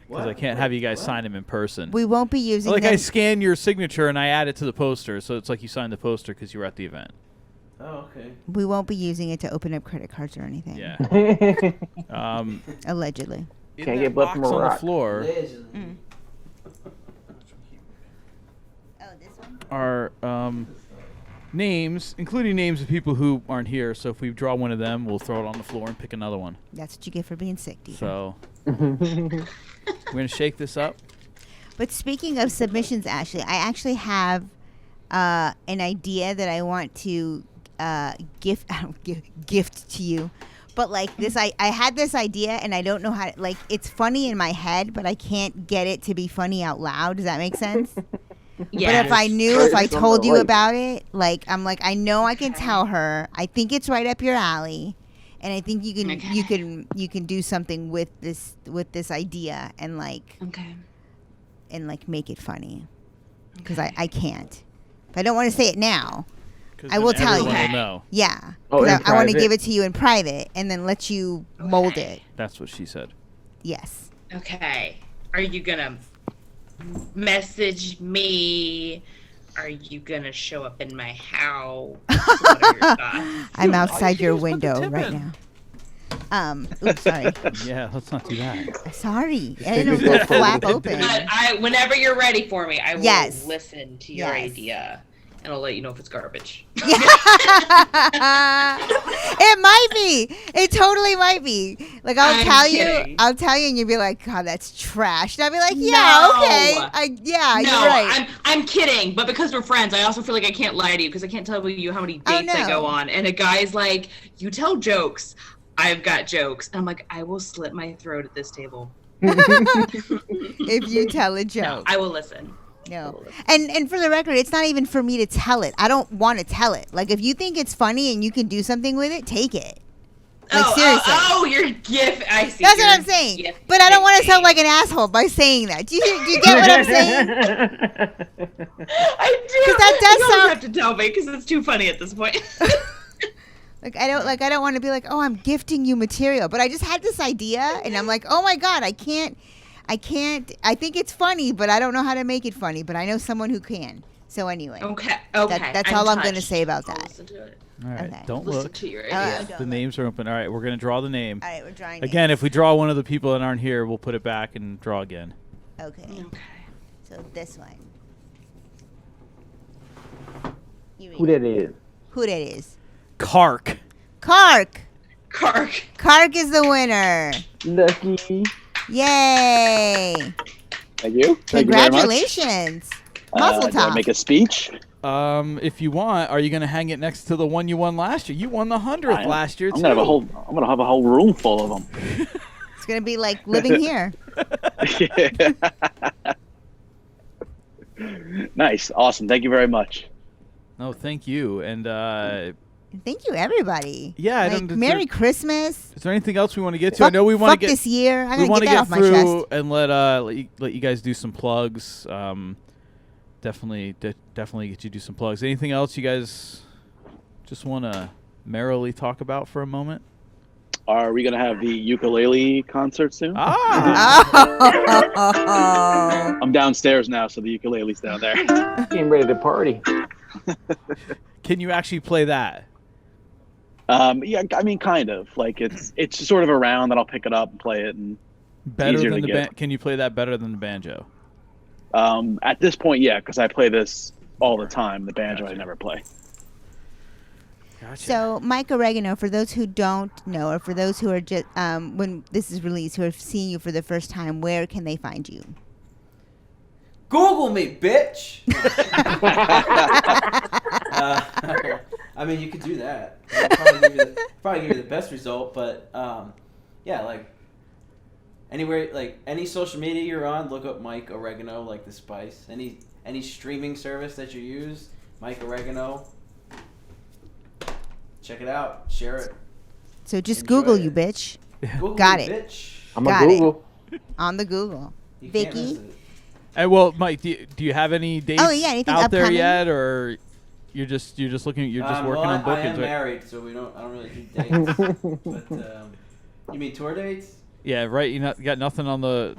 Because I can't have you guys sign them in person. We won't be using like them. I scan your signature and I add it to the poster, so it's like you signed the poster because you were at the event. Oh, okay. We won't be using it to open up credit cards or anything. Yeah. Allegedly. Can't get blood from a on the rock. floor are names, including names of people who aren't here. So if we draw one of them, we'll throw it on the floor and pick another one. That's what you get for being sick, Dieter. So we're gonna shake this up. But speaking of submissions, Ashley, I actually have an idea that I want to gift to you. But like this, I had this idea and I don't know how to, like, it's funny in my head, but I can't get it to be funny out loud. Does that make sense? Yeah. But if I told you about it, like, I'm like, I know I can tell her. I think it's right up your alley, and I think you can do something with this idea and like make it funny, because I can't. If I don't want to say it now, I will tell you. Will know. Yeah. Oh, I want to give it to you in private and then let you mold it. That's what she said. Yes. Okay. Are you gonna message me? Are you gonna show up in my house? What are your thoughts? I'm outside your window right now. Oops, sorry. Yeah, let's not do that. Sorry. I didn't know it flap open. But whenever you're ready for me, I will Yes. listen to your idea, and I'll let you know if it's garbage. It might be. It totally might be. Like, I'll tell you, and you'll be like, "God, that's trash." And I'll be like, "Yeah, No. okay, No, you're right." I'm kidding, but because we're friends, I also feel like I can't lie to you because I can't tell you how many dates I go on. And a guy's like, "You tell jokes. I've got jokes." And I'm like, "I will slit my throat at this table." If you tell a joke. No, I will listen. No. And for the record, it's not even for me to tell it. I don't want to tell it. Like, if you think it's funny and you can do something with it, take it. Like, seriously. You're gift. I see. That's what I'm saying. But I don't want to sound like an asshole by saying that. Do you get what I'm saying? I do. Because that does you sound. don't have to tell me because it's too funny at this point. I don't want to be like, "Oh, I'm gifting you material," but I just had this idea and I'm like, "Oh my God, I can't. I think it's funny, but I don't know how to make it funny, but I know someone who can." So anyway. Okay. That's all I'm going to say about that. Listen to it. All right, Okay. don't Listen look. to your idea. The names are open. All right, we're going to draw the name. All right, we're drawing Again, names. if we draw one of the people that aren't here, we'll put it back and draw again. Okay. So this one. Who that is? Who that is? Carc. Carc. Carc. Carc is the winner. Lucky. Yay. Thank you. Thank you very much. Congratulations. Muzzle Do I top. make a speech? If you want, are you going to hang it next to the one you won last year? You won the 100th last year too. I'm gonna have a whole room full of them. It's going to be like living here. Yeah. Nice. Awesome. Thank you very much. No, thank you. And thank you, everybody. Yeah. Like, Merry Christmas. Is there anything else we want to get to? I know we want to get this year. I'm we going to get that off my chest. And let you guys do some plugs. Definitely get you to do some plugs. Anything else you guys just want to merrily talk about for a moment? Are we going to have the ukulele concert soon? I'm downstairs now, so the ukulele's down there. Getting ready to party. Can you actually play that? Yeah, I mean, kind of. Like it's sort of around that I'll pick it up and play it, and Better easier than to the get. Can you play that better than the banjo? At this point, yeah, because I play this all the time. The banjo I never play. Gotcha. So, Mike Oregano, for those who don't know, or for those who are just when this is released, who are seeing you for the first time, where can they find you? Google me, bitch. I mean, you could do that. Probably give you the best result, but yeah, like anywhere, like any social media you're on, look up Mike Oregano, like the spice. Any streaming service that you use, Mike Oregano. Check it out. Share it. So just Enjoy Google it. you, bitch. Google Got me, it. bitch. I'm Got a Google. it. On the Google. You can't miss Vikki? it. Hey, well, Mike, do you have any dates anything out there upcoming? yet, or you're just looking? You're just working on bookings. I am right? married, so I don't really do dates. But you mean tour dates? Yeah, right. You got nothing on the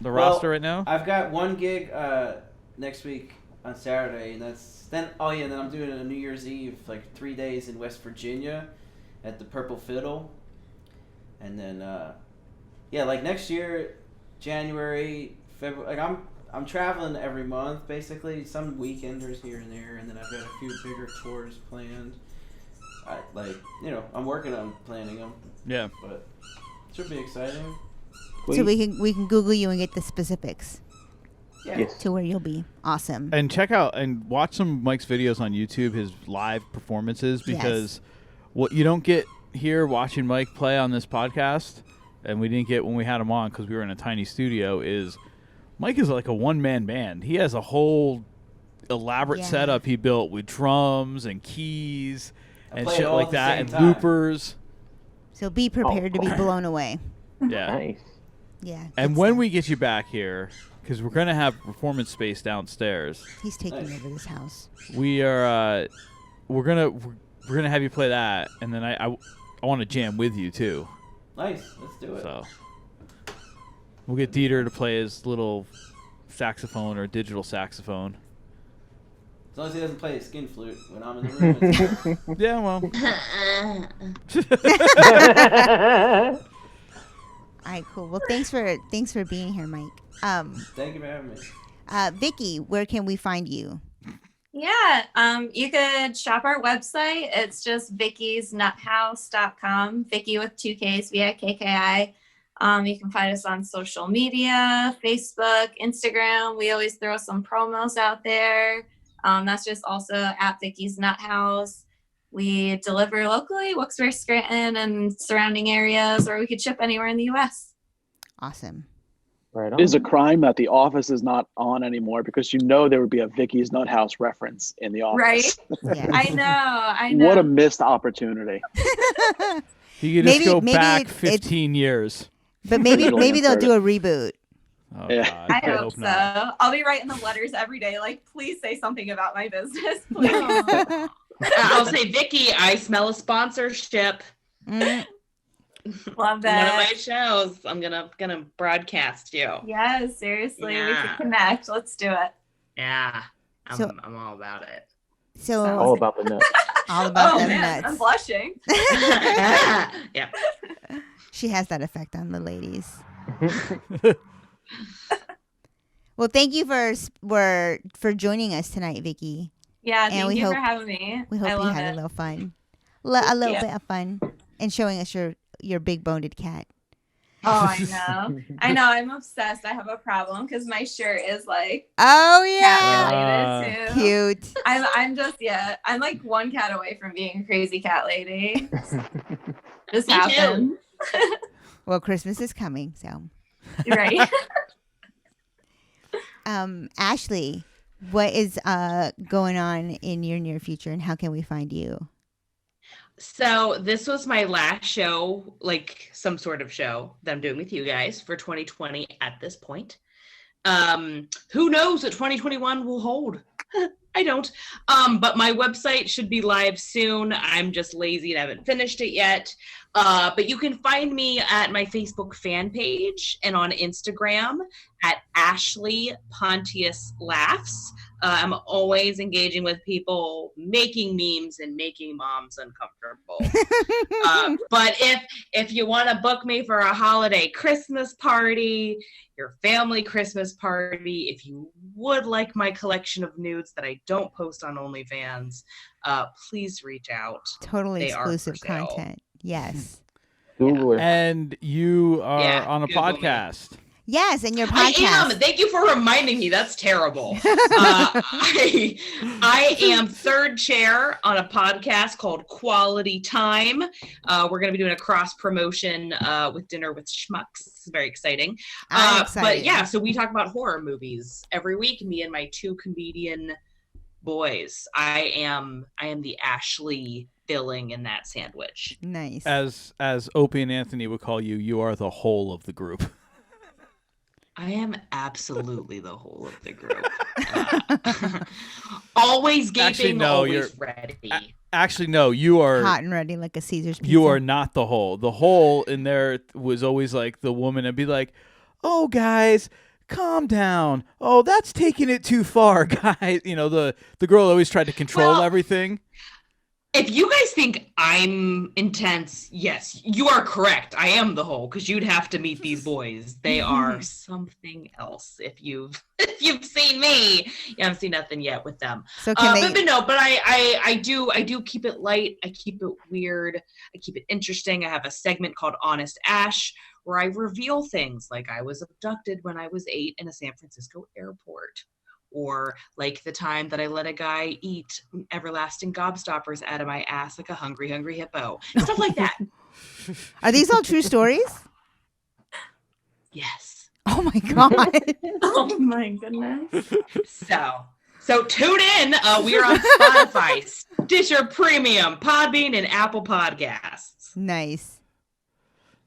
roster right now. I've got one gig next week on Saturday, and then I'm doing a New Year's Eve, like 3 days in West Virginia, at the Purple Fiddle, and then like next year, January, February. Like I'm traveling every month basically. Some weekenders here and there, and then I've got a few bigger tours planned. I'm working on planning them. Yeah, but it should be exciting. So we can Google you and get the specifics. Yeah. Yes. To where you'll be. Awesome. And check out and watch some of Mike's videos on YouTube, his live performances, because what you don't get here watching Mike play on this podcast, and we didn't get when we had him on because we were in a tiny studio, is Mike is like a one-man band. He has a whole elaborate setup he built with drums and keys and shit like that, and loopers. So be prepared to be blown away. Yeah. Nice. Yeah. And when we get you back here, because we're gonna have performance space downstairs. He's taking over this house. We are. We're gonna have you play that, and then I want to jam with you too. Nice. Let's do it. So we'll get Dieter to play his little saxophone or digital saxophone. As long as he doesn't play a skin flute when I'm in the room. Yeah, well. All right, cool. Well, thanks for being here, Mike. Thank you for having me. Vikki, where can we find you? Yeah, you could shop our website. It's just vickysnuthouse.com. Vikki with 2 Ks, V-I-K-K-I. You can find us on social media, Facebook, Instagram. We always throw some promos out there. That's just also at Vicky's Nut House. We deliver locally, Wilkes-Barre, Scranton, and surrounding areas, or we could ship anywhere in the U.S. Awesome. Right on. It is a crime that the office is not on anymore, because there would be a Vicki's Nut House reference in the office. Right? Yeah. I know. What a missed opportunity. You could just go back 15 years. But maybe they'll do a reboot. Oh, yeah. I hope so. not. I'll be writing the letters every day, like, please say something about my business, please. I'll say, Vikki, I smell a sponsorship. Love that. One of my shows. I'm gonna broadcast you. Yes, seriously, we Yeah. can connect. Let's do it. Yeah, I'm all about it. So all about the nuts. All about them man, nuts. I'm blushing. Yeah. She has that effect on the ladies. Well, thank you for joining us tonight, Vikki. Yeah, And thank you for having me. We hope I you love had it. a little fun. A little Yeah. bit of fun. And showing us your big-boned cat. Oh, I know. I know. I'm obsessed. I have a problem because my shirt is like Oh yeah. cat related too. Cute. I'm like one cat away from being a crazy cat lady. Just Me too. happened. Well, Christmas is coming, so. Right. Ashley, what is going on in your near future, and how can we find you? So this was my last show, like some sort of show that I'm doing with you guys for 2020 at this point. Who knows what 2021 will hold? I don't. But my website should be live soon. I'm just lazy and haven't finished it yet. But you can find me at my Facebook fan page and on Instagram at Ashley Pontius Laughs. I'm always engaging with people, making memes and making moms uncomfortable. But if you want to book me for a holiday Christmas party, your family Christmas party, if you would like my collection of nudes that I don't post on OnlyFans, please reach out. Totally exclusive content. Yes. Google her. And you are on a Google podcast. Yes, and your podcast. I am. Thank you for reminding me. That's terrible. I am third chair on a podcast called Quality Time. We're going to be doing a cross promotion with Dinner with Schmucks. It's very exciting. I'm excited. But yeah, so we talk about horror movies every week. Me and my two comedian boys. I am the Ashley filling in that sandwich. Nice. As Opie and Anthony would call you, you are the whole of the group. I am absolutely the whole of the group. Always gaping, Actually, no, always ready. Actually, no, you are hot and ready like a Caesar's pizza. You are not the whole. The whole in there was always like the woman and be like, "Oh, guys, calm down. Oh, that's taking it too far, guys." You know, the girl always tried to control everything. If you guys think I'm intense, yes, you are correct. I am the whole, because you'd have to meet these boys. They are something else. If you've seen me, you haven't seen nothing yet with them. So but I do keep it light. I keep it weird. I keep it interesting. I have a segment called Honest Ash, where I reveal things like I was abducted when I was 8 in a San Francisco airport. Or like the time that I let a guy eat everlasting gobstoppers out of my ass like a hungry hippo. Stuff like that. Are these all true stories? Yes. Oh my God. Oh my goodness. So tune in. We are on Spotify, Stitcher Premium, Podbean, and Apple Podcasts. Nice.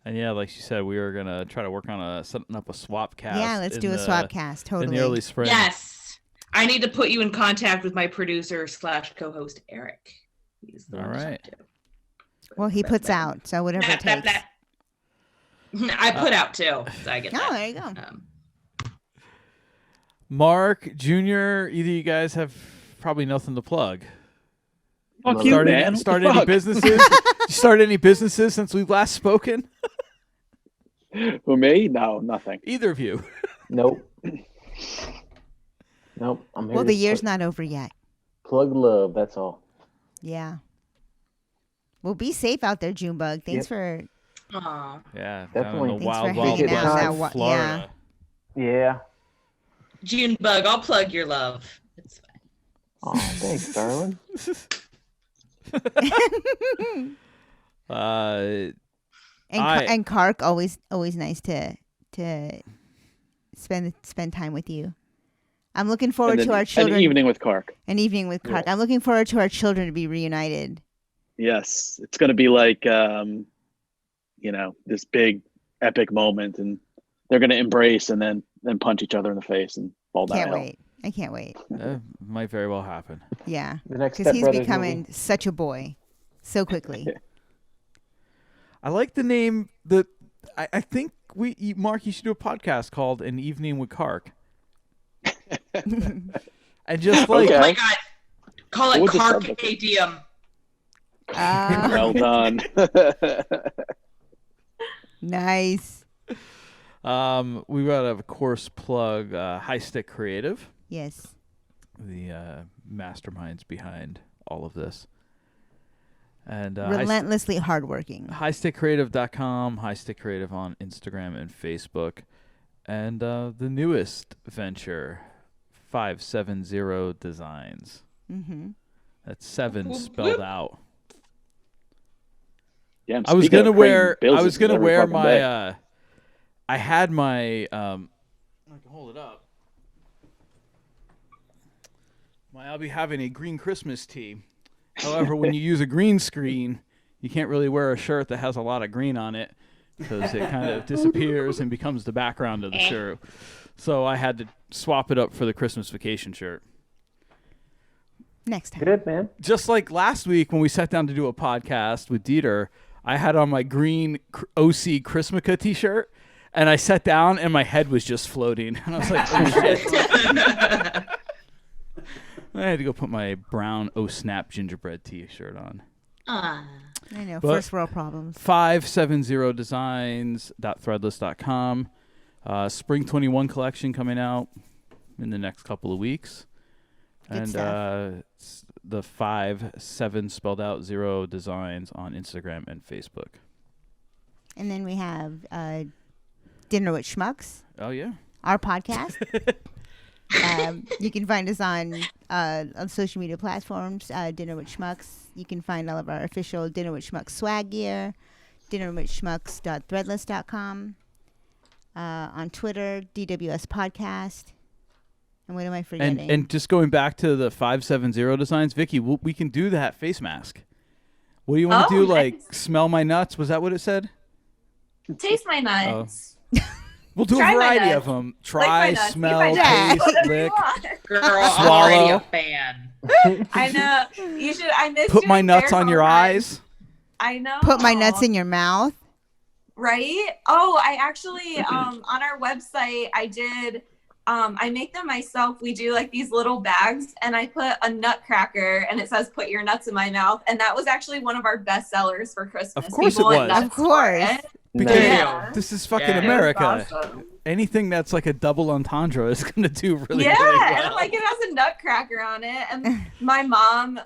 And yeah, like she said, we are gonna try to work on setting up a swap cast. Yeah, let's do a swap cast. Totally. In the early spring. Yes. I need to put you in contact with my producer / co-host, Eric. He's the all right. Well, he puts out, so whatever it takes. I put out too, so I get that. Oh, there you go. Marc, Junior, either of you guys have probably nothing to plug. Fuck you, man. Start any businesses? You start any businesses since we've last spoken? Who, me? No, nothing. Either of you? Nope. Nope. I'm here. Well, the year's not over yet. Plug love. That's all. Yeah. Well, be safe out there, Junebug. Thanks for. Aww. Yeah, definitely. Down in the wild west of Florida. Yeah. Junebug, I'll plug your love. It's fine. Oh, thanks, darling. And Carc, always nice to spend time with you. I'm looking forward to our children. An evening with Carc. An evening with Carc. Yeah. I'm looking forward to our children to be reunited. Yes, it's going to be like, this big epic moment, and they're going to embrace and then punch each other in the face and fall down. I can't wait. Might very well happen. Yeah, the next because he's becoming such a boy so quickly. I like the name. I think Marc, you should do a podcast called "An Evening with Carc." And just like, oh my God, call it Carc Diem. Well done. Nice. We got to, of course, plug High Stick Creative. Yes. The masterminds behind all of this. And relentlessly hardworking. HighStickCreative.com, High Stick Creative on Instagram and Facebook. And the newest venture, 570 Designs. Mm-hmm. That's 7 spelled out. Yeah, I was gonna wear my. I had my. I can hold it up. I'll be having a green Christmas tee. However, when you use a green screen, you can't really wear a shirt that has a lot of green on it because it kind of disappears and becomes the background of the shirt. So I had to swap it up for the Christmas vacation shirt. Next time. Good, man. Just like last week when we sat down to do a podcast with Dieter, I had on my green OC Chrismica t-shirt, and I sat down and my head was just floating. And I was like, oh, shit. I had to go put my brown O-Snap gingerbread t-shirt on. I know, first world problems. 570designs.threadless.com. Spring 21 collection coming out in the next couple of weeks. Good and stuff. The 57 spelled out 0 designs on Instagram and Facebook. And then we have Dinner with Schmucks. Oh, yeah. Our podcast. You can find us on social media platforms, Dinner with Schmucks. You can find all of our official Dinner with Schmucks swag gear, dinnerwithschmucks.threadless.com. On Twitter, DWS Podcast. And what am I forgetting? And just going back to the 570 designs, Vikki, we can do that face mask. What do you want to do? Nice. Like, smell my nuts? Was that what it said? Taste my nuts. We'll do Try a my variety nuts. of them. Lick Try, my nuts, smell, eat my nuts, taste, whatever you lick, want. Girl, I'm swallow. already a fan. I know. You should. I miss Put my doing nuts bear on your home eyes. I know. Put my nuts in your mouth. Right? Oh, I actually on our website I did I make them myself. We do like these little bags and I put a nutcracker and it says put your nuts in my mouth, and that was actually one of our best sellers for Christmas. Of course People it went was. nuts Of course. for it. Because this is fucking Yeah. It was America. awesome. Anything that's like a double entendre is going to do really, Yeah, really and well. like it has a nutcracker on it, and my mom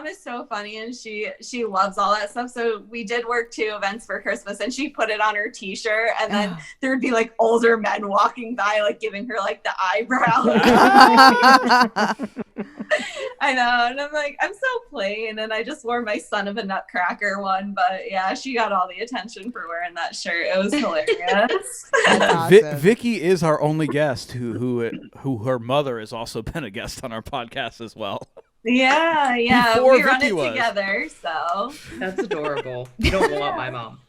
is so funny, and she loves all that stuff. So we did work 2 events for Christmas, and she put it on her T-shirt, and then there would be like older men walking by, like giving her like the eyebrow. I know, and I'm like, I'm so plain, and I just wore my son of a nutcracker one, but yeah, she got all the attention for wearing that shirt. It was hilarious. Vikki is our only guest who her mother has also been a guest on our podcast as well. Yeah, Before we run Vikki it was. together, so That's adorable. You don't want my mom.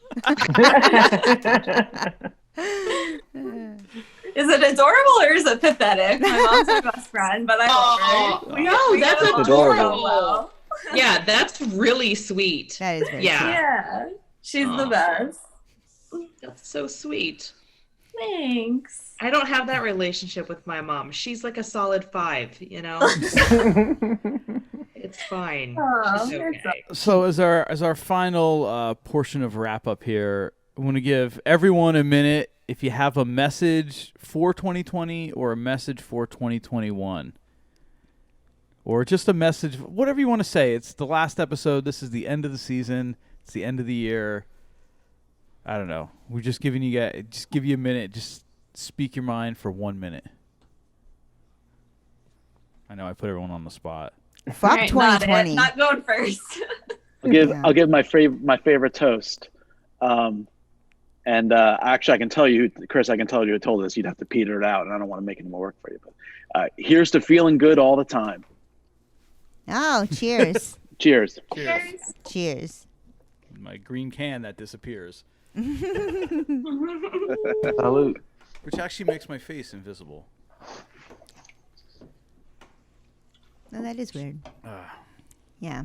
Is it adorable or is it pathetic? My mom's my best friend, but I love her. No, that's get along adorable. so well. Yeah, that's really sweet. That is very Yeah, she's the best. That's so sweet. Thanks. I don't have that relationship with my mom. She's like a solid 5, you know? It's fine. She's okay. So as our final portion of wrap up here, I want to give everyone a minute. If you have a message for 2020 or a message for 2021, or just a message, whatever you want to say. It's the last episode. This is the end of the season. It's the end of the year. I don't know. We're just giving you guys, just give you a minute. Just speak your mind for 1 minute. I know I put everyone on the spot. Fuck Alright, 2020. Not going first. I'll give my favorite toast. Actually, I can tell you, Chris. I can tell you who told us. You'd have to peter it out, and I don't want to make any more work for you. But here's to feeling good all the time. Oh, cheers. Cheers. Cheers. Cheers. My green can that disappears. Salute. Which actually makes my face invisible. No, that is weird. Yeah.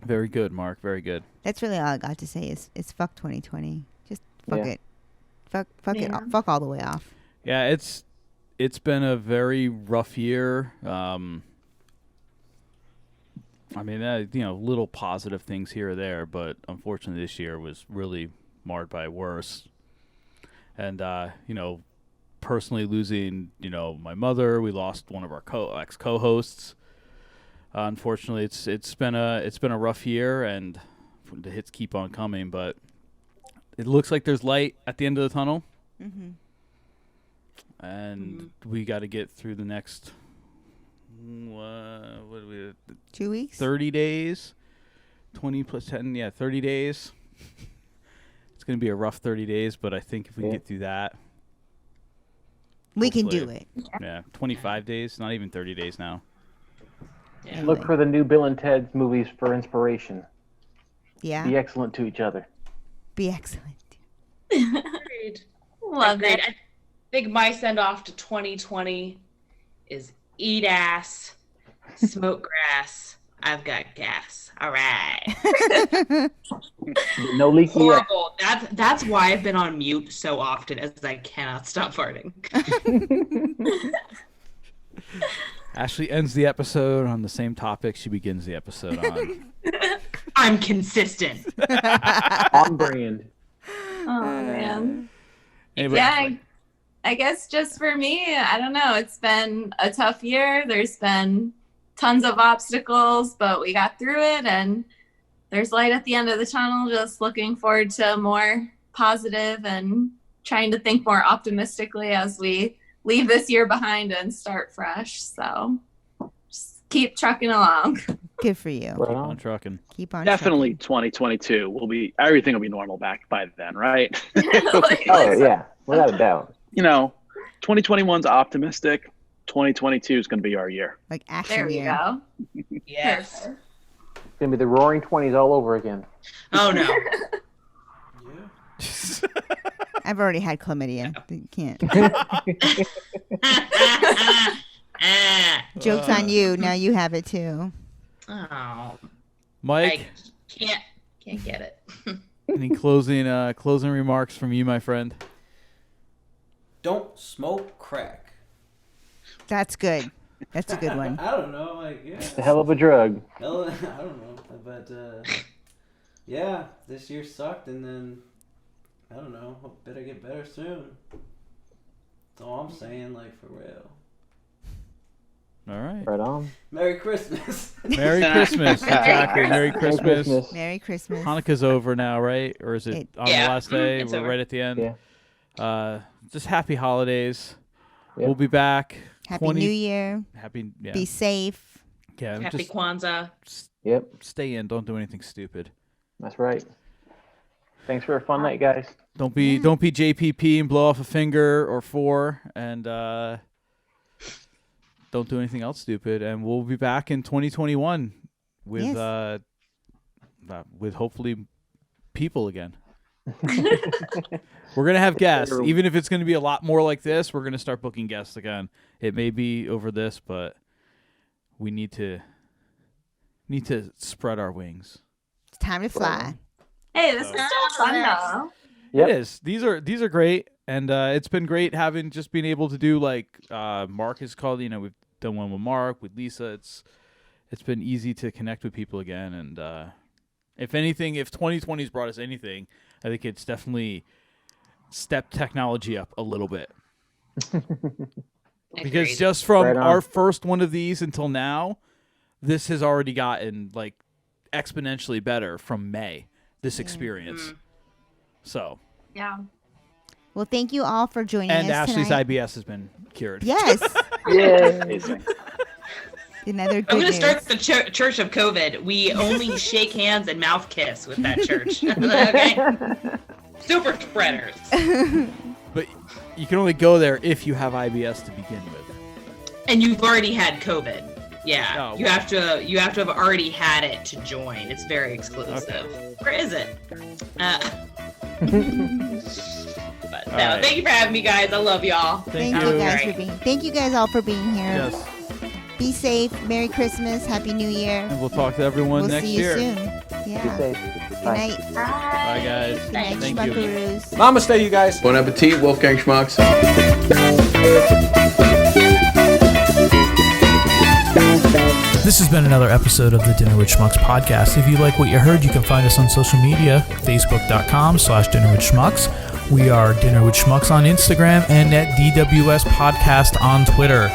Very good, Marc. Very good. That's really all I got to say is fuck 2020. Just fuck Yeah. it. Fuck it. Fuck all the way off. Yeah, it's been a very rough year. I mean, little positive things here or there, but unfortunately this year was really marred by worse. And, personally losing, my mother, we lost one of our ex co-hosts. Unfortunately, it's been a rough year, and the hits keep on coming, but it looks like there's light at the end of the tunnel. Mm-hmm. And we got to get through the next 2 weeks, 30 days, 20 plus 10, 30 days, It's going to be a rough 30 days, but I think if we get through that, we can do it. Yeah, 25 days, not even 30 days now. Yeah. Look for the new Bill and Ted's movies for inspiration. Yeah. Be excellent to each other. Be excellent. Agreed. Love it. I think my send off to 2020 is eat ass, smoke grass. I've got gas. All right. No leaky. Horrible. That's why I've been on mute so often, as I cannot stop farting. Ashley ends the episode on the same topic she begins the episode on. I'm consistent. On brand. Oh man. Anybody? Yeah, I guess just for me, I don't know. It's been a tough year. There's been tons of obstacles, but we got through it, and there's light at the end of the tunnel. Just looking forward to more positive and trying to think more optimistically as we leave this year behind and start fresh. So just keep trucking along. Good for you. Keep on trucking. Keep on Definitely 2022 will be, everything will be normal back by then, right? Oh, yeah. Without a doubt. You know, 2021's optimistic. 2022 is going to be our year. Like action There we year. go. Yes. It's going to be the Roaring 20s all over again. Oh, no. I've already had chlamydia. You can't. Joke's on you. Now you have it too. Oh. Mike, I can't get it. any closing remarks from you, my friend? Don't smoke crack. That's good. That's a good one. I don't know, like, yeah. It's a hell of a drug. I don't know, but yeah, this year sucked, and then I don't know. Hope better get better soon. That's all I'm saying, like, for real. All right. Right on. Merry Christmas. Merry Christmas. Exactly. Merry Christmas. Merry Christmas. Hanukkah's over now, right? Or is it on the last day? It's We're over. right at the end. Yeah. Just happy holidays. Yep. We'll be back. Happy New Year. Happy. Yeah. Be safe. Yeah. Happy just Kwanzaa. Yep. stay in. Don't do anything stupid. That's right. Thanks for a fun night, guys. Don't be JPP and blow off a finger or four, and don't do anything else stupid. And we'll be back in 2021 with hopefully people again. We're gonna have guests, even if it's gonna be a lot more like this. We're gonna start booking guests again. It may be over this, but we need to spread our wings. It's time to fly. Hey, this is still fun though. Yep. It is. These are great, and it's been great just being able to do like Marc is called. You know, we've done one with Marc, with Lisa. It's been easy to connect with people again, and if anything, if 2020's brought us anything, I think it's definitely stepped technology up a little bit. Because just from our first one of these until now, this has already gotten like exponentially better from May. This experience. So. Yeah. Well, thank you all for joining us And Ashley's tonight. IBS has been cured. Yes. Yeah. Another good I'm going to news. start the Church of COVID. We only shake hands and mouth kiss with that church. Okay? Super spreaders. But you can only go there if you have IBS to begin with. And you've already had COVID. Yeah. Oh, you have to have already had it to join. It's very exclusive. Okay. Where is it? But no, right. thank you for having me, guys. I love y'all. Thank you guys all for being here. Yes. Be safe. Merry Christmas. Happy New Year. And we'll talk to everyone We'll next see you year. soon. Be Yeah. safe. Good night. Bye, guys. Good night, Thank you. Schmuckaroos. Namaste, you guys. Bon appetit, Wolfgang Schmucks. This has been another episode of the Dinner with Schmucks podcast. If you like what you heard, you can find us on social media, facebook.com/Dinner with Schmucks. We are Dinner with Schmucks on Instagram and at DWS Podcast on Twitter.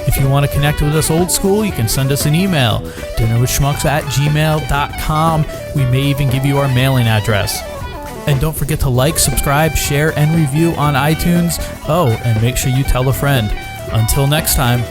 If you want to connect with us old school, you can send us an email, dinnerwithschmucks@gmail.com. We may even give you our mailing address. And don't forget to like, subscribe, share, and review on iTunes. Oh, and make sure you tell a friend. Until next time.